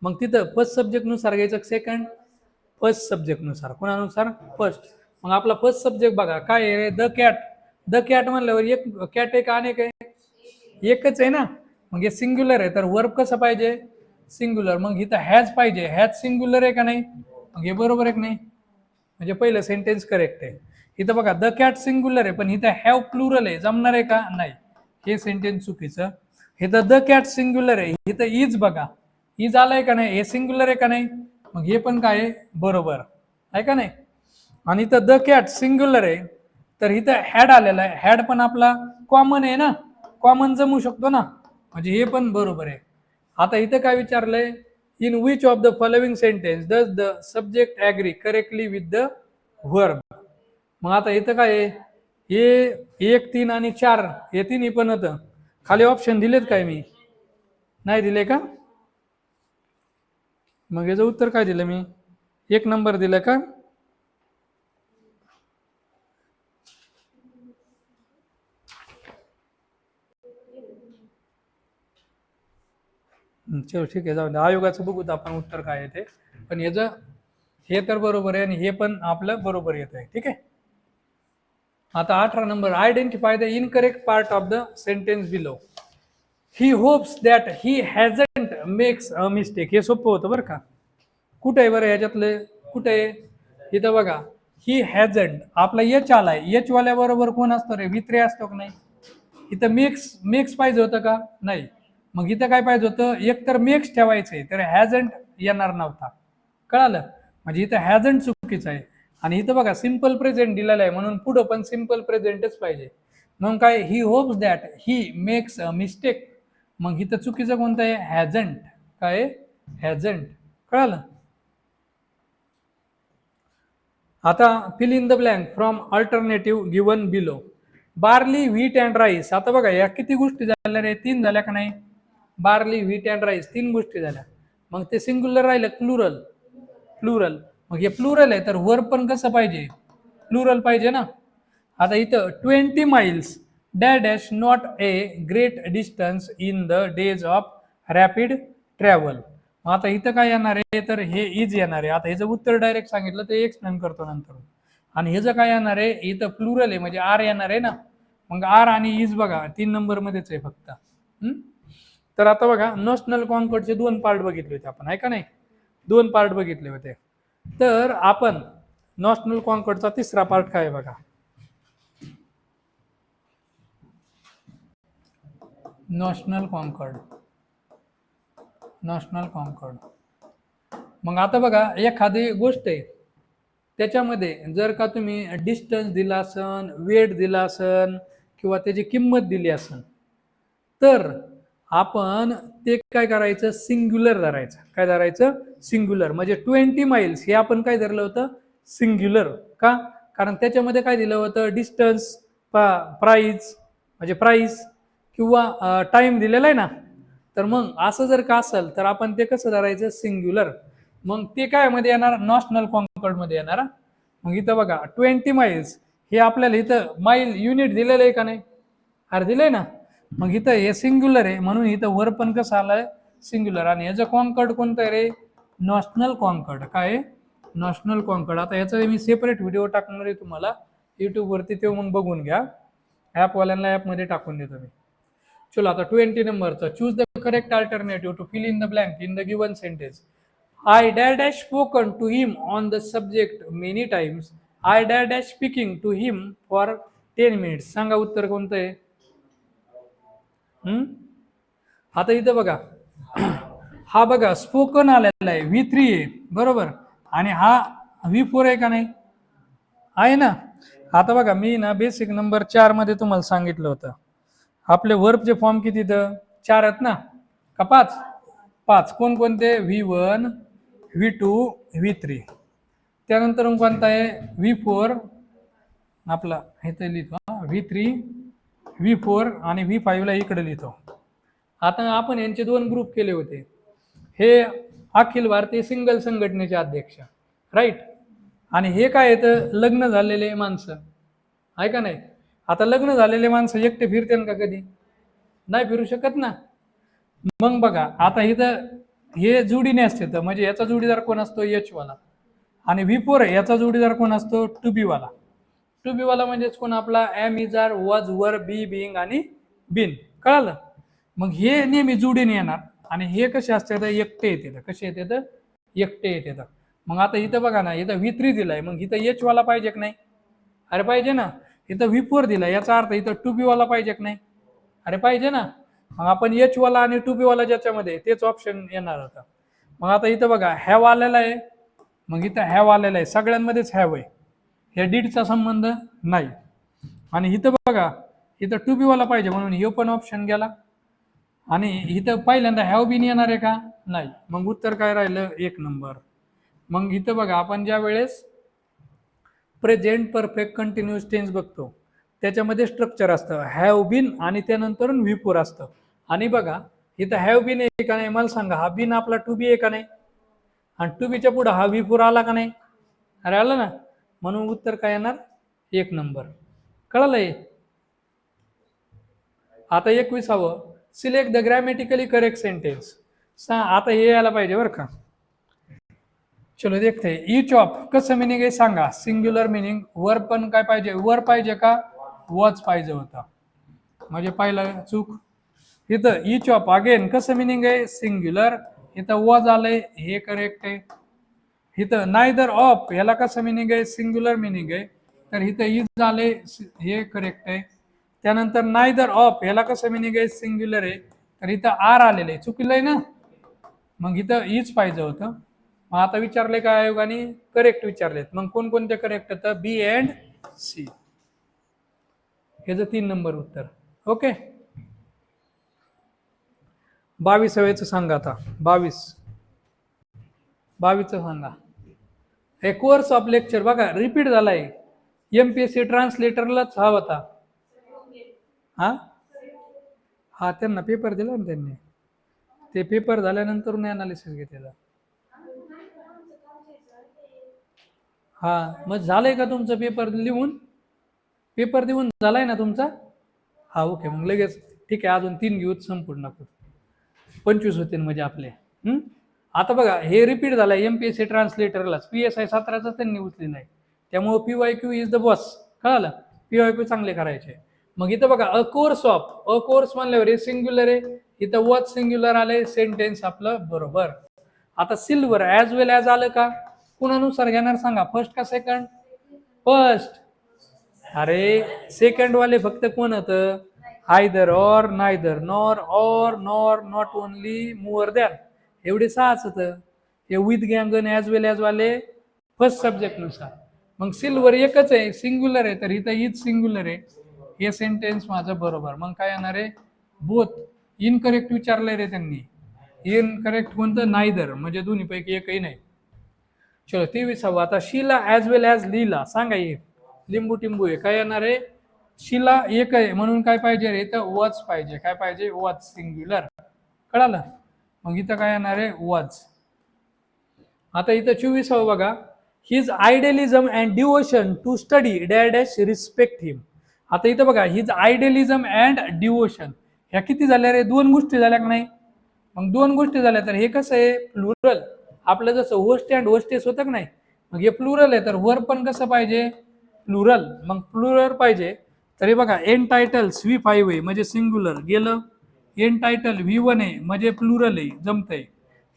मग तिथं फर्स्ट सब्जेक्ट नुसार घ्यायचं, सेकंड फर्स्ट सब्जेक्ट नुसार, कोणानुसार? फर्स्ट. मग आपला फर्स्ट सब्जेक्ट बघा काय आहे, द कॅट. द कॅट म्हणल्यावर एक कॅट आहे का अनेक आहे? एकच आहे ना, मग हे सिंग्युलर आहे तर वर्ब कसं पाहिजे? सिंग्युलर. मग इथं हॅज पाहिजे, हॅज सिंग्युलर आहे का नाही? मग हे बरोबर आहे की नाही, म्हणजे पहिलं सेंटेन्स करेक्ट आहे. इथं बघा द कॅट सिंग्युलर आहे पण इथं हॅव प्लुरल आहे, जमणार आहे का? नाही, हे सेंटेन्स चुकीचं. इथं द कॅट सिंग्युलर आहे, इथं इज बघा, इज आलाय का नाही, हे सिंग्युलर आहे का नाही? मग हे पण काय आहे? बरोबर आहे का नाही. आणि इथं द कॅट सिंग्युलर आहे तर इथं हॅड आलेला आहे, हॅड पण आपला कॉमन आहे ना, कॉमन जमू शकतो ना, म्हणजे हे पण बरोबर आहे. आता इथं काय विचारलंय, in which of the following sentence does the subject agree correctly with the verb. मग आता इथं काय आहे, हे 1, 3 आणि 4 हे तिन्ही पण होतं. खाली ऑप्शन दिलेत काय? मी नाही दिले का? मग याचं उत्तर काय दिलं मी? 1 नंबर दिलं का? चलो ठीक आहे, जाऊ दे. आयोगाचं बघूत आपण उत्तर काय आहे ते, पण याचं हे तर बरोबर आहे आणि हे पण आपलं बरोबर येत आहे. ठीक आहे. आता 18 number, identify the incorrect part of the sentence below. He hopes that he हॅजंट makes a mistake. हे सोपं होतं बरं का. कुठे आहे बरं ह्याच्यातलं, कुठे आहे? इथं बघा, ही हॅजंट आपला एच आलाय, एच वाल्या बरोबर कोण असतो रे? वित्रे असतो का नाही? इथं मेक्स, मेक्स पाहिजे होतं का? नाही. मग इथं काय पाहिजे होतं, एक तर मेक्स ठेवायचंय तर हॅजंट येणार नव्हता, कळालं? म्हणजे इथं हॅजंट चुकीचं आहे. आणि इथं बघा सिंपल प्रेझेंट दिलेलं आहे म्हणून पुढं पण सिंपल प्रेझेंटच पाहिजे. मग काय, he hopes that he makes a mistake, मग इथं चुकीचं कोणतं आहे? हॅजंट. काय? हॅजंट. कळालं? आता fill in the blank from alternative given below. Barley, wheat and rice. आता बघा या किती गोष्टी झाल्या रे? 3 झाल्या का नाही? बार्ली, व्हीट अँड राईस 3 गोष्टी झाल्या. मग ते सिंग्युलर राहिलं, प्लुरल. प्लुरल. मग हे प्लुरल आहे तर वर्ब पण कसं पाहिजे? प्लुरल पाहिजे ना. आता इथं 20 miles dash dash not a great distance in the days of rapid travel. आता इथं काय येणार आहे, तर हे इज येणार आहे. आता ह्याचं उत्तर डायरेक्ट सांगितलं ते एक्सप्लेन करतो नंतर. आणि ह्याचं काय येणार आहे, इथं प्लुरल आहे म्हणजे आर येणार आहे ना. मग आर आणि इज बघा 3 नंबर मध्येच आहे फक्त. तर आता बघा, नॅशनल कॉन्कॉर्डचे 2 पार्ट बघितले होते आपण, आहे का नाही? 2 पार्ट बघितले होते. तर आपण नॅशनल कॉन्कॉर्डचा 3रा पार्ट काय बघा, नॅशनल कॉन्कॉर्ड. National Concord. मग आता बघा, एखादी गोष्ट आहे त्याच्यामध्ये जर का तुम्ही डिस्टन्स दिला असन, वेट दिला असन किंवा त्याची किंमत दिली असन, तर आपण ते काय करायचं, सिंग्युलर धरायचं. काय धरायचं? सिंग्युलर. म्हणजे 20 miles हे आपण काय धरलं होतं? सिंग्युलर. का? कारण त्याच्यामध्ये काय दिलं होतं? डिस्टन्स, प्राइस म्हणजे प्राइस किंवा टाइम दिलेला आहे ना. तर मग असं जर का असेल तर आपण ते कसं धरायचं? सिंग्युलर. मग ते काय मध्ये येणार? नॅशनल कॉन्कॉर्ड मध्ये येणार. मग इथं बघा 20 miles हे आपल्याला इथं माईल युनिट दिलेलं आहे का नाही? अरे दिलंय ना. मग इथं हे सिंग्युलर आहे म्हणून इथं वर पण कसं आलंय? सिंग्युलर. आणि याचं कॉन्कॉर्ड कोणतं आहे रे? National concord. काय? National concord. आता याचा मी सेपरेट व्हिडिओ टाकणार आहे तुम्हाला युट्यूब वरती, ते मग बघून घ्या. ॲपवाल्यांना ॲपमध्ये टाकून देतो मी. चलो आता 20 नंबरचा, choose the correct alternative to fill in the blank in the given sentence. I had dash spoken to him on the subject many times. I had dash speaking to him for 10 minutes. सांगा उत्तर कोणतं आहे? आता इथं बघा, हा बघा spoken आलेला आहे, V3 आहे बरोबर, आणि हा V4 आहे का नाही? आहे ना. आता बघा मी ना बेसिक नंबर 4 मध्ये तुम्हाला सांगितलं होतं, आपले वर्बचे फॉर्म किती तर 4 आहेत ना का 5? 5. कोणकोणते? V1, V2, V3. त्यानंतर कोणता आहे? V4 आपला इथे लिहितो, V3, V4 आणि V5 ला इकडे लिहितो. आता आपण यांचे 2 ग्रुप केले होते. हे अखिल भारतीय सिंगल संघटनेचे अध्यक्ष, राईट, आणि हे काय येतं? लग्न झालेले माणसं, आहे का नाही? आता लग्न झालेले माणसं एकटे फिरते का? कधी नाही फिरू शकत ना. मग बघा आता इथं हे जोडीने असते, तर म्हणजे याचा जोडीदार कोण असतो? H वाला. आणि V4 याचा जोडीदार कोण असतो? टू बी वाला. टू बी वाला म्हणजेच कोण? आपला एम, इज, आर, वॉज, वर, बी, बिंग आणि बिन. कळालं? मग हे नेहमी जोडीने येणार, आणि हे कसे असते? एकटे येते. कसे येते? एकटे येते. मग आता इथं बघा ना, इथं V3 दिलाय, मग इथं H वाला पाहिजे की नाही? अरे पाहिजे ना. इथं V4 दिलाय, याचा अर्थ इथं टू बी वाला पाहिजे की नाही? अरे पाहिजे ना. मग आपण H वाला आणि टू बी वाला ज्याच्यामध्ये तेच ऑप्शन येणार होता. मग आता इथं बघा हॅव आलेला आहे, मग इथं हॅव आलेला आहे, सगळ्यांमध्येच हॅव आहे, हे डीडचा संबंध नाही. आणि इथं बघा इथं टू बी वाला पाहिजे, म्हणून हे पण ऑप्शन गेला. आणि इथं पहिल्यांदा हॅव बीन येणार आहे का? नाही. मग उत्तर काय राहिलं? 1 नंबर. मग इथं बघा आपण ज्या वेळेस प्रेझेंट परफेक्ट कंटिन्युअस टेन्स बघतो, त्याच्यामध्ये स्ट्रक्चर असतं हॅव बीन आणि त्यानंतर V4 असतं. आणि बघा इथं हॅव बीन आहे का नाही? मला सांगा, हा बीन आपला टू बी आहे का नाही? आणि टू बीच्या पुढे हा V4 आला का नाही? अरे आला ना. म्हणून उत्तर काय येणार? 1 नंबर. कळलंय? आता 21व, select the grammatically correct sentence. आता हे यायला पाहिजे बरं का. चलो देखते. इच ऑफ कसं मिनिंग आहे सांगा? Singular meaning. वर पण काय पाहिजे? वर पाहिजे का? वॉज पाहिजे होता, म्हणजे पहिलं चूक. इथं इच ऑफ अगेन कसं मिनिंग आहे? सिंग्युलर. इथं वॉज आलंय, हे करेक्ट आहे. इथं नायदर ऑफ ह्याला कसं मिनिंग आहे? सिंग्युलर मिनिंग आहे, तर इथं इज आले, हे करेक्ट आहे. त्यानंतर नायदर ऑफ ह्याला कसं मिनिंग आहे? सिंग्युलर आहे, तर इथं आर आलेलं आहे, चुकलं आहे ना. मग इथं इज पाहिजे होतं. मग आता विचारले काय आयोगाने? करेक्ट विचारलेत. मग कोणकोणते करेक्ट होतं? बी अँड सी. ह्याचं 3 नंबर उत्तर. ओके. 22चं सांगा. आता 22चं सांगा. हे कोर्स ऑफ लेक्चर बघा रिपीट झालाय, MPSC ट्रान्सलेटरलाच हा होता. हा त्यांना पेपर दिला ना त्यांनी, ते पेपर झाल्यानंतर अनालिसिस घेतलेला. हा मग झालंय का तुमचं पेपर लिहून? पेपर देऊन झालाय ना तुमचा? हा ओके. मग लगेच ठीक आहे, अजून 3 घेऊत, संपूर्ण टाकू. 25 होते म्हणजे आपले. आता बघा हे रिपीट झालंय MPSC ट्रान्सलेटरलाच, PSI 17चा त्यांनी उचलेला आहे. त्यामुळे PYQ इज द बॉस. कळालं? PYQ चांगले करायचे. मग इथं बघा a course of, a course म्हणल्यावर हे सिंग्युलर आहे, इथं वॉज सिंग्युलर आलंय, सेंटेन्स आपलं बरोबर. आता सिल्वर ॲज वेल ॲज आलं का? कुणानुसार घेणार सांगा? फर्स्ट का सेकंड? फर्स्ट. अरे सेकंड वाले फक्त कोण होतं? Either or, neither, nor, or, nor, not only, more than, एवढे 6च होतं. हे विथ गँग ॲज वेल ॲज वाले फर्स्ट सब्जेक्ट नुसार. मग सिल्वर एकच आहे, सिंग्युलर आहे, तर इथं इज सिंग्युलर आहे, हे सेंटेन्स माझं बरोबर. मग काय येणार आहे? बोथ. इनकरेक्ट विचारलंय रे त्यांनी. इनकरेक्ट कोणतं? नायदर, म्हणजे दोन्हीपैकी एकही नाही. चलो 23वा. आता शीला ॲज वेल ॲज लीला. सांगा हे लिंबू टिंबू आहे, काय येणार आहे? शीला एक आहे म्हणून काय पाहिजे रे? इथं वॉज पाहिजे. काय पाहिजे? Was singular. कळालं? मग इथं काय येणार आहे? वॉज. आता इथं 24वा बघा. His idealism and devotion to study dash dash respect him. आता इथं बघा हिज आयडियलिझम अँड डिवोशन, ह्या किती झाल्या रे? 2 गोष्टी झाल्या का नाही? मग 2 गोष्टी झाल्या, तर हे कसं आहे? प्लुरल. आपलं जसं होस्ट अँड होस्टेस होतं का नाही, मग हे प्लुरल आहे, तर वर पण कसं पाहिजे? प्लुरल. मग प्लुरल पाहिजे, तरी बघा एन टायटल्स V5 आहे, म्हणजे सिंग्युलर गेलं. एन टायटल V1 आहे म्हणजे प्लुरल आहे, जमतंय.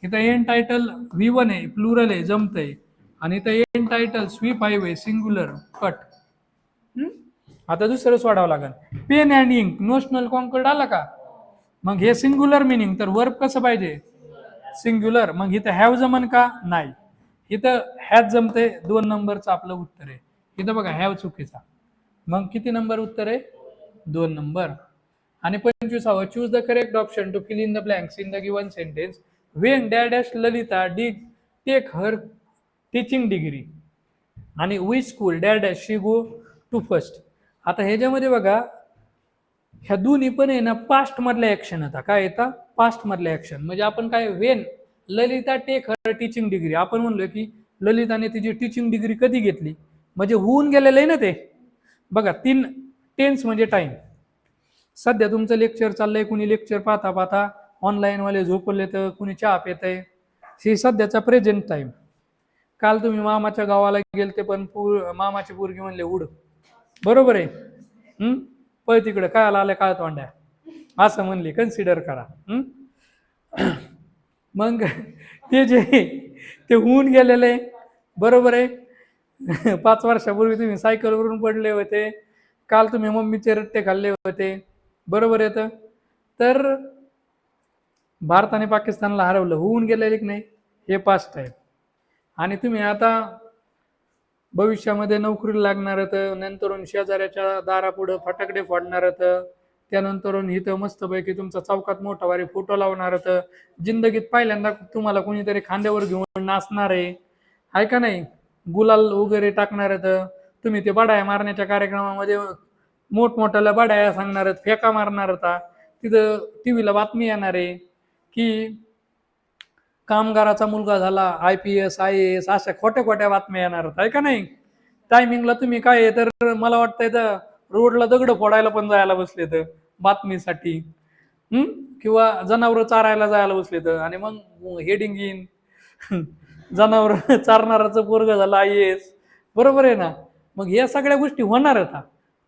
इथं एन टायटल V1 आहे प्लुरल आहे, जमतंय. आणि इथं एन टायटल V5 आहे सिंग्युलर, कट. आता दुसरं सोडावं लागेल. Pen and ink notional concord आला का? मग हे सिंग्युलर मिनिंग, तर वर्ब कसं पाहिजे? सिंग्युलर. मग इथं हॅव जमन का? नाही. इथं हॅज जमते, 2 नंबरचं आपलं उत्तर आहे. इथं बघा हॅव चुकीचा. मग किती नंबर उत्तर आहे? 2 नंबर. आणि 25वा, choose the correct option to fill in the blanks in the given sentence when dash Lalita did take her teaching degree आणि which school dash she go to first. आता ह्याच्यामध्ये बघा ह्या दोन्ही पण आहे ना पास्ट मधल्या ऍक्शन होता. काय येतात? पास्ट मधल्या ऍक्शन. म्हणजे आपण काय, when Lalita take her teaching degree, आपण म्हणलो की ललिताने तिची टीचिंग डिग्री कधी घेतली, म्हणजे होऊन गेलेलं आहे ना ते. बघा 3 टेन्स म्हणजे टाइम. सध्या तुमचं लेक्चर चाललंय, कुणी लेक्चर पाहता पाहता ऑनलाईन वाले झोपले, तर कुणी चहा पेत आहे, हे सध्याचा प्रेझेंट टाइम. काल तुम्ही मामाच्या गावाला गेलते पण मामाची पोरगी म्हणले उड, बरोबर आहे. पळ तिकडे काय आलं काय तोंड्या, असं म्हणले, कन्सिडर करा. मग ते जे ते होऊन गेलेलं आहे, बरोबर आहे. 5 वर्षापूर्वी तुम्ही सायकलवरून पडले होते, काल तुम्ही मम्मीचे रट्टे खाल्ले होते, बरोबर येतं. तर भारताने पाकिस्तानला हरवलं, होऊन गेलेलं की नाही, हे पास्ट आहे. आणि तुम्ही आता भविष्यामध्ये नोकरीला लागणार, तर नंतर शेजाऱ्याच्या दारापुढं फटाकडे फोडणार, तर त्यानंतर इथं मस्तपैकी तुमचा चौकात मोठा वारी फोटो लावणार, तर जिंदगीत पहिल्यांदा तुम्हाला कोणीतरी खांद्यावर घेऊन नाचणार आहे का नाही, गुलाल वगैरे टाकणार, तर तुम्ही ते बडाया मारण्याच्या कार्यक्रमामध्ये मोठमोठ्याला बडाया सांगणार, फेका मारणार होता, तिथं टीव्हीला बातमी येणार आहे की कामगाराचा मुलगा झाला IPS IAS, अशा खोट्या खोट्या बातम्या येणार आहे का नाही. टायमिंगला तुम्ही काय आहे, तर मला वाटतंय तर रोडला दगड फोडायला पण जायला बसले तर बातमीसाठी, किंवा जनावर चारायला जायला बसले तर, आणि मग हेडिंग इन जनावर चारणाराचं पोरग झालं IAS, बरोबर आहे ना. मग या सगळ्या गोष्टी होणार होता,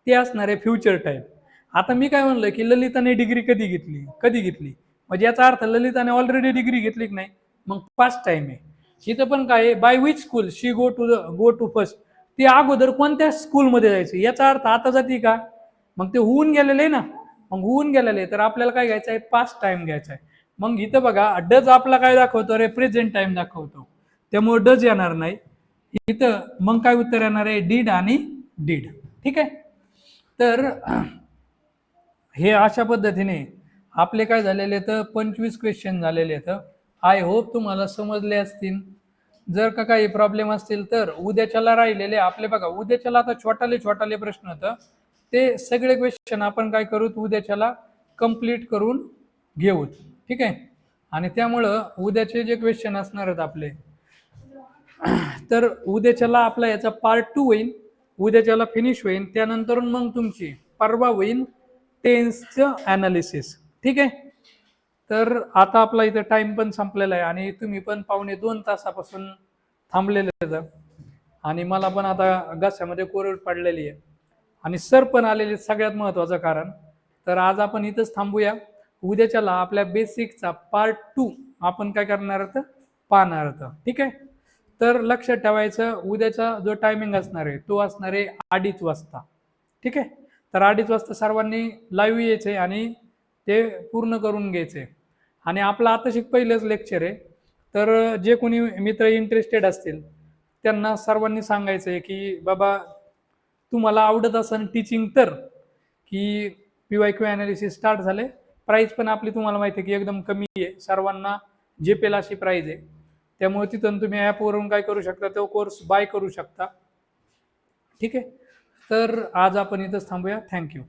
ते असणार आहे फ्युचर टाइम. आता मी काय म्हणलं की ललिताने डिग्री कधी घेतली, म्हणजे याचा अर्थ ललिताने ऑलरेडी डिग्री घेतली की नाही, मग पास्ट टाइम आहे. इथं पण काय आहे, by which school she go to first, ती अगोदर कोणत्या स्कूलमध्ये जायचं, याचा अर्थ आता जाती का, मग ते होऊन गेलेलं आहे ना. मग होऊन गेलेलं आहे, तर आपल्याला काय घ्यायचं आहे, पास्ट टाइम घ्यायचा आहे. मग इथं बघा डज आपला काय दाखवतो, रिप्रेझेंट टाइम दाखवतो, त्यामुळे डज येणार नाही इथं. मग काय उत्तर येणार आहे, डीड आणि डीड. ठीक आहे. तर हे अशा पद्धतीने आपले काय झालेले, तर 25 क्वेश्चन झालेले आहेत. आय होप तुम्हाला समजले असतील. जर का काही प्रॉब्लेम असतील तर उद्याच्याला राहिलेले आपले बघा, उद्याच्याला आता छोटाले प्रश्न होतं, ते सगळे क्वेश्चन आपण काय करू, उद्याच्याला कंप्लीट करून घेऊ. ठीक आहे. आणि त्यामुळं उद्याचे जे क्वेश्चन असणार आहेत आपले, तर उद्याच्याला आपला याचा पार्ट 2 होईल, उद्याच्याला फिनिश होईल. त्यानंतर मग तुमची परवा होईल टेन्सचं ॲनालिसिस. ठीक आहे. तर आता आपला इथं टाइम पण संपलेला आहे, आणि तुम्ही पण 1.25 तासापासून थांबलेले आहेत, आणि मला पण आता घशामध्ये कोरड पडलेली आहे, आणि सर पण आलेले, सगळ्यात महत्त्वाचं कारण. तर आज आपण इथंच थांबूया. उद्याच्याला आपल्या बेसिकचा पार्ट 2 आपण काय करणार आहोत, पाहणार आहोत. ठीक आहे. तर लक्षात ठेवायचं, उद्याचा जो टायमिंग असणार आहे तो असणार आहे 2:30 वाजता. ठीक आहे. तर 2:30 वाजता सर्वांनी लाईव्ह यायचे आणि ते पूर्ण करून घ्यायचे. आणि आपलं आता पहिलंच लेक्चर आहे, तर जे कोणी मित्र इंटरेस्टेड असतील त्यांना सर्वांनी सांगायचं आहे की बाबा तुम्हाला आवडत असेल टीचिंग, तर की PYQ ॲनालिसिस स्टार्ट झाले. प्राईस पण आपली तुम्हाला माहिती आहे की एकदम कमी आहे, सर्वांना झेपेल अशी प्राईज आहे. त्यामुळे तिथून तुम्ही ॲपवरून काय करू शकता, तो कोर्स बाय करू शकता. ठीक आहे. तर आज आपण इथंच थांबूया. थँक्यू.